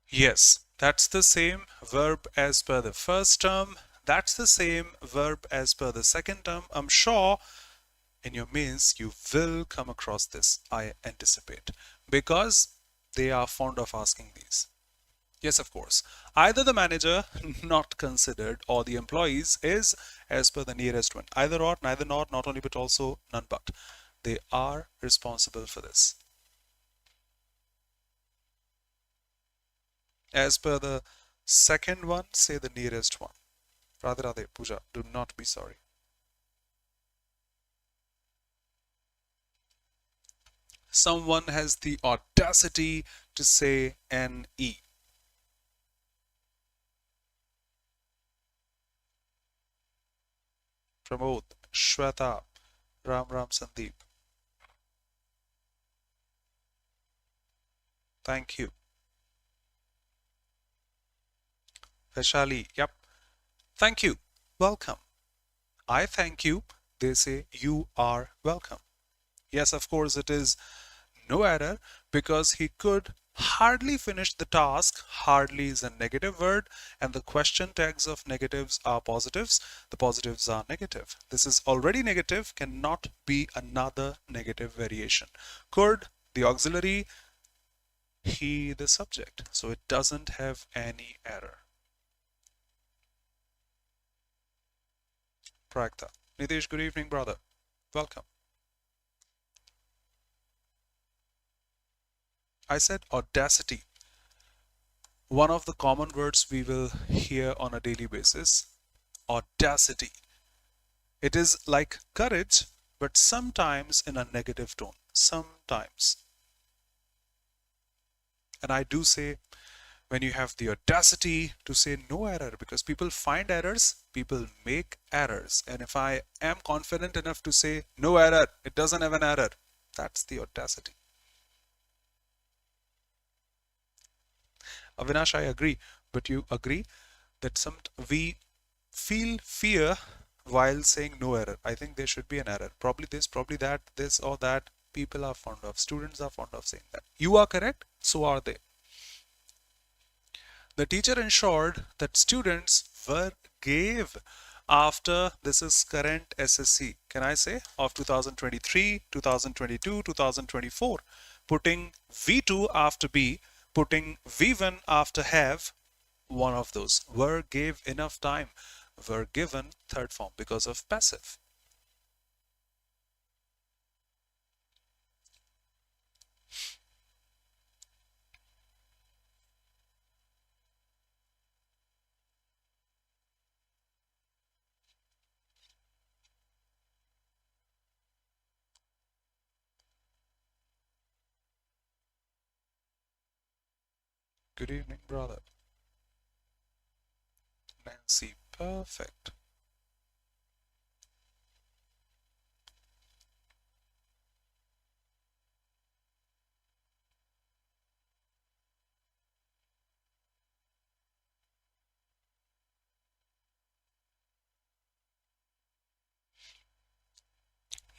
Yes, that's the same verb as per the first term. That's the same verb as per the second term. I'm sure in your mains you will come across this, I anticipate, because they are fond of asking these. Yes, of course. Either the manager not considered or the employees is as per the nearest one. Either or, neither nor, not only but also none but. They are responsible for this. As per the second one, say the nearest one. Radhe Radhe, Pooja, do not be sorry. Someone has the audacity to say NE. Pramod, Shweta, Ram Ram Sandeep. Thank you. Vaishali, yep. Thank you. Welcome. I thank you. They say you are welcome. Yes, of course, it is no error because he could hardly finish the task. Hardly is a negative word, and the question tags of negatives are positives. The positives are negative. This is already negative, cannot be another negative variation. Could, the auxiliary, he, the subject. So it doesn't have any error. Pragta. Nitish, good evening, brother. Welcome. I said audacity. One of the common words we will hear on a daily basis, audacity. It is like courage, but sometimes in a negative tone. Sometimes. And I do say when you have the audacity to say no error, because people find errors, people make errors. And if I am confident enough to say no error, it doesn't have an error, that's the audacity. Avinash, I agree, but you agree that we feel fear while saying no error. I think there should be an error. Probably this, probably that, this or that. People are fond of, students are fond of saying that. You are correct, so are they. The teacher ensured that students were gave after, this is current SSC, can I say, of 2023, 2022, 2024, putting V2 after B, putting V1 after have, one of those. Were gave enough time. Were given third form because of passive. Good evening, brother. Nancy, perfect.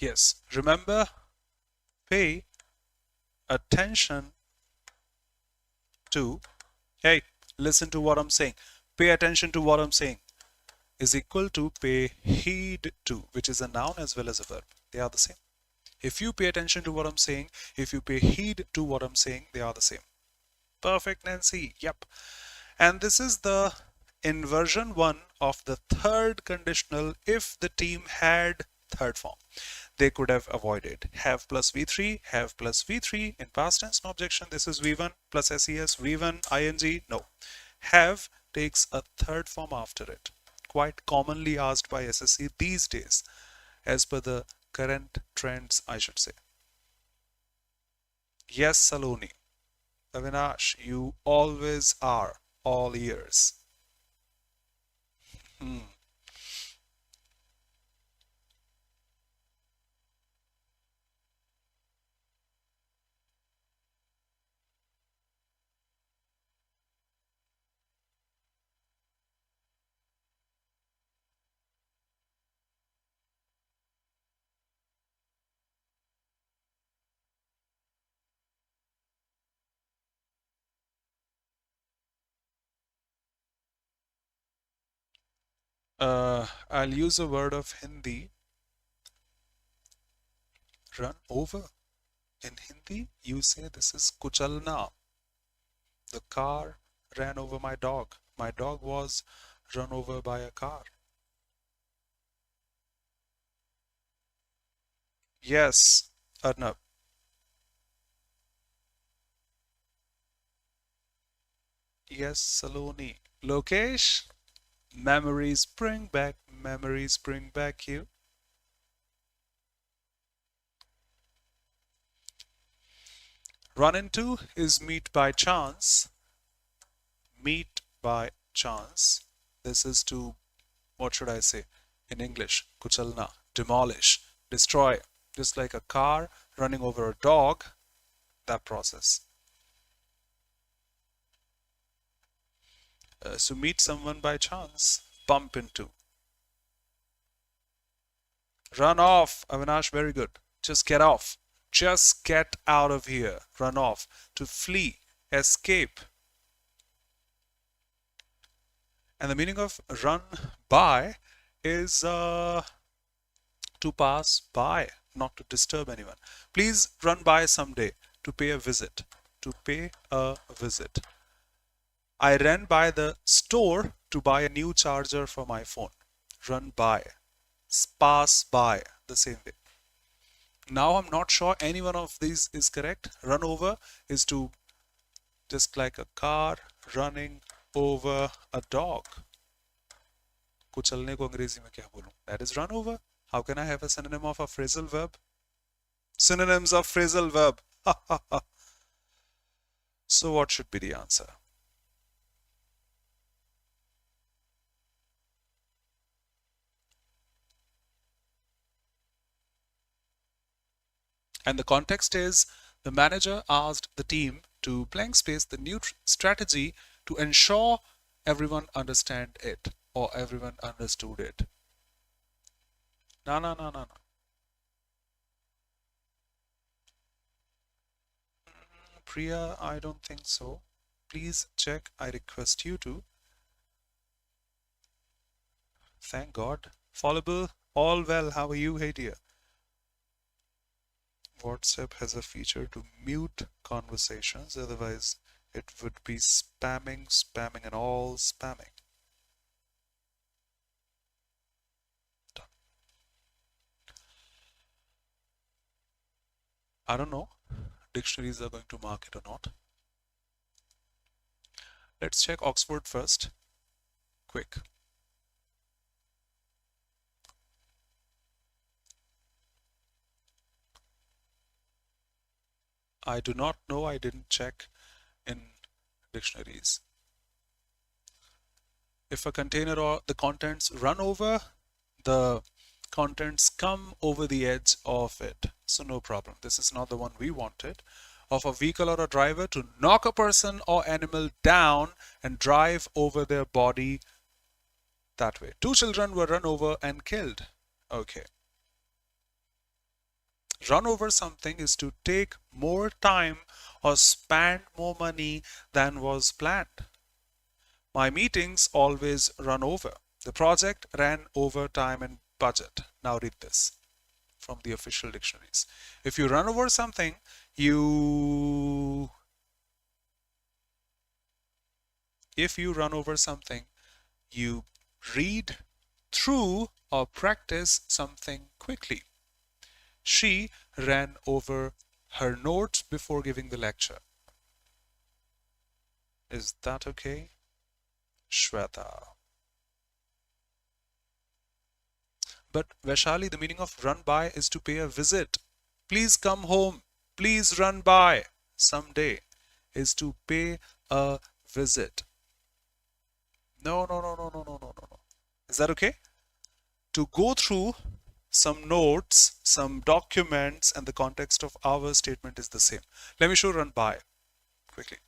Yes, remember, pay attention to, hey, listen to what I'm saying. Pay attention to what I'm saying is equal to pay heed to, which is a noun as well as a verb. They are the same. If you pay attention to what I'm saying, if you pay heed to what I'm saying, they are the same. Perfect, Nancy. Yep. And this is the inversion one of the third conditional if the team had third form. They could have avoided have plus V3, have plus V3 in past tense, no objection. This is V1 plus SES, V1 ing, no. Have takes a third form after it. Quite commonly asked by SSC these days, as per the current trends, I should say. Yes, Saloni. Avinash, you always are all ears. Hmm. I'll use a word of Hindi. Run over. In Hindi, you say this is kuchalna. The car ran over my dog. My dog was run over by a car. Yes, Arnab. Yes, Saloni. Lokesh, memories bring back you. Run into is meet by chance. Meet by chance. This is to, what should I say? In English, kuchalna, demolish, destroy. Just like a car running over a dog, that process. So meet someone by chance, bump into. Run off, Avinash, very good. Just get off. Just get out of here. Run off. To flee, escape. And the meaning of run by is to pass by, not to disturb anyone. Please run by someday to pay a visit. To pay a visit. I ran by the store to buy a new charger for my phone. Run by. Pass by, the same way. Now I'm not sure any one of these is correct. Run over is to, just like a car running over a dog. कुचलने को अंग्रेजी में क्या बोलूं? That is run over. How can I have a synonym of a phrasal verb? Synonyms of phrasal verb. So what should be the answer? And the context is the manager asked the team to blank space the new strategy to ensure everyone understand it or everyone understood it. No. Priya, I don't think so. Please check. I request you to. Thank God. Followable. All well. How are you? Hey dear. WhatsApp has a feature to mute conversations, otherwise it would be spamming and all spamming. Done. I don't know, dictionaries are going to mark it or not. Let's check Oxford first. Quick. I do not know, I didn't check in dictionaries. If a container or the contents run over, the contents come over the edge of it. So no problem. This is not the one we wanted. Of a vehicle or a driver to knock a person or animal down and drive over their body that way. 2 children were run over and killed. Okay. Run over something is to take more time or spend more money than was planned. My meetings always run over. The project ran over time and budget. Now read this from the official dictionaries. If you run over something, if you run over something, you read through or practice something quickly. She ran over her notes before giving the lecture. Is that okay? Shweta. But Vaishali, the meaning of run by is to pay a visit. Please come home. Please run by someday is to pay a visit. No. Is that okay? To go through some notes, some documents, and the context of our statement is the same. Let me show run by quickly.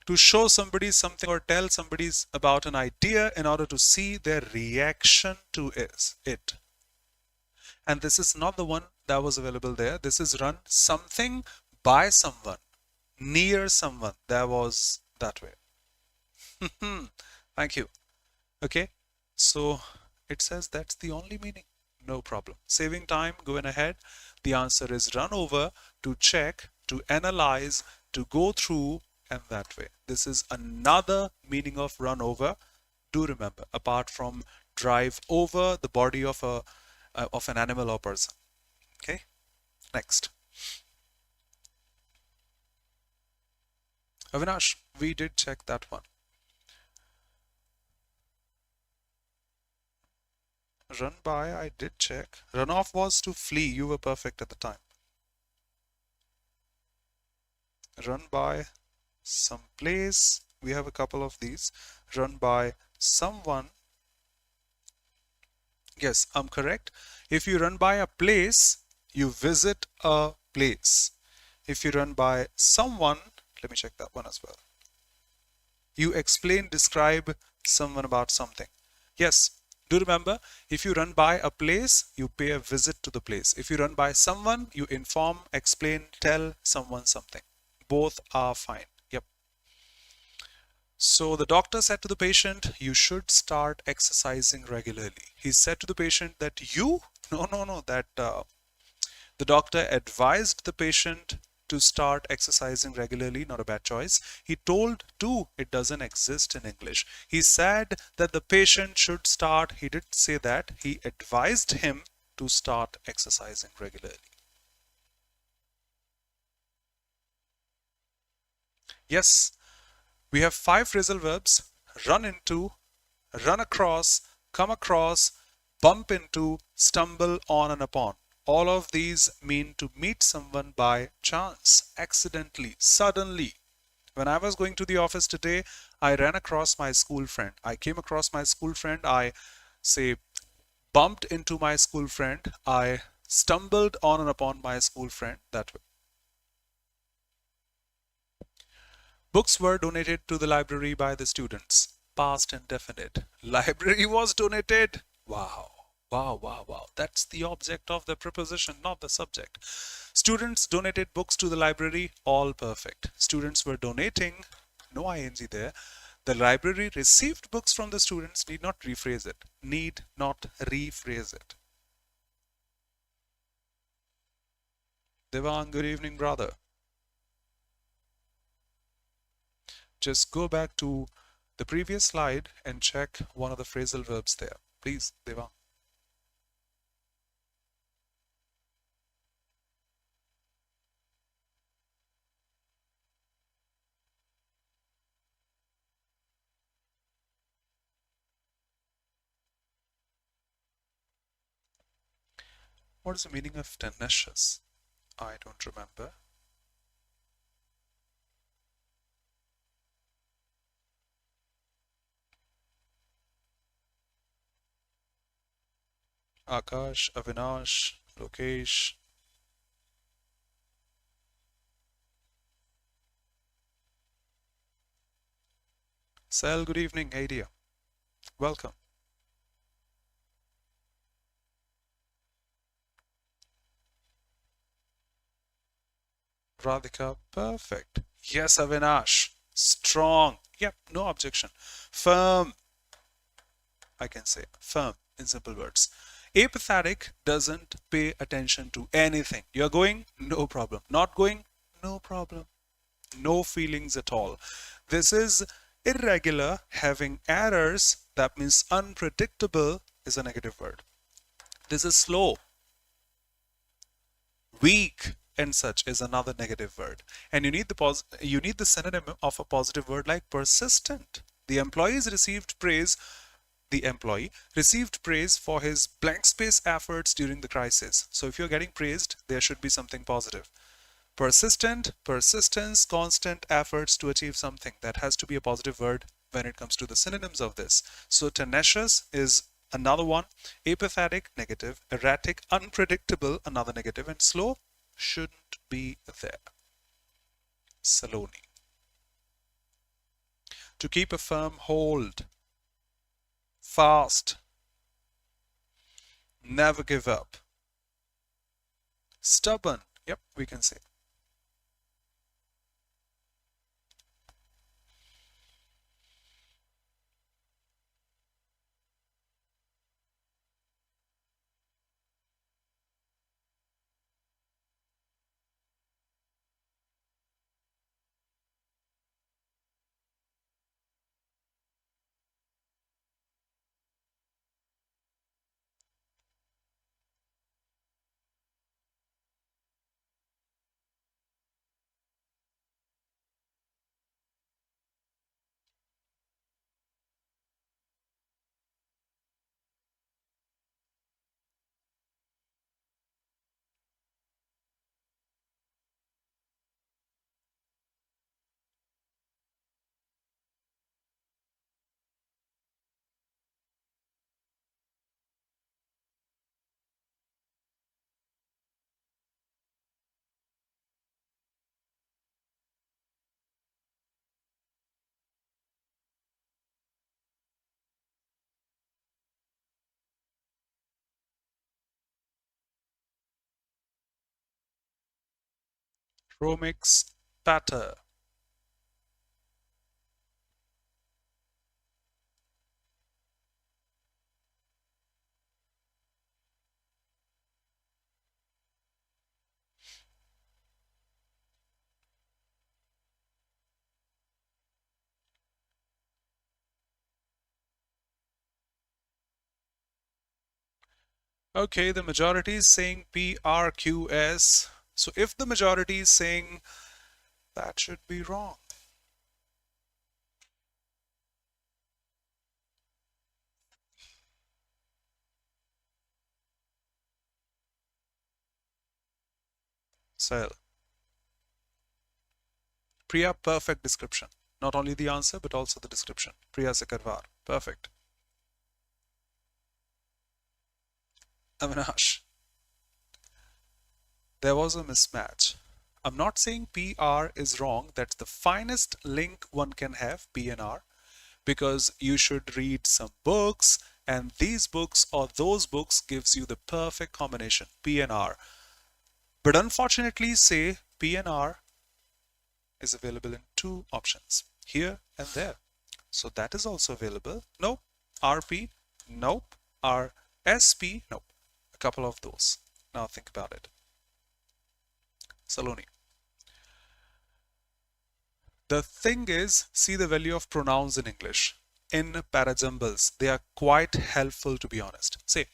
To show somebody something or tell somebody about an idea in order to see their reaction to it. And this is not the one that was available there. This is run something by someone, near someone. That was that way. Thank you. Okay, so it says that's the only meaning. No problem. Saving time, going ahead. The answer is run over, to check, to analyze, to go through, and that way. This is another meaning of run over. Do remember, apart from drive over the body of an animal or person. Okay, next. Avinash, we did check that one. Run by, I did check. Run off was to flee. You were perfect at the time. Run by some place. We have a couple of these. Run by someone. Yes, I'm correct. If you run by a place, you visit a place. If you run by someone, let me check that one as well. You explain, describe someone about something. Yes, do remember, if you run by a place, you pay a visit to the place. If you run by someone, you inform, explain, tell someone something. Both are fine. Yep. So the doctor said to the patient, you should start exercising regularly. He said to the patient that you, no, that the doctor advised the patient to start exercising regularly, not a bad choice. He told to, it doesn't exist in English. He said that the patient should start, he didn't say that, he advised him to start exercising regularly. Yes, we have 5 phrasal verbs: run into, run across, come across, bump into, stumble on and upon. All of these mean to meet someone by chance, accidentally, suddenly. When I was going to the office today, I ran across my school friend. I came across my school friend. I say bumped into my school friend. I stumbled on and upon my school friend that way. Books were donated to the library by the students. Past indefinite. Library was donated. Wow. Wow. That's the object of the preposition, not the subject. Students donated books to the library. All perfect. Students were donating. No ing there. The library received books from the students. Need not rephrase it. Need not rephrase it. Devang, good evening, brother. Just go back to the previous slide and check one of the phrasal verbs there. Please, Devang. What is the meaning of tenacious? I don't remember. Akash, Avinash, Lokesh. Sal, good evening. Hey dear. Welcome. Radhika, perfect. Yes, Avinash. Strong. Yep, no objection. Firm. I can say firm in simple words. Apathetic doesn't pay attention to anything. You're going, no problem. Not going, no problem. No feelings at all. This is irregular, having errors. That means unpredictable is a negative word. This is slow. Weak and such is another negative word. And you need the synonym of a positive word like persistent. The employee received praise for his blank space efforts during the crisis. So if you're getting praised, there should be something positive. Persistent, persistence, constant efforts to achieve something. That has to be a positive word when it comes to the synonyms of this. So tenacious is another one. Apathetic, negative. Erratic, unpredictable, another negative. And slow shouldn't be there. Saloni. To keep a firm hold. Fast. Never give up. Stubborn. Yep, we can say. Romix patter. Okay, the majority is saying PRQS. So if the majority is saying that, should be wrong. So Priya, perfect description. Not only the answer, but also the description. Priya Sekarwar. Perfect. Avinash, there was a mismatch. I'm not saying PR is wrong. That's the finest link one can have, PNR, because you should read some books, and these books or those books gives you the perfect combination, PNR. But unfortunately, say PNR is available in two options, here and there. So that is also available. Nope. RP, nope. RSP, nope. A couple of those. Now think about it. Saloni. The thing is, see the value of pronouns in English. In parajumbles, they are quite helpful, to be honest. Say,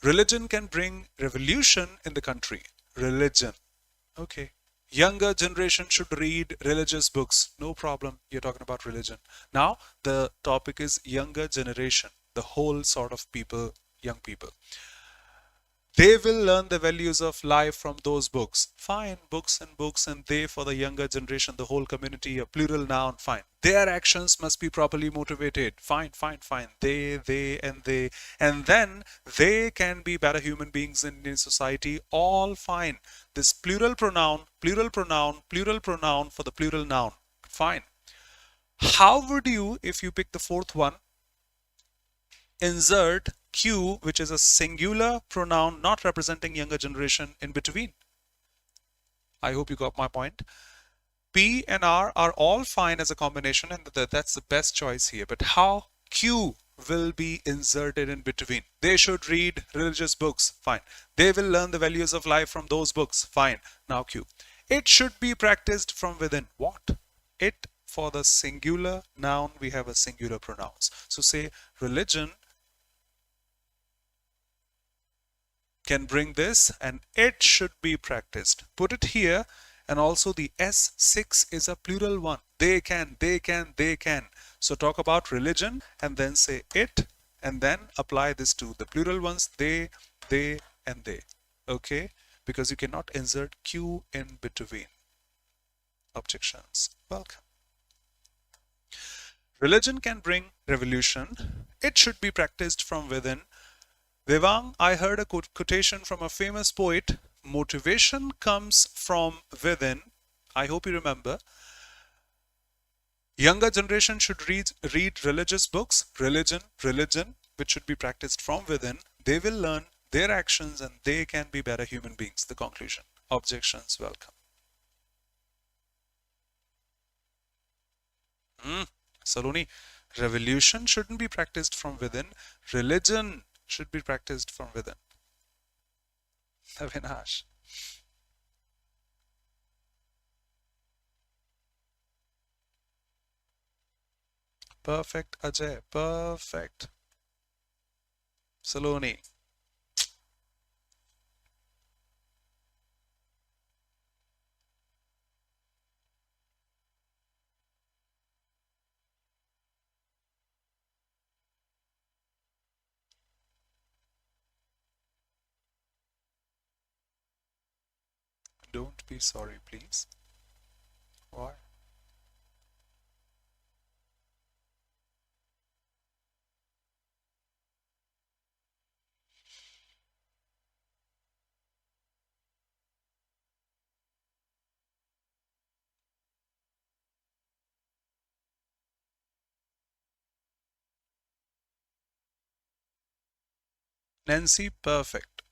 religion can bring revolution in the country. Religion. Okay. Younger generation should read religious books. No problem. You're talking about religion. Now, the topic is younger generation, the whole sort of people, young people. They will learn the values of life from those books. Fine, books, and they for the younger generation, the whole community, a plural noun, fine. Their actions must be properly motivated. Fine, fine, fine. They, and they. And then they can be better human beings in society. All fine. This plural pronoun, plural pronoun, plural pronoun for the plural noun. Fine. How would you, if you pick the fourth one, insert Q, which is a singular pronoun not representing younger generation, in between? I hope you got my point. P and R are all fine as a combination, and that's the best choice here. But how Q will be inserted in between? They should read religious books. Fine. They will learn the values of life from those books. Fine. Now Q. It should be practiced from within. What? It, for the singular noun, we have a singular pronouns. So say religion can bring this, and it should be practiced. Put it here, and also the S6 is a plural one. They can, they can, they can. So talk about religion and then say it, and then apply this to the plural ones, they, and they. Okay? Because you cannot insert Q in between. Objections. Welcome. Religion can bring revolution. It should be practiced from within. Devang, I heard a quotation from a famous poet. Motivation comes from within. I hope you remember. Younger generation should read religious books. Religion, which should be practiced from within. They will learn their actions and they can be better human beings. The conclusion. Objections, welcome. Saloni, revolution shouldn't be practiced from within. Religion should be practiced from within. Avinash. Perfect, Ajay. Perfect. Saloni. Don't be sorry, please. Why? Nancy, perfect.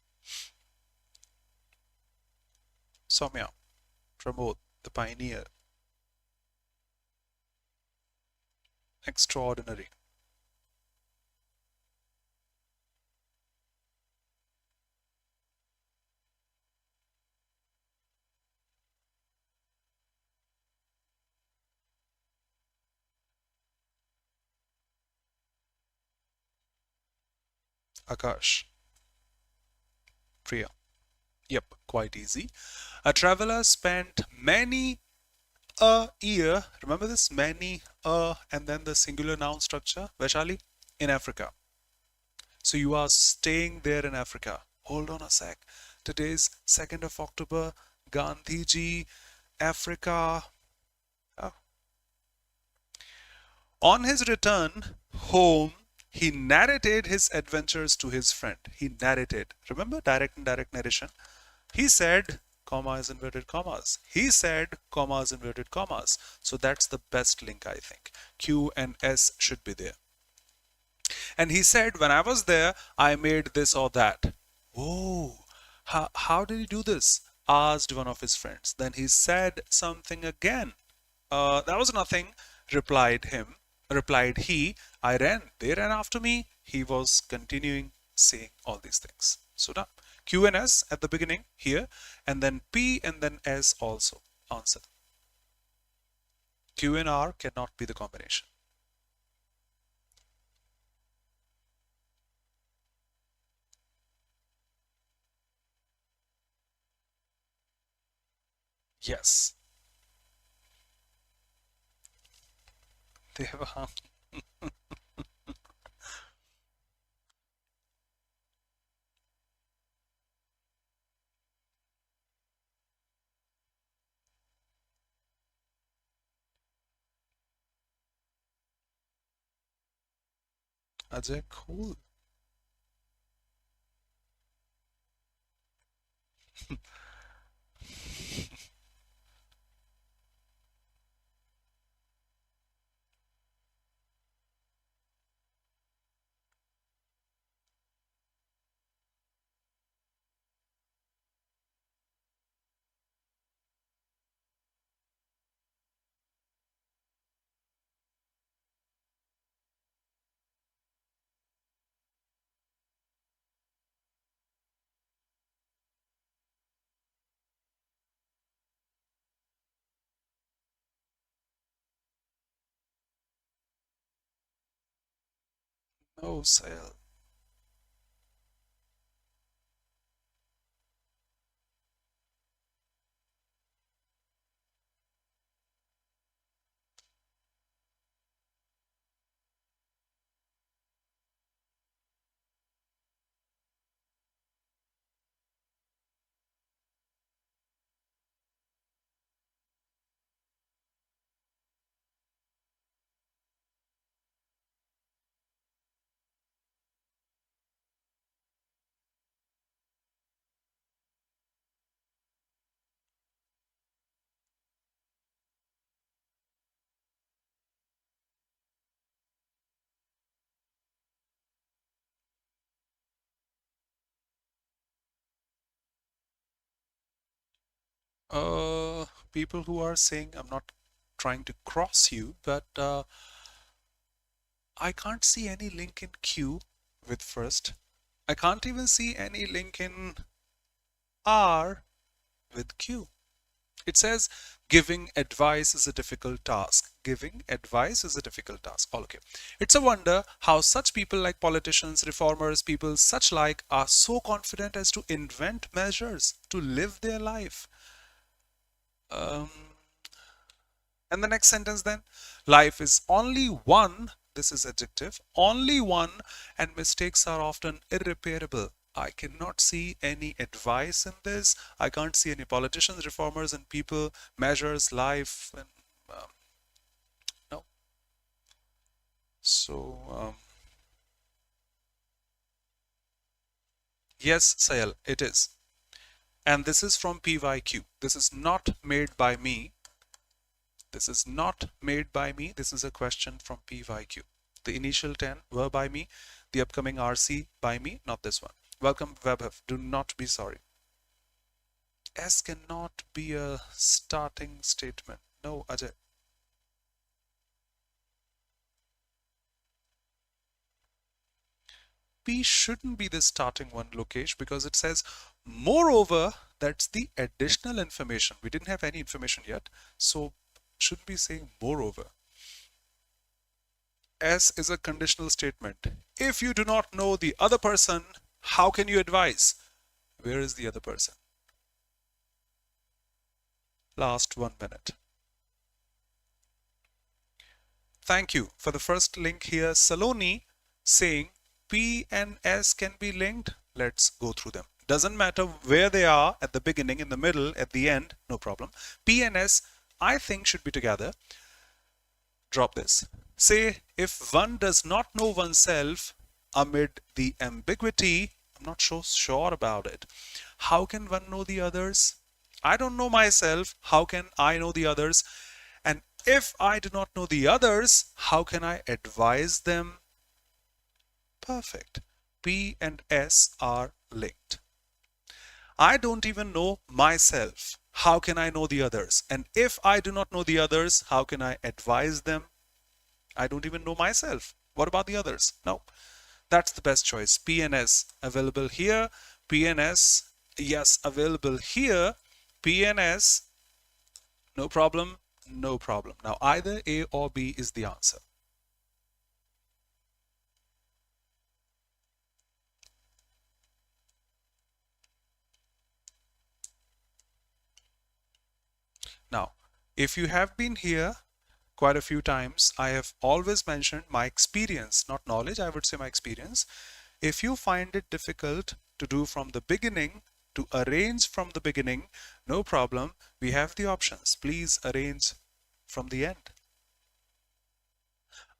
Soumya. Pramod, the pioneer. Extraordinary. Akash. Priya. Yep, quite easy. A traveler spent many a year. Remember this? Many a and then the singular noun structure. Vaishali? In Africa. So you are staying there in Africa. Hold on a sec. Today's 2nd of October. Gandhiji, Africa. Oh. On his return home, he narrated his adventures to his friend. He narrated. Remember direct and indirect narration? He said, commas, inverted commas. He said, commas, inverted commas. So that's the best link, I think. Q and S should be there. And he said, when I was there, I made this or that. Whoa, how did he do this? Asked one of his friends. Then he said something again. That was nothing, replied he. I ran. They ran after me. He was continuing saying all these things. So done. Q and S at the beginning here, and then P and then S also. Answer. Q and R cannot be the combination. Yes. Deva. Ajay, cool. No sale. People who are saying, I'm not trying to cross you, but I can't see any link in Q with first. I can't even see any link in R with Q. It says giving advice is a difficult task. Giving advice is a difficult task. All okay. It's a wonder how such people like politicians, reformers, people such like are so confident as to invent measures to live their life. And the next sentence then, life is only one, this is adjective, only one, and mistakes are often irreparable. I cannot see any advice in this. I can't see any politicians, reformers, and people, measures, life, and no. So, yes, Sayal, it is. And this is from PYQ. This is not made by me. This is not made by me. This is a question from PYQ. The initial 10 were by me. The upcoming RC by me, not this one. Welcome, Webhef. Do not be sorry. S cannot be a starting statement. No, Ajay. P shouldn't be the starting one, Lokesh, because it says moreover. That's the additional information. We didn't have any information yet, so shouldn't be saying moreover. S is a conditional statement. If you do not know the other person, how can you advise? Where is the other person? Last 1 minute. Thank you for the first link here. Saloni saying P and S can be linked. Let's go through them. Doesn't matter where they are, at the beginning, in the middle, at the end, no problem. P and S, I think, should be together. Drop this. Say, if one does not know oneself amid the ambiguity, I'm not so sure about it. How can one know the others? I don't know myself. How can I know the others? And if I do not know the others, how can I advise them? Perfect. P and S are linked. I don't even know myself. How can I know the others? And if I do not know the others, how can I advise them? I don't even know myself. What about the others? No, that's the best choice. P and S available here. P and S, yes, available here. P and S, no problem, no problem. Now either A or B is the answer. Now, if you have been here quite a few times, I have always mentioned my experience, not knowledge, I would say my experience. If you find it difficult to do from the beginning, to arrange from the beginning, no problem. We have the options. Please arrange from the end.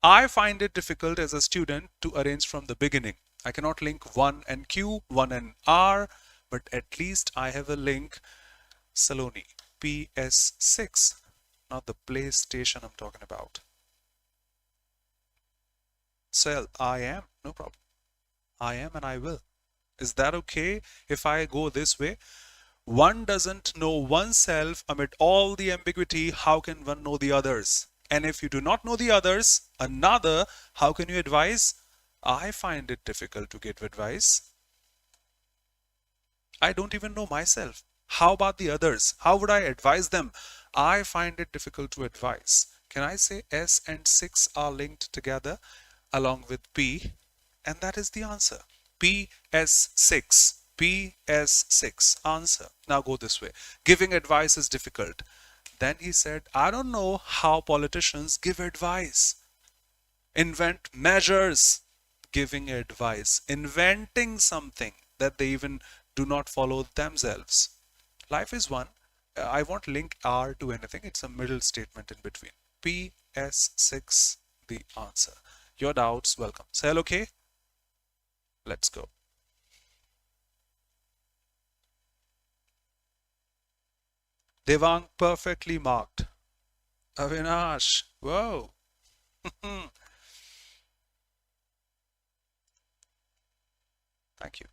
I find it difficult as a student to arrange from the beginning. I cannot link 1 and Q, 1 and R, but at least I have a link Saloni, PS6, not the PlayStation I'm talking about. Cell, I am, no problem. I am and I will. Is that okay if I go this way? One doesn't know oneself amid all the ambiguity. How can one know the others? And if you do not know the others, another, how can you advise? I find it difficult to give advice. I don't even know myself. How about the others? How would I advise them? I find it difficult to advise. Can I say S and 6 are linked together along with P? And that is the answer. PS6. PS6. Answer. Now go this way. Giving advice is difficult. Then he said, I don't know how politicians give advice. Invent measures. Giving advice. Inventing something that they even do not follow themselves. Life is one. I won't link R to anything. It's a middle statement in between. PS6, the answer. Your doubts, welcome. Say hello, okay? Let's go. Devang, perfectly marked. Avinash, whoa. Thank you.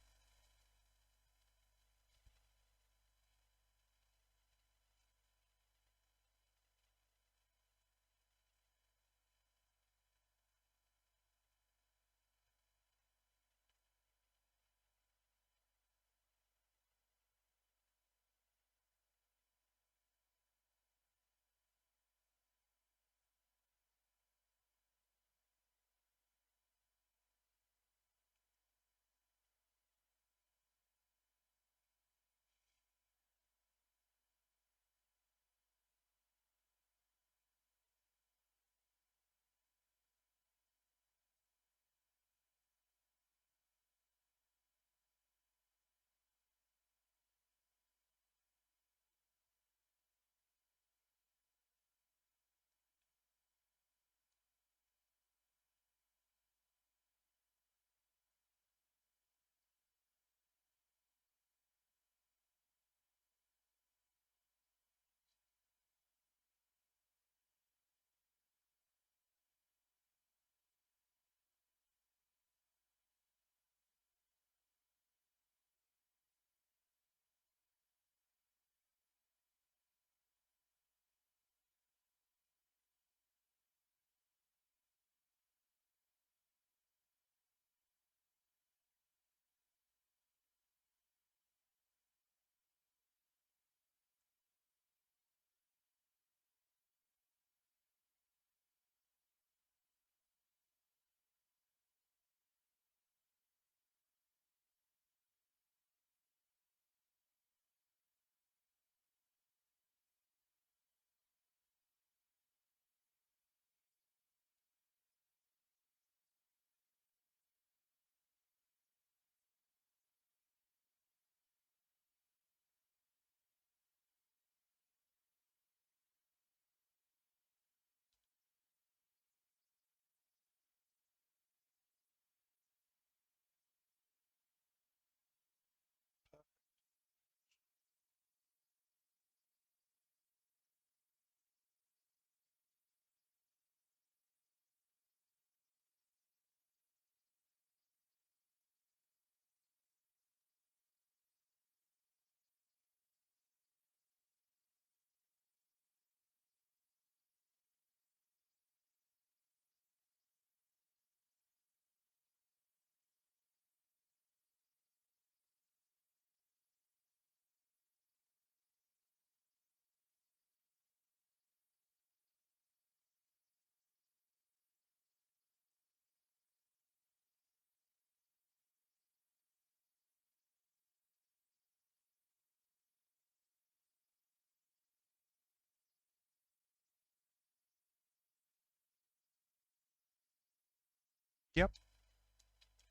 Yep.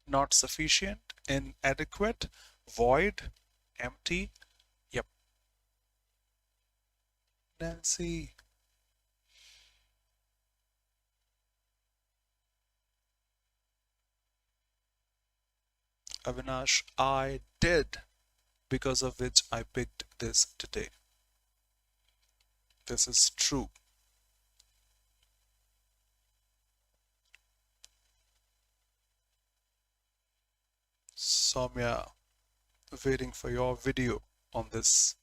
Not sufficient, inadequate, void, empty. Yep. Nancy. Avinash, I did, because of which I picked this today. This is true. Soumya, waiting for your video on this.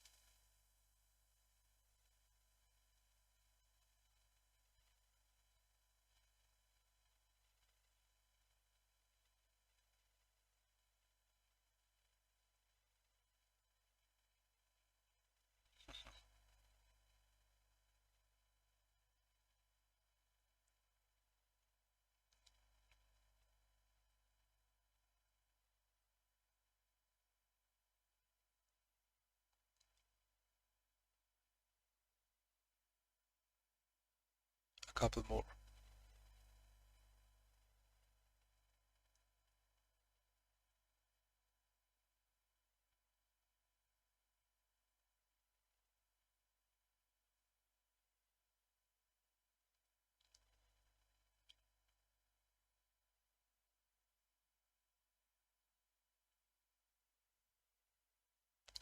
A couple more.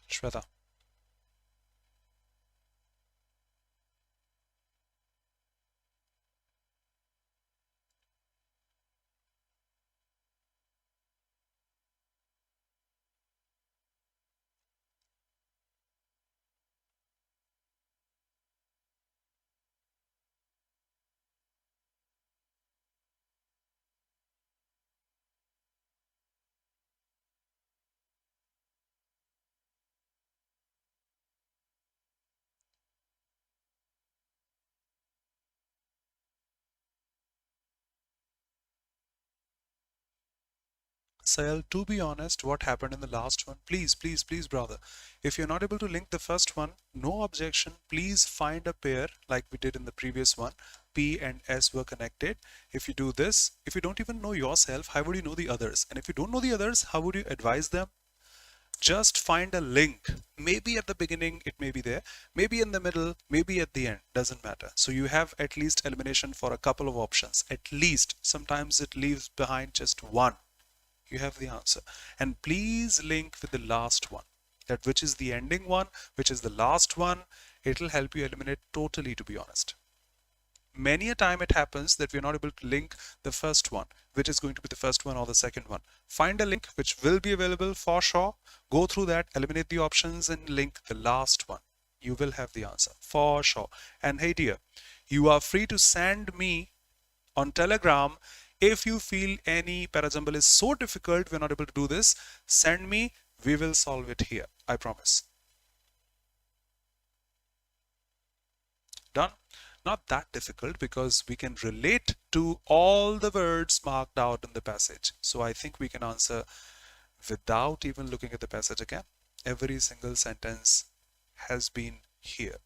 Shweta. Sahil, to be honest, what happened in the last one? Please, please, please, brother. If you're not able to link the first one, no objection. Please find a pair like we did in the previous one. P and S were connected. If you do this, if you don't even know yourself, how would you know the others? And if you don't know the others, how would you advise them? Just find a link. Maybe at the beginning, it may be there. Maybe in the middle, maybe at the end. Doesn't matter. So you have at least elimination for a couple of options. At least. Sometimes it leaves behind just one. You have the answer. And please link with the last one, that which is the ending one, which is the last one. It'll help you eliminate totally, to be honest. Many a time it happens that we're not able to link the first one, which is going to be the first one or the second one. Find a link which will be available for sure. Go through that, eliminate the options and link the last one. You will have the answer for sure. And hey dear, you are free to send me on Telegram. If you feel any Parajumble is so difficult, we're not able to do this, send me, we will solve it here. I promise. Done? Not that difficult because we can relate to all the words marked out in the passage. So I think we can answer without even looking at the passage again. Every single sentence has been here.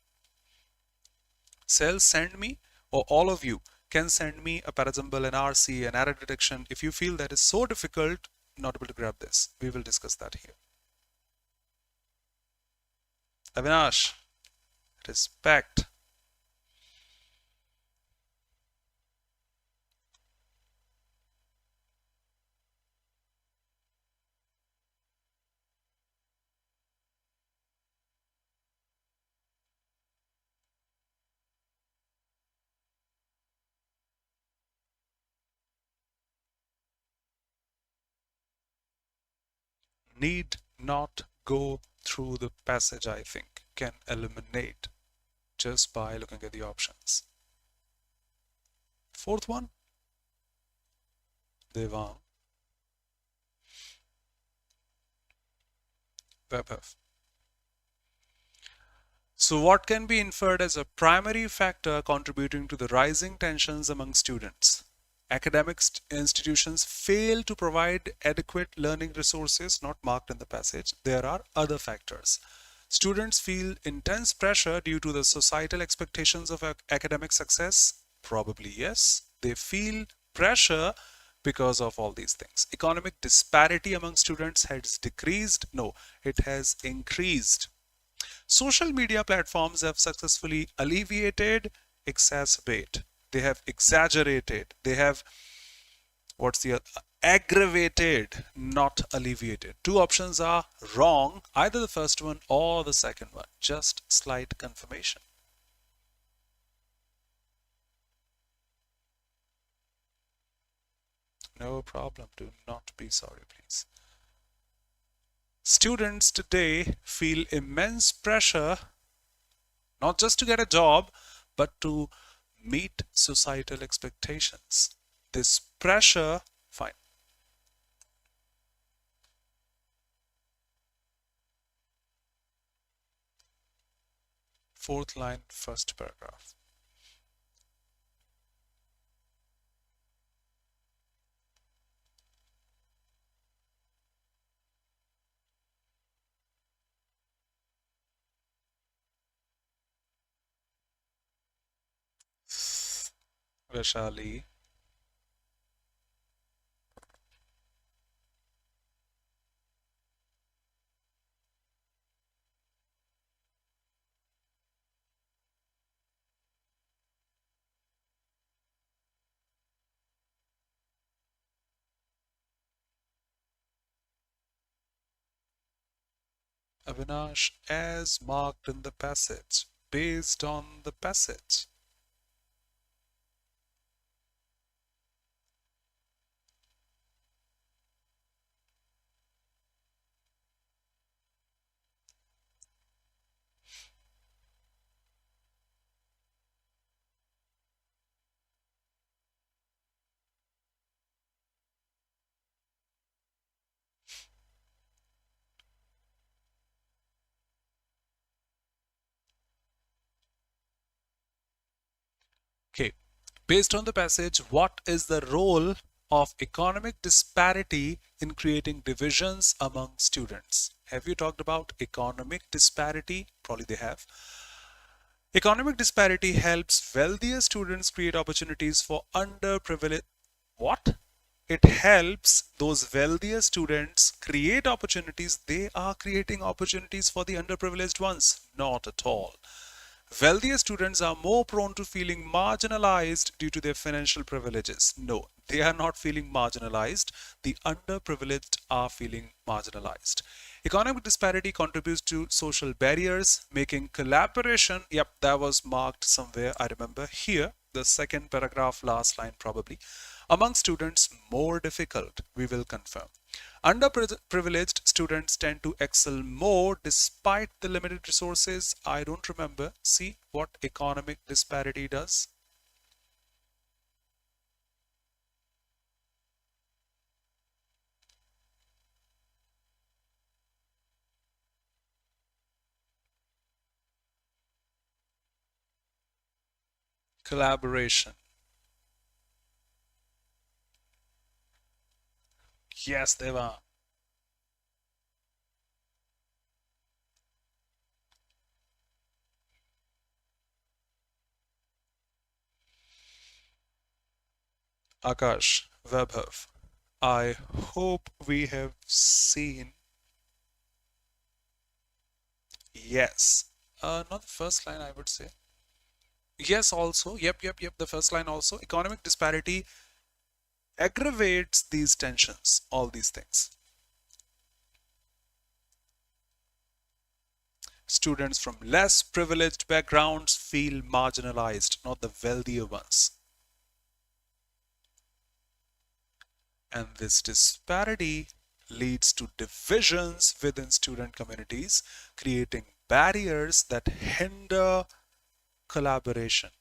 Cells, send me, or all of you can send me a Parajumble, an RC, an error detection. If you feel that is so difficult, not able to grab this, we will discuss that here. Avinash, respect. Need not go through the passage, I think, can eliminate just by looking at the options. Fourth one, Devang. Verb. So what can be inferred as a primary factor contributing to the rising tensions among students? Academic institutions fail to provide adequate learning resources not marked in the passage. There are other factors. Students feel intense pressure due to the societal expectations of academic success. Probably yes. They feel pressure because of all these things. Economic disparity among students has decreased? No, it has increased. Social media platforms have successfully alleviated, exacerbate. They have exaggerated. They have, what's the aggravated, not alleviated. Two options are wrong, either the first one or the second one. Just slight confirmation. No problem. Do not be sorry, please. Students today feel immense pressure, not just to get a job, but to meet societal expectations. This pressure, fine. Fourth line, first paragraph. Vaishali. Avinash, as marked in the passage, based on the passage. Okay, based on the passage, what is the role of economic disparity in creating divisions among students? Have you talked about economic disparity? Probably they have. Economic disparity helps wealthier students create opportunities for underprivileged. What? It helps those wealthier students create opportunities. They are creating opportunities for the underprivileged ones. Not at all. Wealthier students are more prone to feeling marginalized due to their financial privileges. No, they are not feeling marginalized. The underprivileged are feeling marginalized. Economic disparity contributes to social barriers, making collaboration, yep, that was marked somewhere, I remember here, the second paragraph, last line probably, among students more difficult, we will confirm. Underprivileged students tend to excel more despite the limited resources. I don't remember. See what economic disparity does. Collaboration. Yes, Deva. Akash, Webhov. I hope we have seen. Yes. Not the first line, I would say. Yes, also. Yep. The first line also. Economic disparity aggravates these tensions, all these things. Students from less privileged backgrounds feel marginalized, not the wealthier ones. And this disparity leads to divisions within student communities, creating barriers that hinder collaboration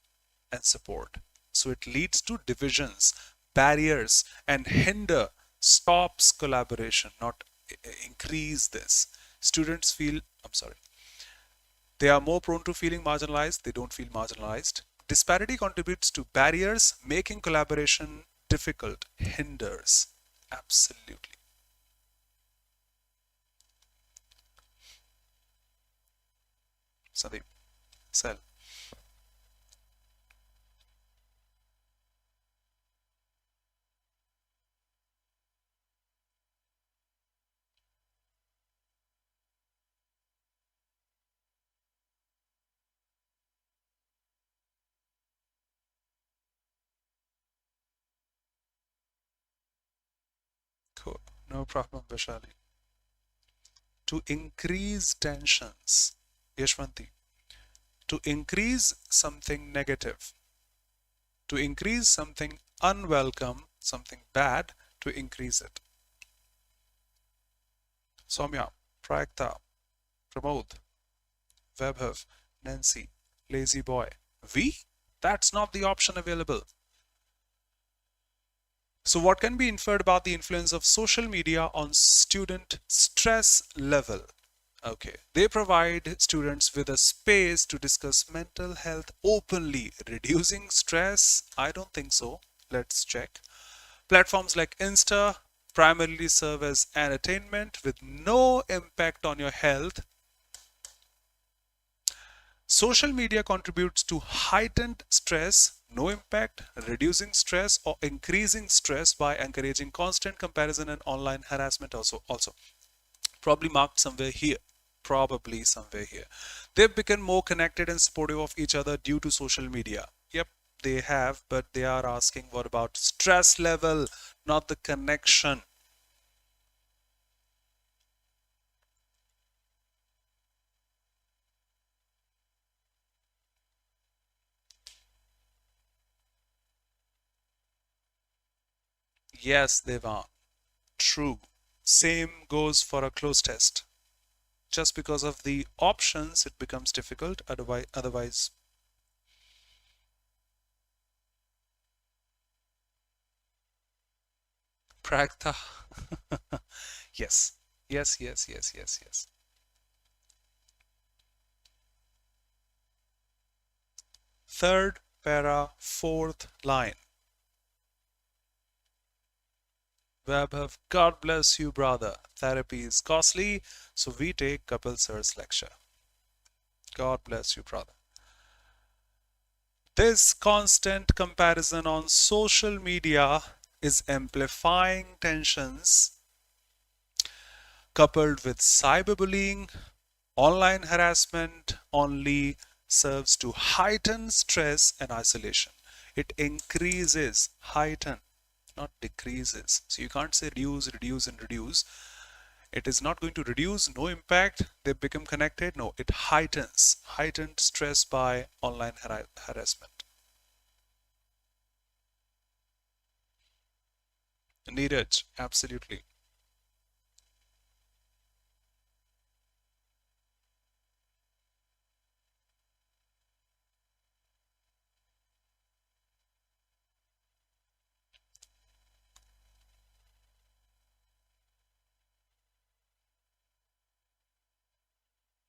and support. So it leads to divisions, barriers, and hinder, stops collaboration, not increase this. Students feel, I'm sorry, they are more prone to feeling marginalized, they don't feel marginalized. Disparity contributes to barriers, making collaboration difficult, hinders. Absolutely. Sandeep, Sel. Cool. No problem, Vishali. To increase tensions. Yashwanti. To increase something negative. To increase something unwelcome, something bad, to increase it. Soumya, Prayakta, Pramod, Vaibhav, Nancy, Lazy Boy. We? That's not the option available. So what can be inferred about the influence of social media on student stress level? Okay, they provide students with a space to discuss mental health openly. Reducing stress? I don't think so. Let's check. Platforms like Insta primarily serve as entertainment with no impact on your health. Social media contributes to heightened stress, no impact, reducing stress or increasing stress by encouraging constant comparison and online harassment also. Probably marked somewhere here. Probably somewhere here. They've become more connected and supportive of each other due to social media. Yep, they have, but they are asking what about stress level, not the connection. Yes, Devan. True. Same goes for a cloze test. Just because of the options, it becomes difficult. Otherwise, Pragta. Yes, yes. Third para, fourth line. Vaibhav, God bless you, brother. Therapy is costly, so we take Kapil Sir's lecture. God bless you, brother. This constant comparison on social media is amplifying tensions coupled with cyberbullying. Online harassment only serves to heighten stress and isolation. It increases, heighten, not decreases. So you can't say reduce, and reduce. It is not going to reduce, no impact. They become connected. No, it heightens, heightened stress by online harassment. Neeraj, absolutely.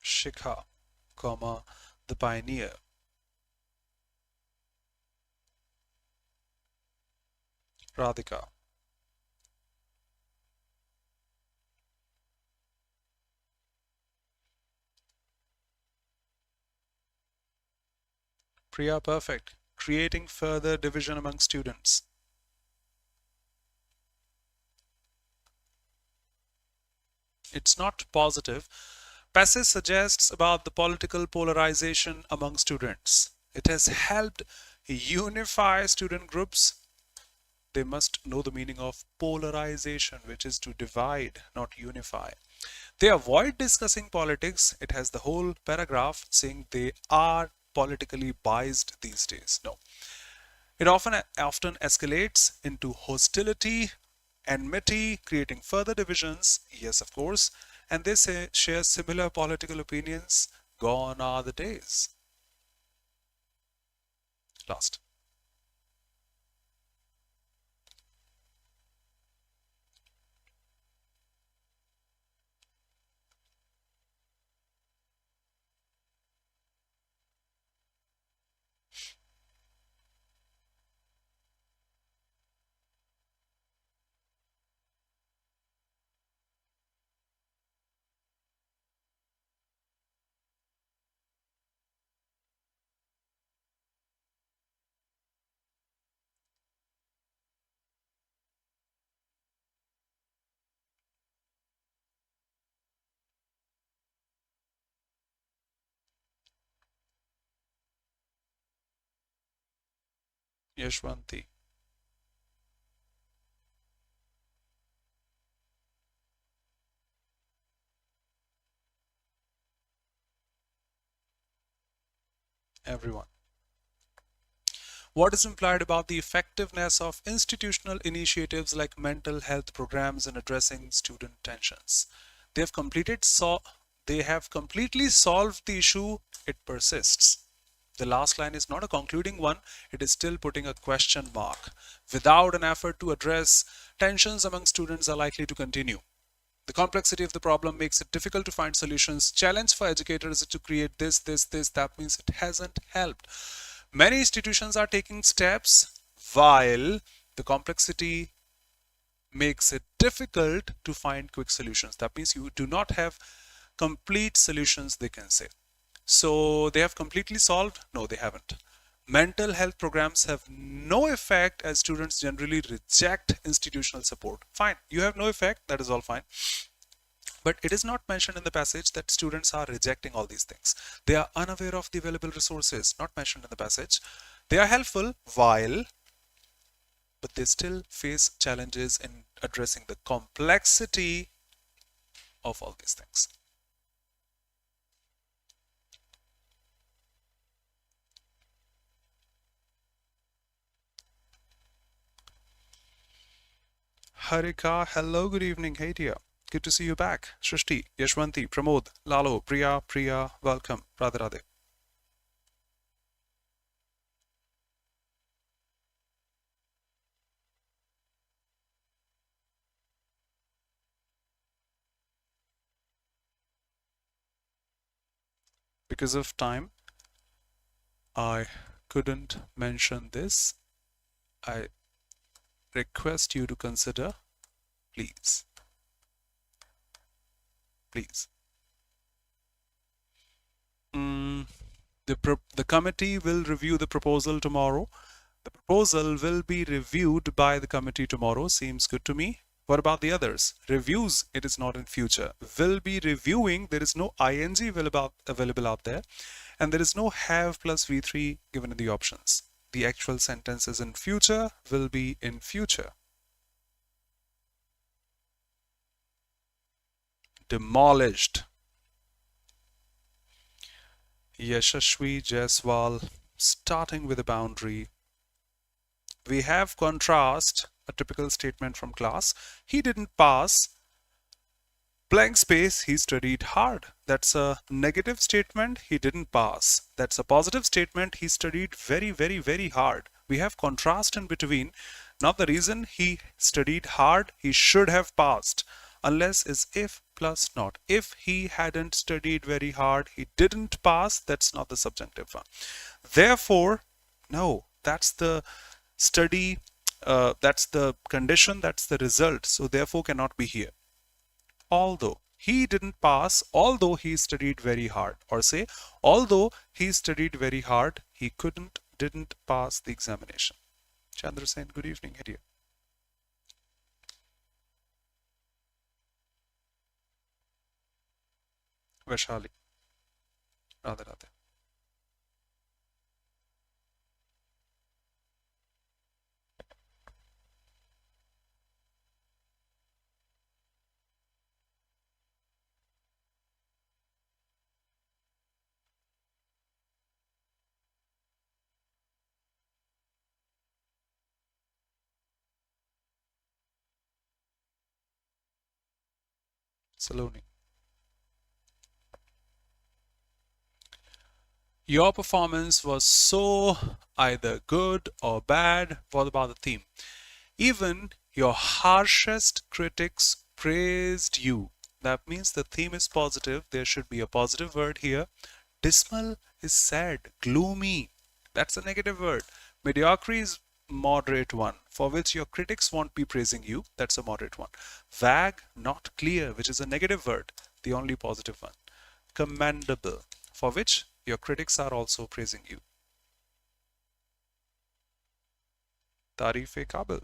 Shikha, comma, the pioneer. Radhika, Priya, perfect. Creating further division among students. It's not positive. Passage suggests about the political polarization among students. It has helped unify student groups. They must know the meaning of polarization, which is to divide, not unify. They avoid discussing politics. It has the whole paragraph saying they are politically biased these days. No. It often escalates into hostility, enmity, creating further divisions. Yes, of course. And they share similar political opinions. Gone are the days. Last. Yashwanti. everyone. What is implied about the effectiveness of institutional initiatives like mental health programs in addressing student tensions? They have they have completely solved the issue, it persists. The last line is not a concluding one, it is still putting a question mark. Without an effort to address, tensions among students are likely to continue. The complexity of the problem makes it difficult to find solutions. Challenge for educators is to create this. That means it hasn't helped. Many institutions are taking steps while the complexity makes it difficult to find quick solutions. That means you do not have complete solutions, they can say. So they have completely solved? No, they haven't. Mental health programs have no effect as students generally reject institutional support. Fine, you have no effect, that is all fine. But it is not mentioned in the passage that students are rejecting all these things. They are unaware of the available resources, not mentioned in the passage. They are helpful but they still face challenges in addressing the complexity of all these things. Harika, hello, good evening. Hey dear. Good to see you back. Shrishti, Yashwanti, Pramod, Lalo, Priya, welcome. Radhe Radhe. Because of time, I couldn't mention this. I request you to consider, please. Please. The committee will review the proposal tomorrow. The proposal will be reviewed by the committee tomorrow. Seems good to me. What about the others? Reviews, it is not in future. Will be reviewing, there is no ing available out there. And there is no have plus V3 given in the options. The actual sentence is in future, will be in future. Demolished. Yashashvi Jaiswal, starting with a boundary. We have contrast, a typical statement from class. He didn't pass. Blank space, he studied hard. That's a negative statement, he didn't pass. That's a positive statement, he studied very hard. We have contrast in between. Now the reason he studied hard, he should have passed. Unless is if plus not. If he hadn't studied very hard, he didn't pass, that's not the subjunctive one. Therefore, no, that's the study, that's the condition, that's the result. So therefore cannot be here. Although he didn't pass, although he studied very hard, or say although he studied very hard, he didn't pass the examination. Chandra Sen, good evening, dear. Vaishali, Radhe Radhe. Saloni. Your performance was so either good or bad. What about the theme? Even your harshest critics praised you. That means the theme is positive. There should be a positive word here. Dismal is sad, gloomy. That's a negative word. Mediocre is moderate one, for which your critics won't be praising you. That's a moderate one. Vague, not clear, which is a negative word. The only positive one. Commendable, for which your critics are also praising you. Tarif-e-Kabil.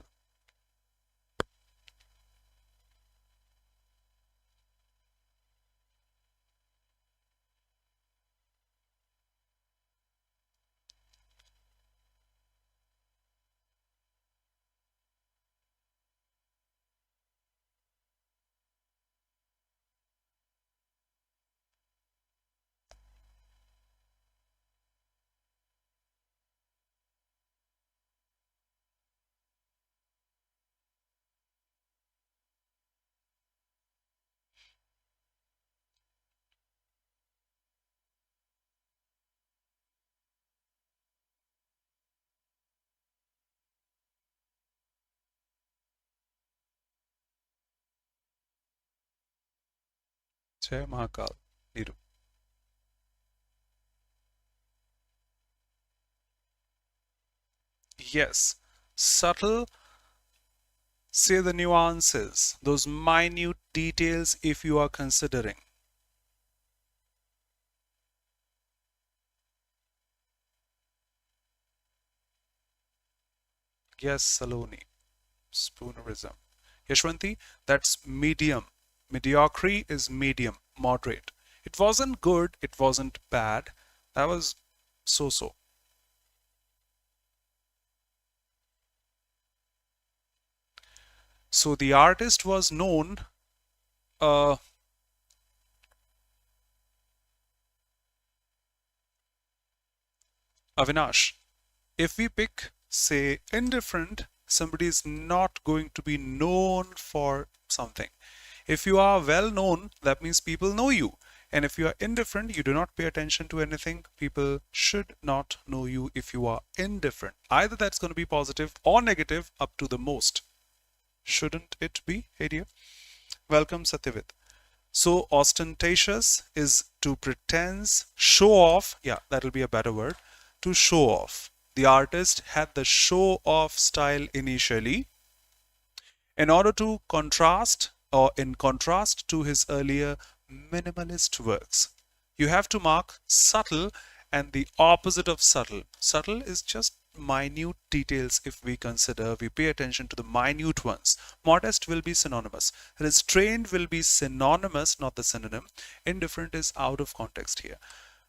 Jai Mahakal. Niru. Yes. Subtle, say the nuances, those minute details if you are considering. Yes, Saloni. Spoonerism. Yashwanti, that's medium. Mediocre is medium, moderate. It wasn't good, it wasn't bad. That was so-so. So the artist was known, uh, Avinash. If we pick, say, indifferent, somebody is not going to be known for something. If you are well known, that means people know you. And if you are indifferent, you do not pay attention to anything, people should not know you if you are indifferent. Either that's going to be positive or negative up to the most. Shouldn't it be, hey dear? Welcome, Satyavit. So ostentatious is to pretense, show off. Yeah, that'll be a better word. To show off. The artist had the show off style initially in order to contrast or in contrast to his earlier minimalist works. You have to mark subtle and the opposite of subtle. Subtle is just minute details if we consider, we pay attention to the minute ones. Modest will be synonymous. Restrained will be synonymous, not the synonym. Indifferent is out of context here.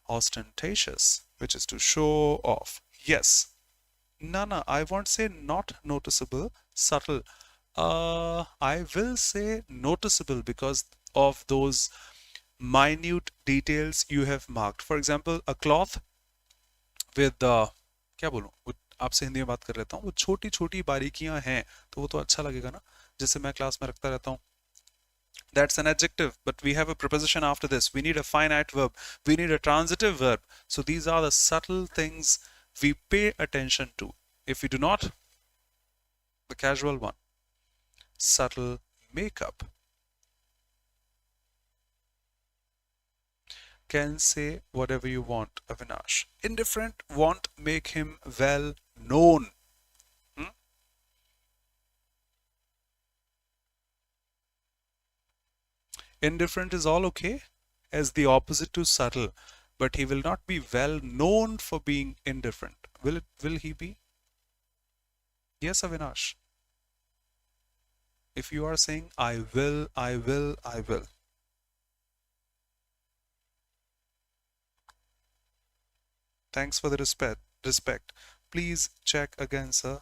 Ostentatious, which is to show off. Yes. No, I won't say not noticeable, subtle. I will say noticeable because of those minute details you have marked. For example, a cloth with क्या बोलूं, आपसे हिंदी में बात कर लेता हूँ, वो छोटी छोटी बारीकियां हैं तो वो तो अच्छा लगेगा ना, जैसे मैं क्लास में रखता रहता हूँ. That's an adjective, but we have a preposition after this. We need a finite verb. We need a transitive verb. So these are the subtle things we pay attention to. If we do not, the casual one. Subtle makeup. Can say whatever you want, Avinash. Indifferent won't make him well known. Hmm? Indifferent is all okay as the opposite to subtle, but he will not be well known for being indifferent. Will he be? Yes, Avinash. If you are saying I will, I will, I will. Thanks for the respect. Please check again, sir.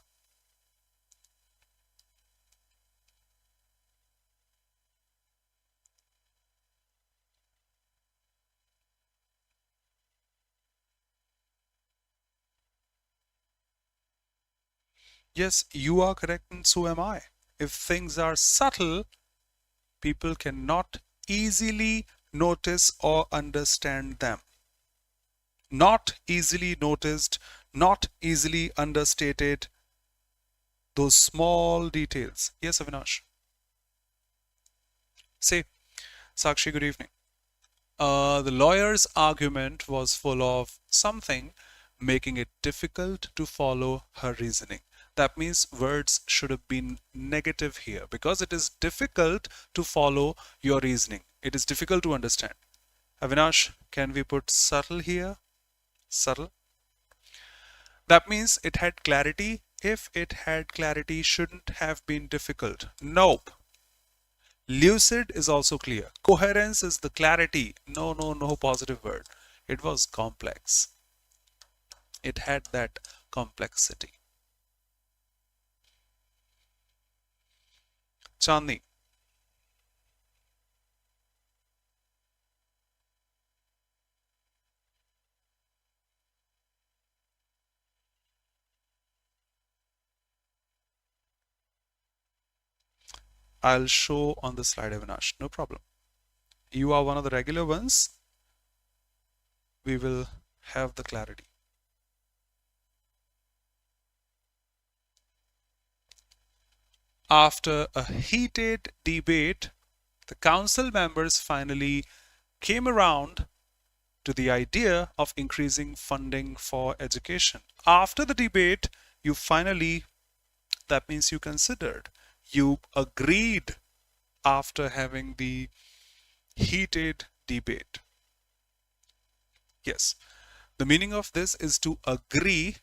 Yes, you are correct and so am I. If things are subtle, people cannot easily notice or understand them. Not easily noticed, not easily understated, those small details. Yes, Avinash. Say, Sakshi, good evening. The lawyer's argument was full of something making it difficult to follow her reasoning. That means words should have been negative here because it is difficult to follow your reasoning. It is difficult to understand. Avinash, can we put subtle here? Subtle. That means it had clarity. If it had clarity, shouldn't have been difficult. Nope. Lucid is also clear. Coherence is the clarity. No positive word. It was complex. It had that complexity. Chandni. I'll show on the slide, Avinash. No problem. You are one of the regular ones. We will have the clarity. After a heated debate, The council members finally came around to the idea of increasing funding for education. After the debate, you finally, that means you considered, you agreed after having the heated debate. Yes, the meaning of this is to agree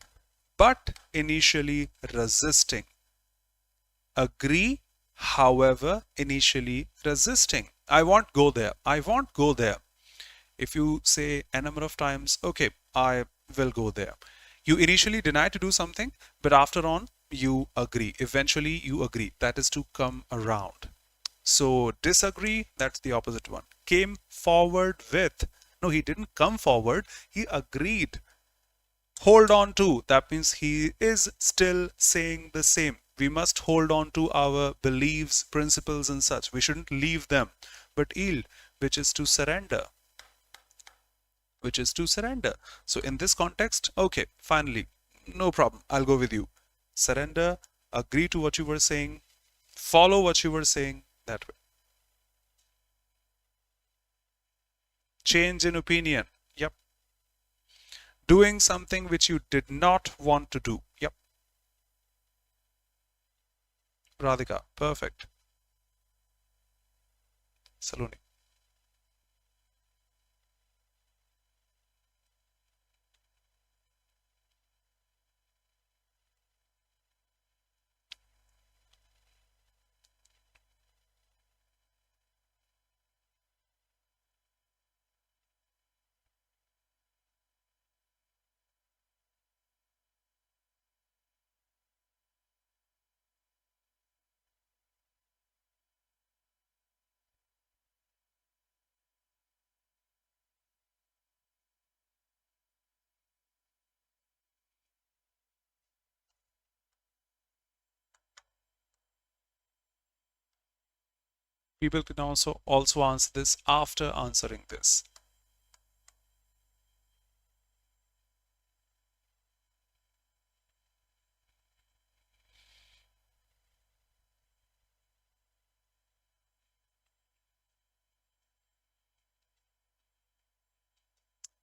but initially resisting. Agree, however, initially resisting. I won't go there. I won't go there. If you say a number of times, okay, I will go there. You initially deny to do something, but after on, you agree. Eventually, you agree. That is to come around. So disagree, that's the opposite one. Came forward with. No, he didn't come forward. He agreed. Hold on to, that means he is still saying the same. We must hold on to our beliefs, principles and such. We shouldn't leave them. But yield, which is to surrender. Which is to surrender. So in this context, okay, finally, no problem. I'll go with you. Surrender, agree to what you were saying, follow what you were saying, that way. Change in opinion. Yep. Doing something which you did not want to do. Yep. Radhika, perfect. Saloni. People can also answer this after answering this.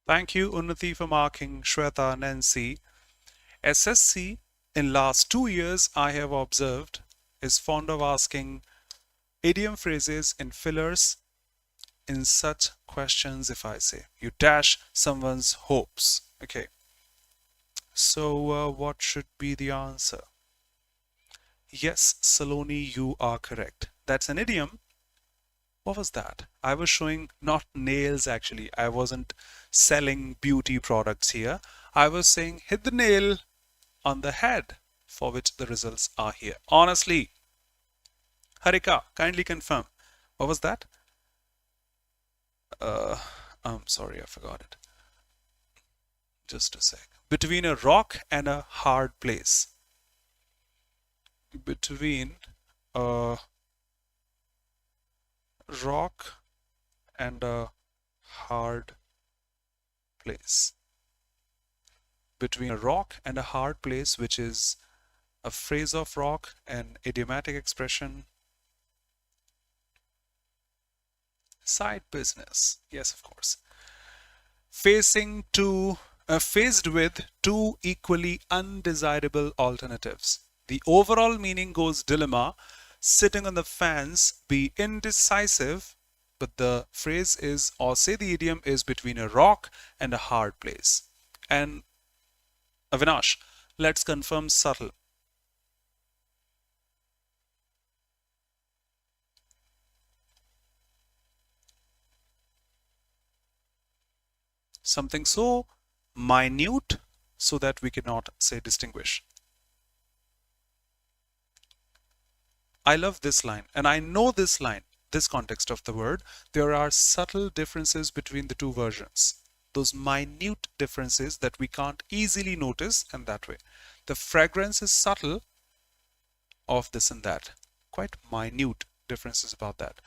Thank you, Unnati, for marking. Shweta, Nancy. SSC, in last 2 years, I have observed, is fond of asking idiom phrases in fillers in such questions. If I say, you dash someone's hopes. Okay. So what should be the answer? Yes, Saloni, you are correct. That's an idiom. What was that? I was showing not nails actually. I wasn't selling beauty products here. I was saying hit the nail on the head, for which the results are here. Honestly, Harika, kindly confirm. What was that? I'm sorry, I forgot it. Just a sec. Between a rock and a hard place. Between a rock and a hard place. Between a rock and a hard place, which is a phrase of rock, an idiomatic expression. Side business. Yes, of course. Faced with two equally undesirable alternatives. The overall meaning goes dilemma, sitting on the fence, be indecisive, but the phrase is, or say the idiom is, between a rock and a hard place. And Avinash, let's confirm subtle. Something so minute so that we cannot say distinguish. I love this line, and I know this line, this context of the word. There are subtle differences between the two versions. Those minute differences that we can't easily notice, and that way. The fragrance is subtle of this and that. Quite minute differences about that.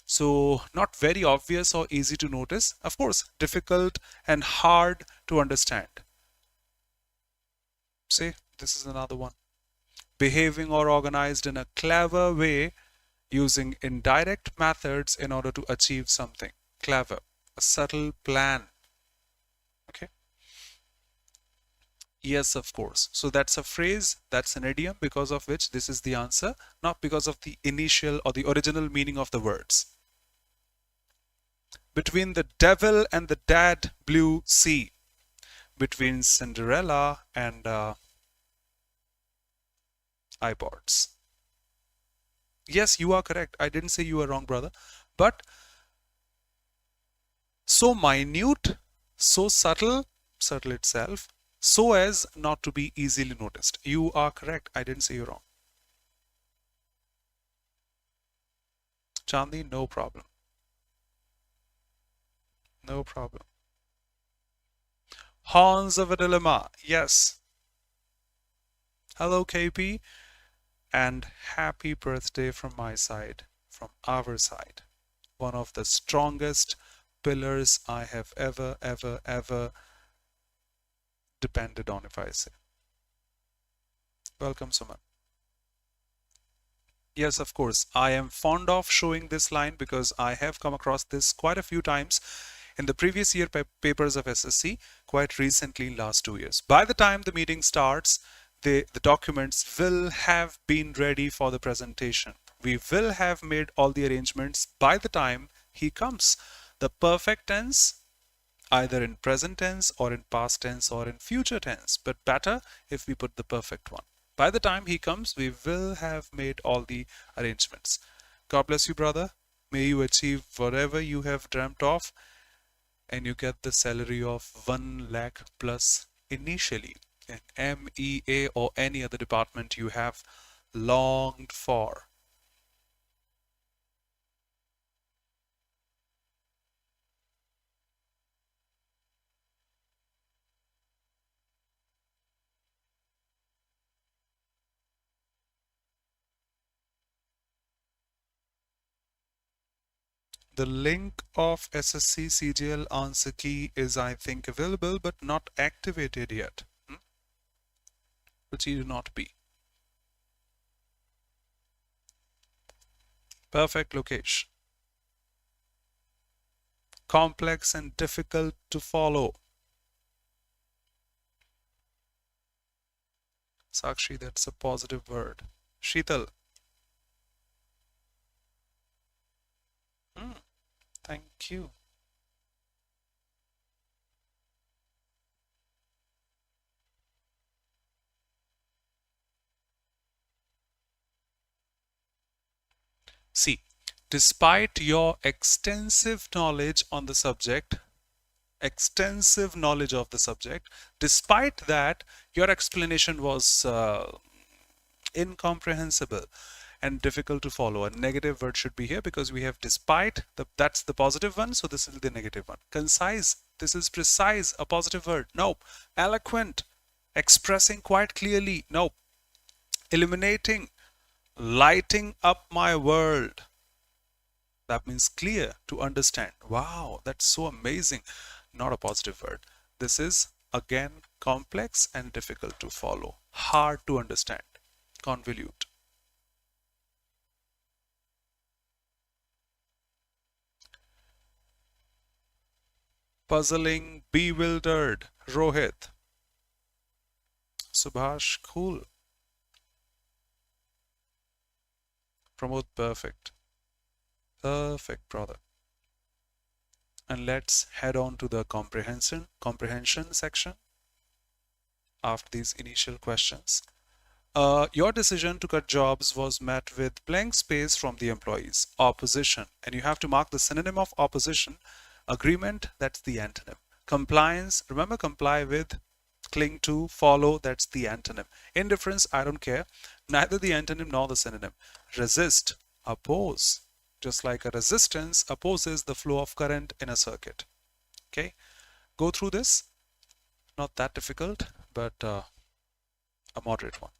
So not very obvious or easy to notice. Of course, difficult and hard to understand. Say, this is another one. Behaving or organized in a clever way using indirect methods in order to achieve something clever, a subtle plan. Okay. Yes, of course. So that's a phrase, that's an idiom, because of which this is the answer, not because of the initial or the original meaning of the words. Between the devil and the dead blue sea, between Cinderella and iPods. Yes, you are correct. I didn't say you were wrong, brother. But so minute, so subtle, subtle itself, so as not to be easily noticed. You are correct. I didn't say you wrong. Chandni, no problem. No problem. Horns of a dilemma. Yes. Hello, KP. And happy birthday from my side, from our side. One of the strongest pillars I have ever depended on, if I say. Welcome, Suman. Yes, of course. I am fond of showing this line because I have come across this quite a few times in the previous year papers of SSC, quite recently in last 2 years. By the time the meeting starts, the documents will have been ready for the presentation. We will have made all the arrangements by the time he comes. The perfect tense, either in present tense or in past tense or in future tense, but better if we put the perfect one. By the time he comes, we will have made all the arrangements. God bless you, brother. May you achieve whatever you have dreamt of and you get the salary of 1 lakh plus initially in MEA or any other department you have longed for. The link of SSC CGL answer key is, I think, available but not activated yet. Which need not be. Perfect location. Complex and difficult to follow. Sakshi, that's a positive word. Sheetal. Thank you. See, despite your extensive knowledge on the subject, despite that, your explanation was incomprehensible and difficult to follow. A negative word should be here because we have despite, that's the positive one, so this is the negative one. Concise, this is precise, a positive word. Nope. Eloquent, expressing quite clearly. Nope. Illuminating, lighting up my world. That means clear, to understand. Wow, that's so amazing. Not a positive word. This is again complex and difficult to follow, hard to understand, convolute. Puzzling, bewildered. Rohit. Subhash, cool. Pramod, perfect. Perfect, brother. And let's head on to the comprehension section after these initial questions. Your decision to cut jobs was met with blank space from the employees. Opposition. And you have to mark the synonym of opposition. Agreement, that's the antonym. Compliance, remember comply with, cling to, follow, that's the antonym. Indifference, I don't care. Neither the antonym nor the synonym. Resist, oppose. Just like a resistance opposes the flow of current in a circuit. Okay, go through this. Not that difficult, but a moderate one.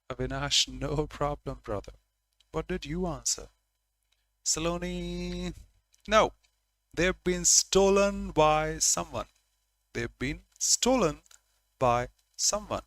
Avinash, no problem, brother. What did you answer? Saloni, no. They've been stolen by someone. They've been stolen by someone.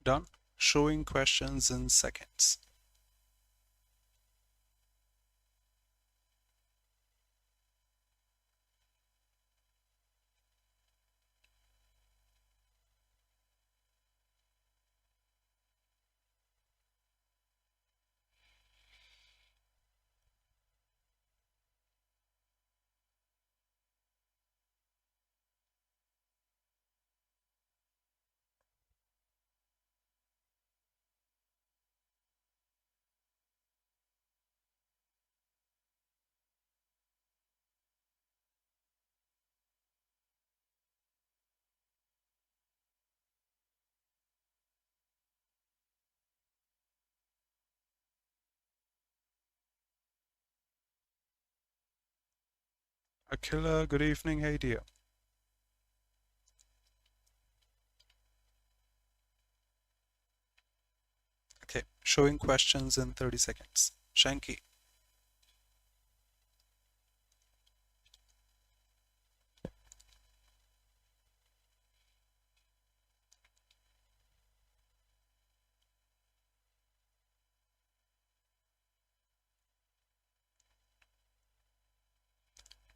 Done. Showing questions in seconds. Akila, good evening. Hey dear. Okay, showing questions in 30 seconds. Shanky.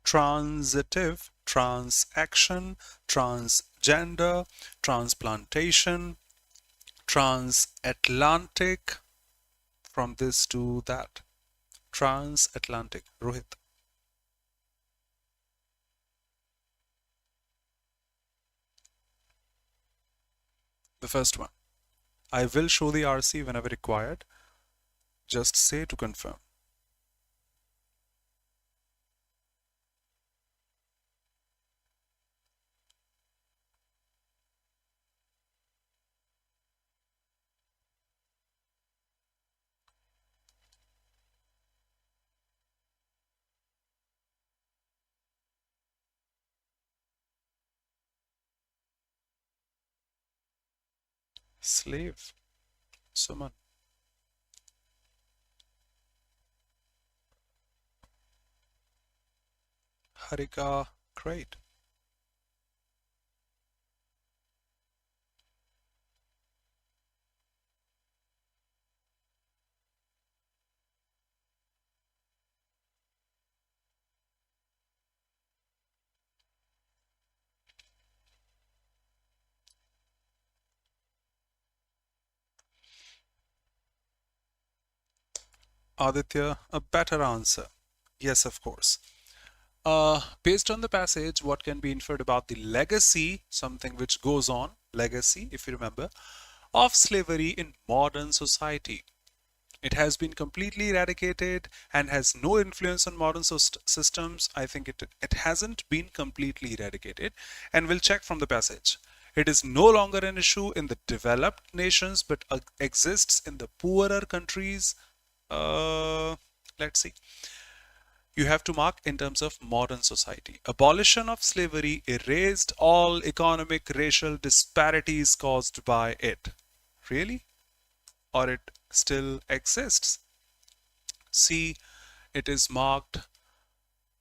Transitive, transaction, transgender, transplantation, transatlantic, from this to that. Transatlantic. Rohit. The first one. I will show the RC whenever required. Just say to confirm. Slave. Suman. Harika. Great. Aditya, a better answer. Yes, of course. Based on the passage, what can be inferred about the legacy, something which goes on, legacy, if you remember, of slavery in modern society? It has been completely eradicated and has no influence on modern systems. I think it hasn't been completely eradicated, and we'll check from the passage. It is no longer an issue in the developed nations, but exists in the poorer countries. Let's see. You have to mark in terms of modern society. Abolition of slavery erased all economic racial disparities caused by it. Really? Or it still exists? See, it is marked.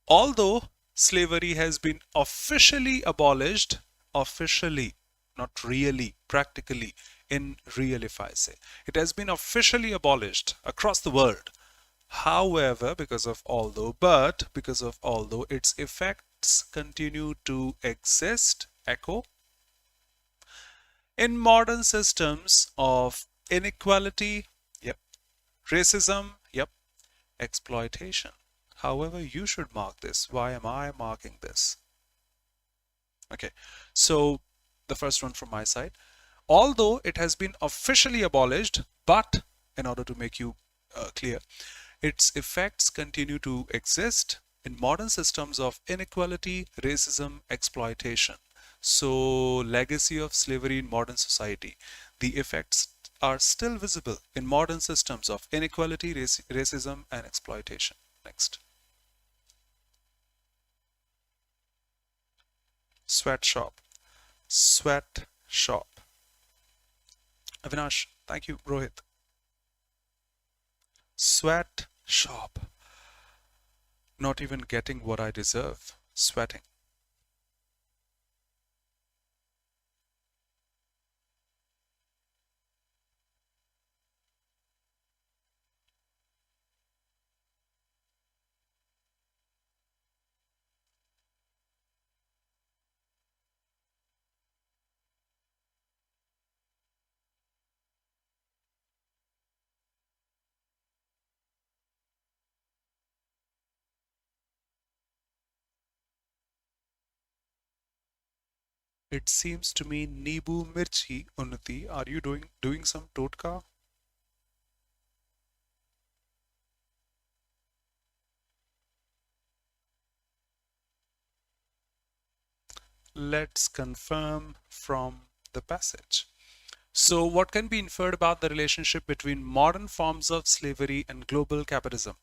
Although slavery has been officially abolished, officially, not really, practically, in real, if I say, it has been officially abolished across the world. However, because of although, its effects continue to exist, echo, in modern systems of inequality, yep, racism, yep, exploitation. However, you should mark this. Why am I marking this? Okay, so the first one from my side. Although it has been officially abolished, but in order to make you clear, its effects continue to exist in modern systems of inequality, racism, exploitation. So, legacy of slavery in modern society. The effects are still visible in modern systems of inequality, racism, and exploitation. Next. Sweatshop. Sweatshop. Avinash, thank you. Rohit. Sweatshop. Not even getting what I deserve. Sweating. It seems to me Nibu Mirchi Unnati. Are you doing some totka? Let's confirm from the passage. So, what can be inferred about the relationship between modern forms of slavery and global capitalism?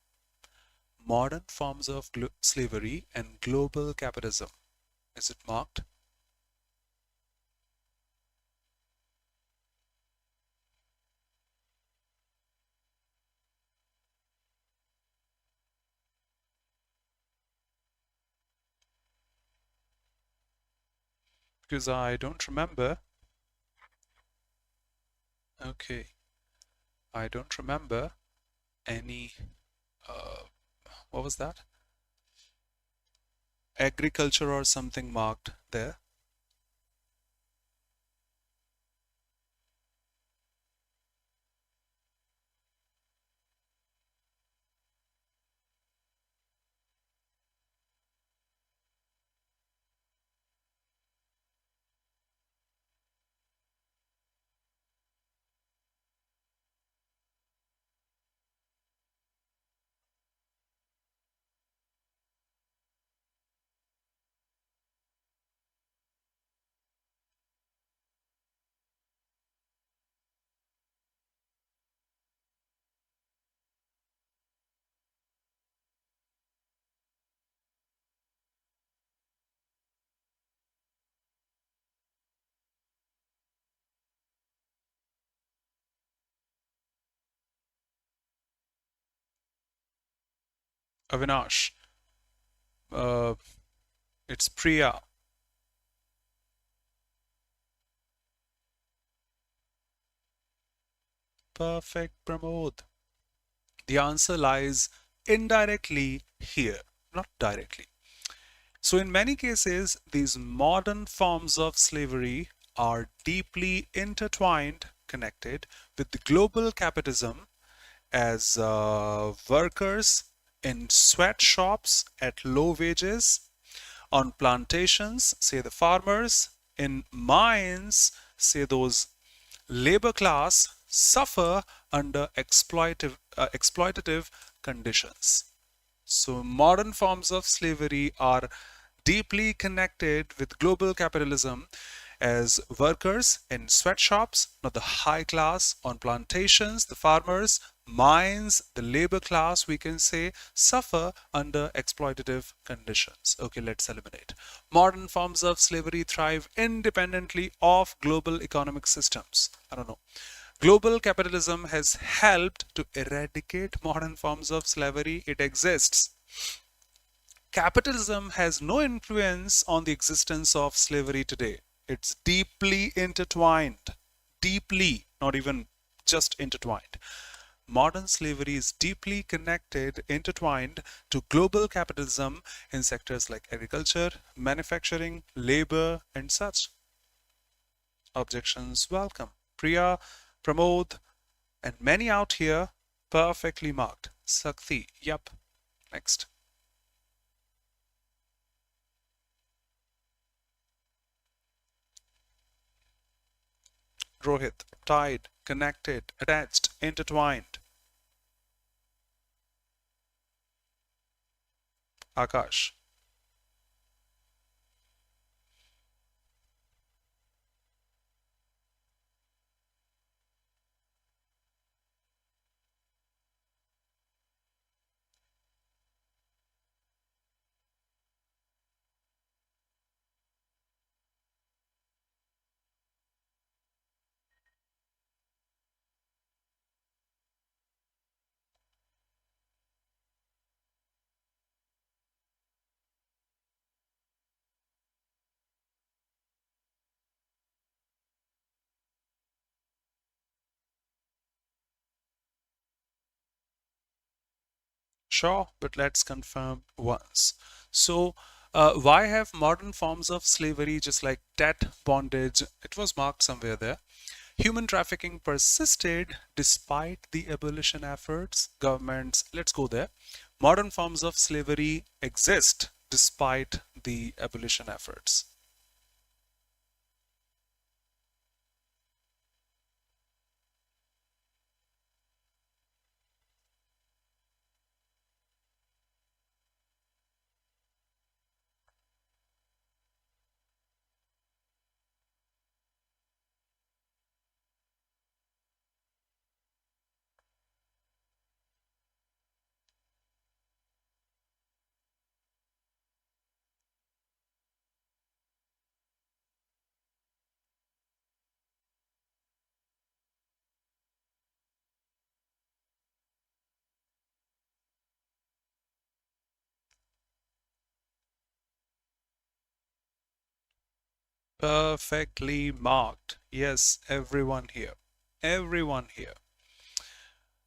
Modern forms of slavery and global capitalism. Is it marked? Because I don't remember. Okay, I don't remember any. What was that? Agriculture or something marked there. Avinash. It's Priya. Perfect, Pramod. The answer lies indirectly here, not directly. So, in many cases, these modern forms of slavery are deeply intertwined, connected with the global capitalism as workers in sweatshops at low wages, on plantations, say the farmers, in mines, say those labor class, suffer under exploitative conditions. So, modern forms of slavery are deeply connected with global capitalism as workers in sweatshops, not the high class on plantations, the farmers, mines, the labor class, we can say, suffer under exploitative conditions. Okay, let's eliminate. Modern forms of slavery thrive independently of global economic systems. I don't know. Global capitalism has helped to eradicate modern forms of slavery. It exists. Capitalism has no influence on the existence of slavery today. It's deeply intertwined. Deeply, not even just intertwined. Modern slavery is deeply connected, intertwined to global capitalism in sectors like agriculture, manufacturing, labor, and such. Objections welcome. Priya, Pramod, and many out here perfectly marked. Sakti, yep. Next. Rohit, tied, connected, attached, intertwined. Akash. Sure, but let's confirm once. So, why have modern forms of slavery, just like debt, bondage, it was marked somewhere there. Human trafficking persisted despite the abolition efforts. Governments, let's go there. Modern forms of slavery exist despite the abolition efforts. Perfectly marked. Yes, everyone here. Everyone here.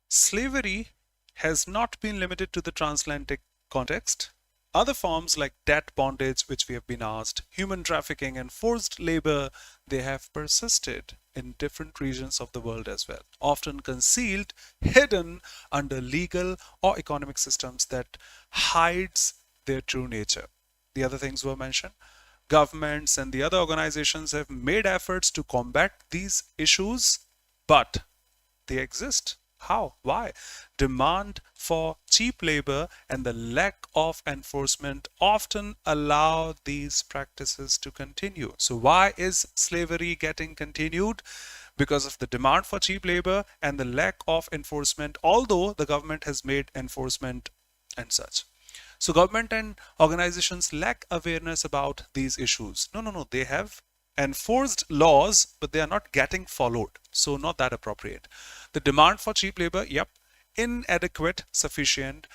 Slavery has not been limited to the transatlantic context. Other forms like debt bondage, which we have been asked, human trafficking, and forced labor, they have persisted in different regions of the world as well, often concealed, hidden under legal or economic systems that hides their true nature. The other things were mentioned. Governments and the other organizations have made efforts to combat these issues, but they exist. How? Why? Demand for cheap labor and the lack of enforcement often allow these practices to continue. So, why is slavery getting continued? Because of the demand for cheap labor and the lack of enforcement, although the government has made enforcement and such. So government and organizations lack awareness about these issues. No, no, no. They have enforced laws, but they are not getting followed. So not that appropriate. The demand for cheap labor, yep, inadequate, sufficient.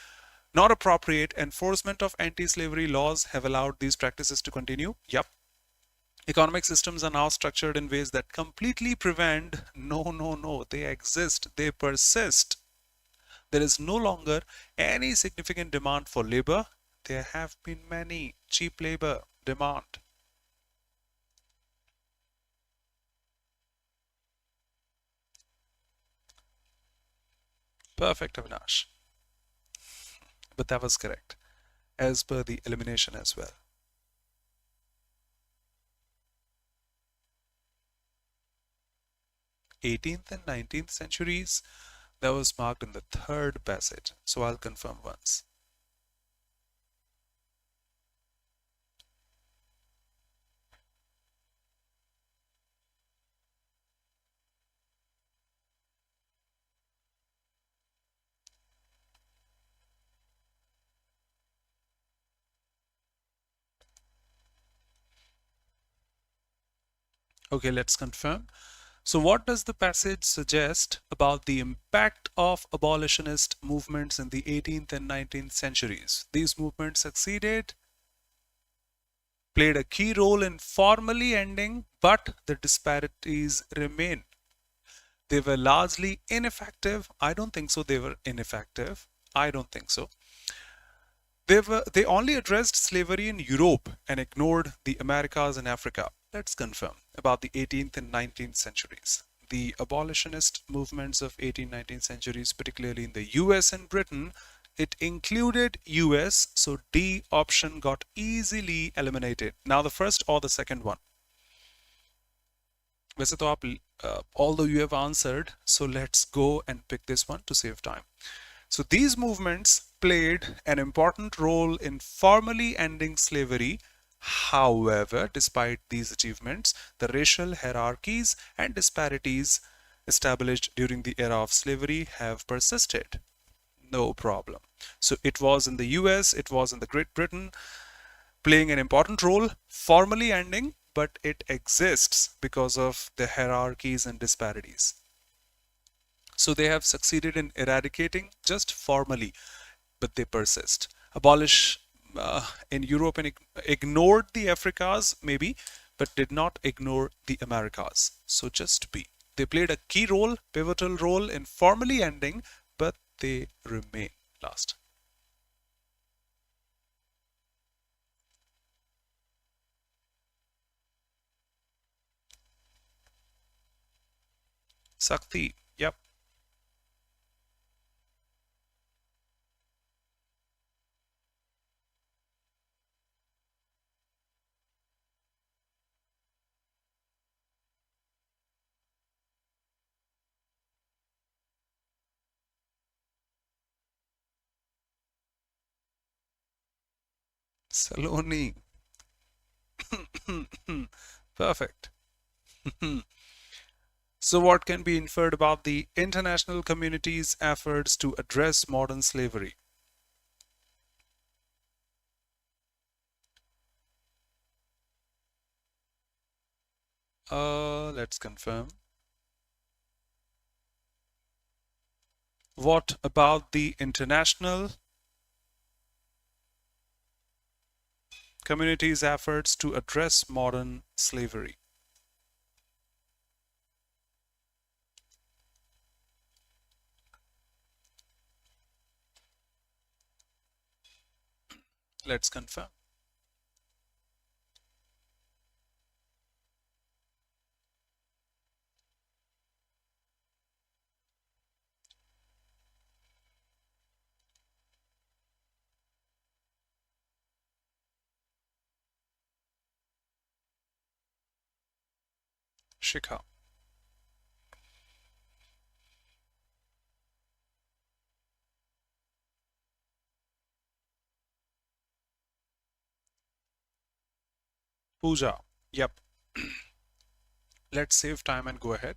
Not appropriate. Enforcement of anti-slavery laws have allowed these practices to continue. Yep. Economic systems are now structured in ways that completely prevent. No. They exist. They persist. There is no longer any significant demand for labor. There have been many cheap labor demand. Perfect, Avinash. But that was correct, as per the elimination as well. 18th and 19th centuries, that was marked in the third passage. So I'll confirm once. Okay, let's confirm. So what does the passage suggest about the impact of abolitionist movements in the 18th and 19th centuries? These movements succeeded, played a key role in formally ending, but the disparities remain. They were largely ineffective. I don't think so they were ineffective. I don't think so. They only addressed slavery in Europe and ignored the Americas and Africa. Let's confirm about the 18th and 19th centuries. The abolitionist movements of 18th, 19th centuries, particularly in the US and Britain, it included US, so D option got easily eliminated. Now the first or the second one? वैसे तो आप, although you have answered, so let's go and pick this one to save time. So these movements played an important role in formally ending slavery. However, despite these achievements, the racial hierarchies and disparities established during the era of slavery have persisted. No problem. So it was in the US, it was in the Great Britain, playing an important role, formally ending, but it exists because of the hierarchies and disparities. So they have succeeded in eradicating just formally, but they persist. Abolish in Europe and ignored the Africas maybe, but did not ignore the Americas. So just B. They played a key role, pivotal role in formally ending, but they remain last. Sakti, yep. Saloni. Perfect. So what can be inferred about the international community's efforts to address modern slavery? Let's confirm. What about the international community's efforts to address modern slavery? Let's confirm. Shikha. Pooja. Yep. Let's save time and go ahead.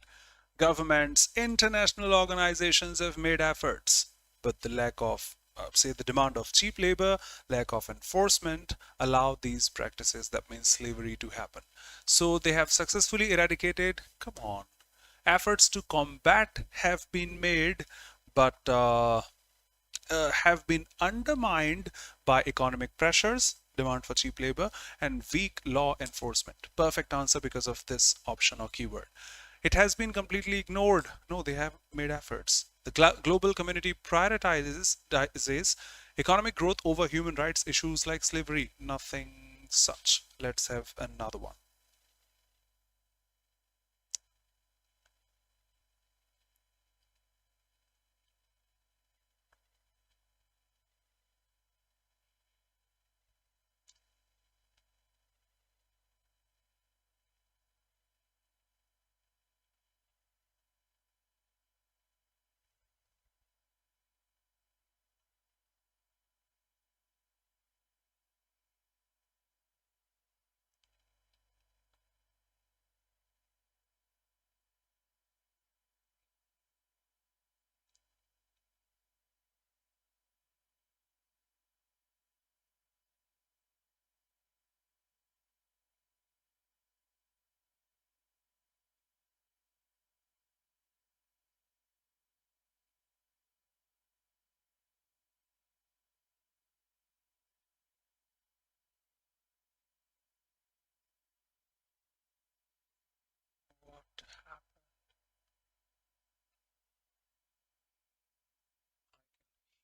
Governments, international organizations have made efforts, but the lack of, say, the demand of cheap labor, lack of enforcement allow these practices, that means slavery, to happen. So they have successfully eradicated, come on, efforts to combat have been made, but have been undermined by economic pressures, demand for cheap labor, and weak law enforcement. Perfect answer because of this option or keyword. It has been completely ignored. No, they have made efforts. The global community prioritizes economic growth over human rights issues like slavery. Nothing such. Let's have another one.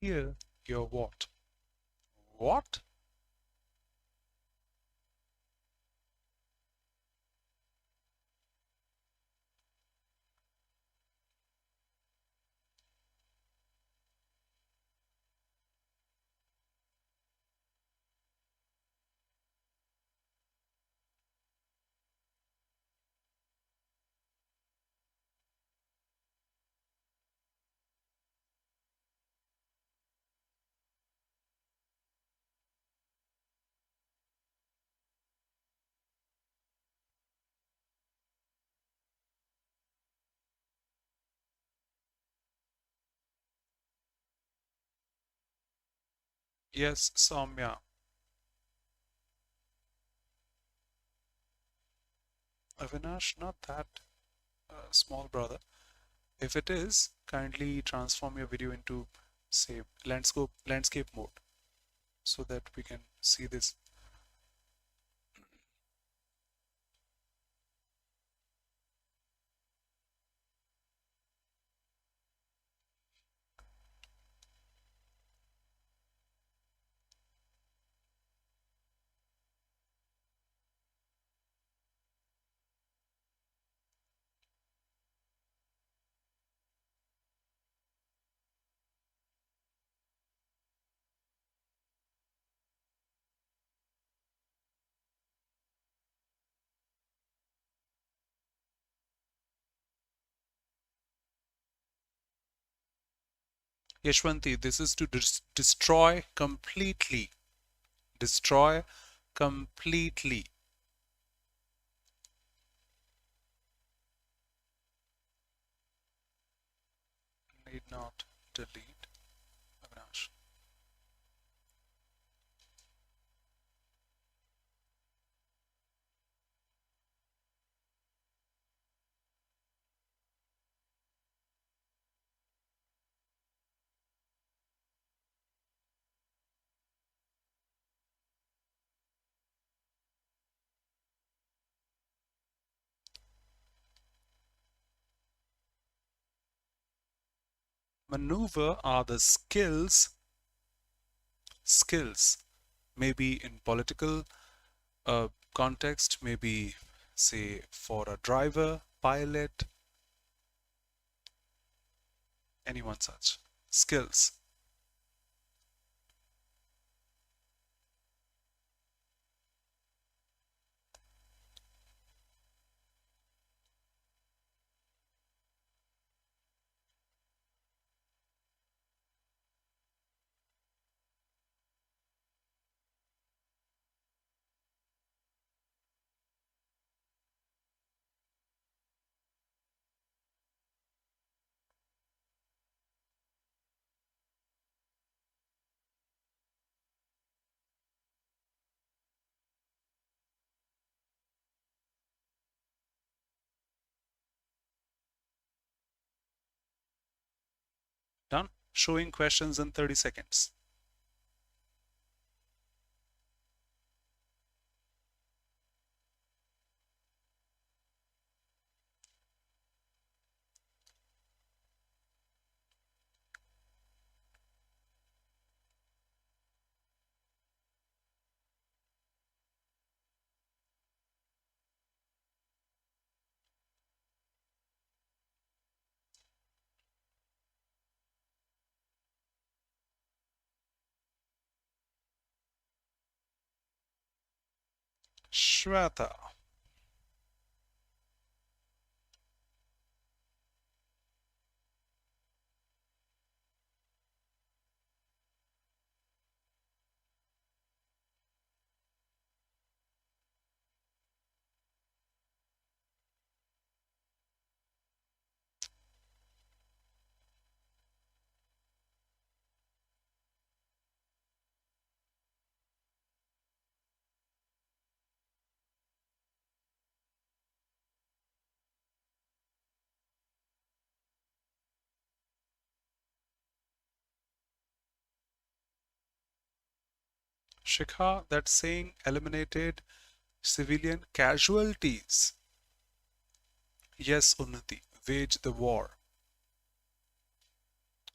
Here, your what? What? Yes, Soumya. Avinash, not that small brother. If it is, kindly transform your video into, say, landscape mode so that we can see this. Yashwanti, this is to destroy completely. Destroy completely. Need not delete. Avinash. Maneuver are the skills, maybe in political context, maybe say for a driver, pilot, anyone such. Skills. showing questions in 30 seconds. Shweta. Shikha, that's saying eliminated civilian casualties. Yes, Unnati, wage the war.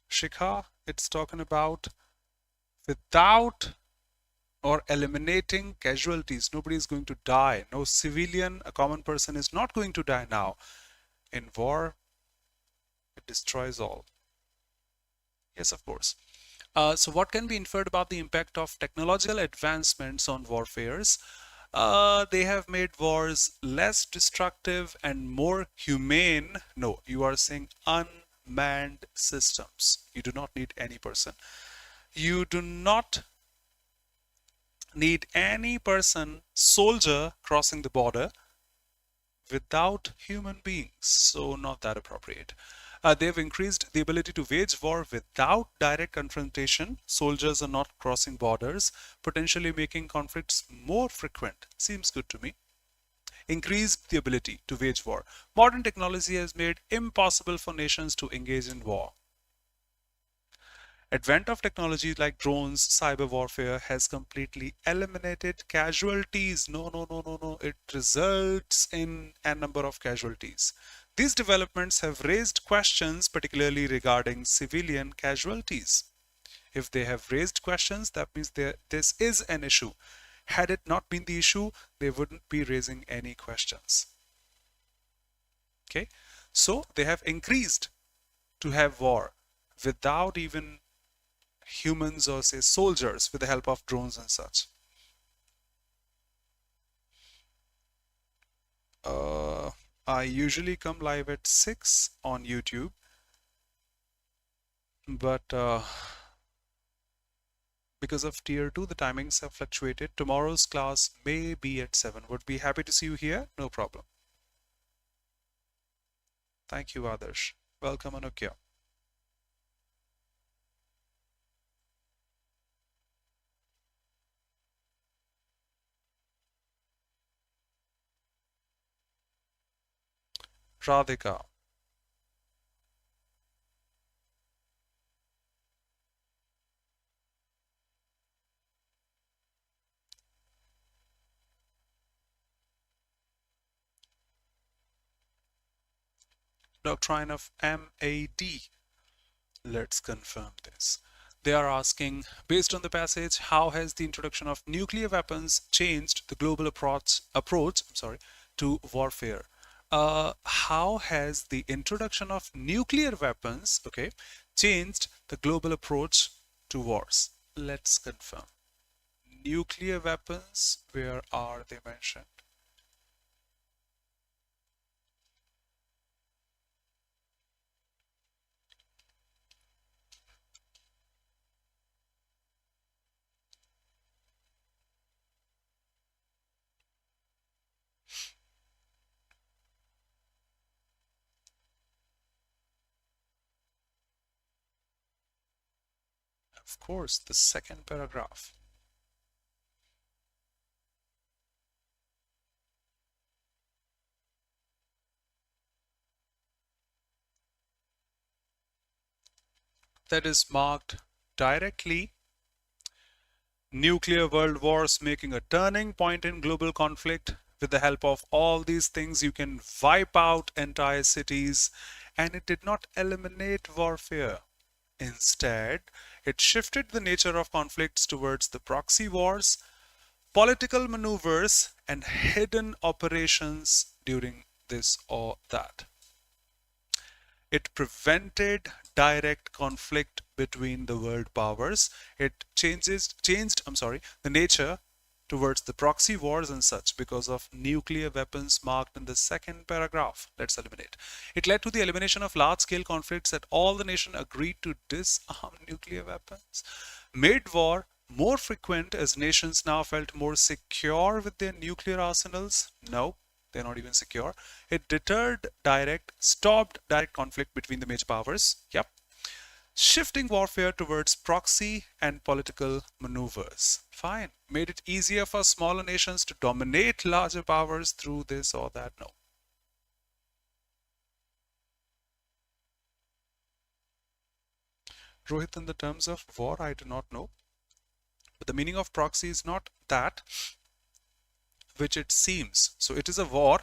Shikha, it's talking about without or eliminating casualties. Nobody is going to die. No civilian, a common person is not going to die now. In war, it destroys all. Yes, of course. So what can be inferred about the impact of technological advancements on warfares? They have made wars less destructive and more humane. No, you are saying unmanned systems. You do not need any person. You do not need any person, soldier crossing the border without human beings. So not that appropriate. They've increased the ability to wage war without direct confrontation. Soldiers are not crossing borders, potentially making conflicts more frequent. Seems good to me. Increased the ability to wage war. Modern technology has made impossible for nations to engage in war. Advent of technology like drones, cyber warfare has completely eliminated casualties. No, no, no, no, no. It results in a number of casualties. These developments have raised questions, particularly regarding civilian casualties. If they have raised questions, that means this is an issue. Had it not been the issue, they wouldn't be raising any questions. Okay, so they have increased to have war without even humans or say soldiers with the help of drones and such. Uh, I usually come live at 6 on YouTube, but because of tier 2 the timings have fluctuated. Tomorrow's class may be at 7. Would be happy to see you here, no problem. Thank you, Adarsh. Welcome, Anukya. Radhika. Doctrine of MAD. Let's confirm this. They are asking, based on the passage, how has the introduction of nuclear weapons changed the global approach to warfare? How has the introduction of nuclear weapons, okay, changed the global approach to wars? Let's confirm. Nuclear weapons, where are they mentioned? Of course, the second paragraph. that is marked directly. Nuclear world wars making a turning point in global conflict. With the help of all these things, you can wipe out entire cities, and it did not eliminate warfare. Instead, it shifted the nature of conflicts towards the proxy wars, political maneuvers, and hidden operations during this or that. It prevented direct conflict between the world powers. It changed the nature towards the proxy wars and such because of nuclear weapons marked in the second paragraph. Let's eliminate. It led to the elimination of large-scale conflicts that all the nation agreed to disarm nuclear weapons. Made war more frequent as nations now felt more secure with their nuclear arsenals? No, they're not even secure. It stopped direct conflict between the major powers. Yep. Shifting warfare towards proxy and political maneuvers. Fine. Made it easier for smaller nations to dominate larger powers through this or that. No. Rohit, in the terms of war, I do not know. But the meaning of proxy is not that which it seems. So it is a war,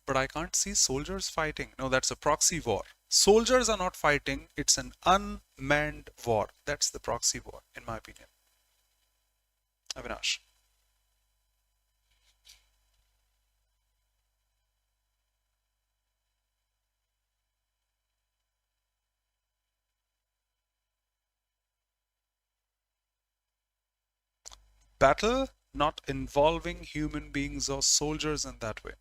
but I can't see soldiers fighting. No, that's a proxy war. Soldiers are not fighting. It's an unmanned war. That's the proxy war, in my opinion. Avinash. Battle not involving human beings or soldiers in that way.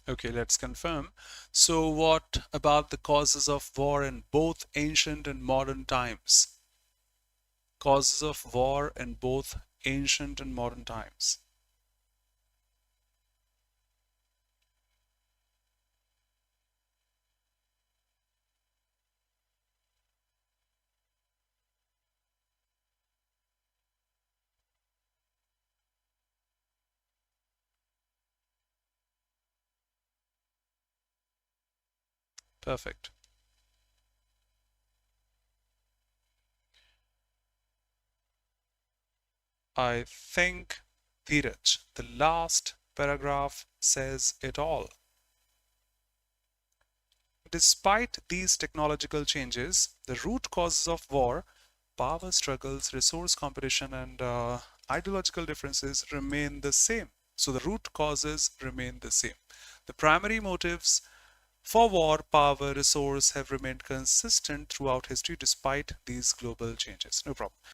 Okay, let's confirm. So what about the causes of war in both ancient and modern times? Causes of war in both ancient and modern times. Perfect. I think, Dheeraj, the last paragraph says it all. Despite these technological changes, the root causes of war, power struggles, resource competition, and ideological differences remain the same. So the root causes remain the same. The primary motives for war, power, resource have remained consistent throughout history despite these global changes. No problem.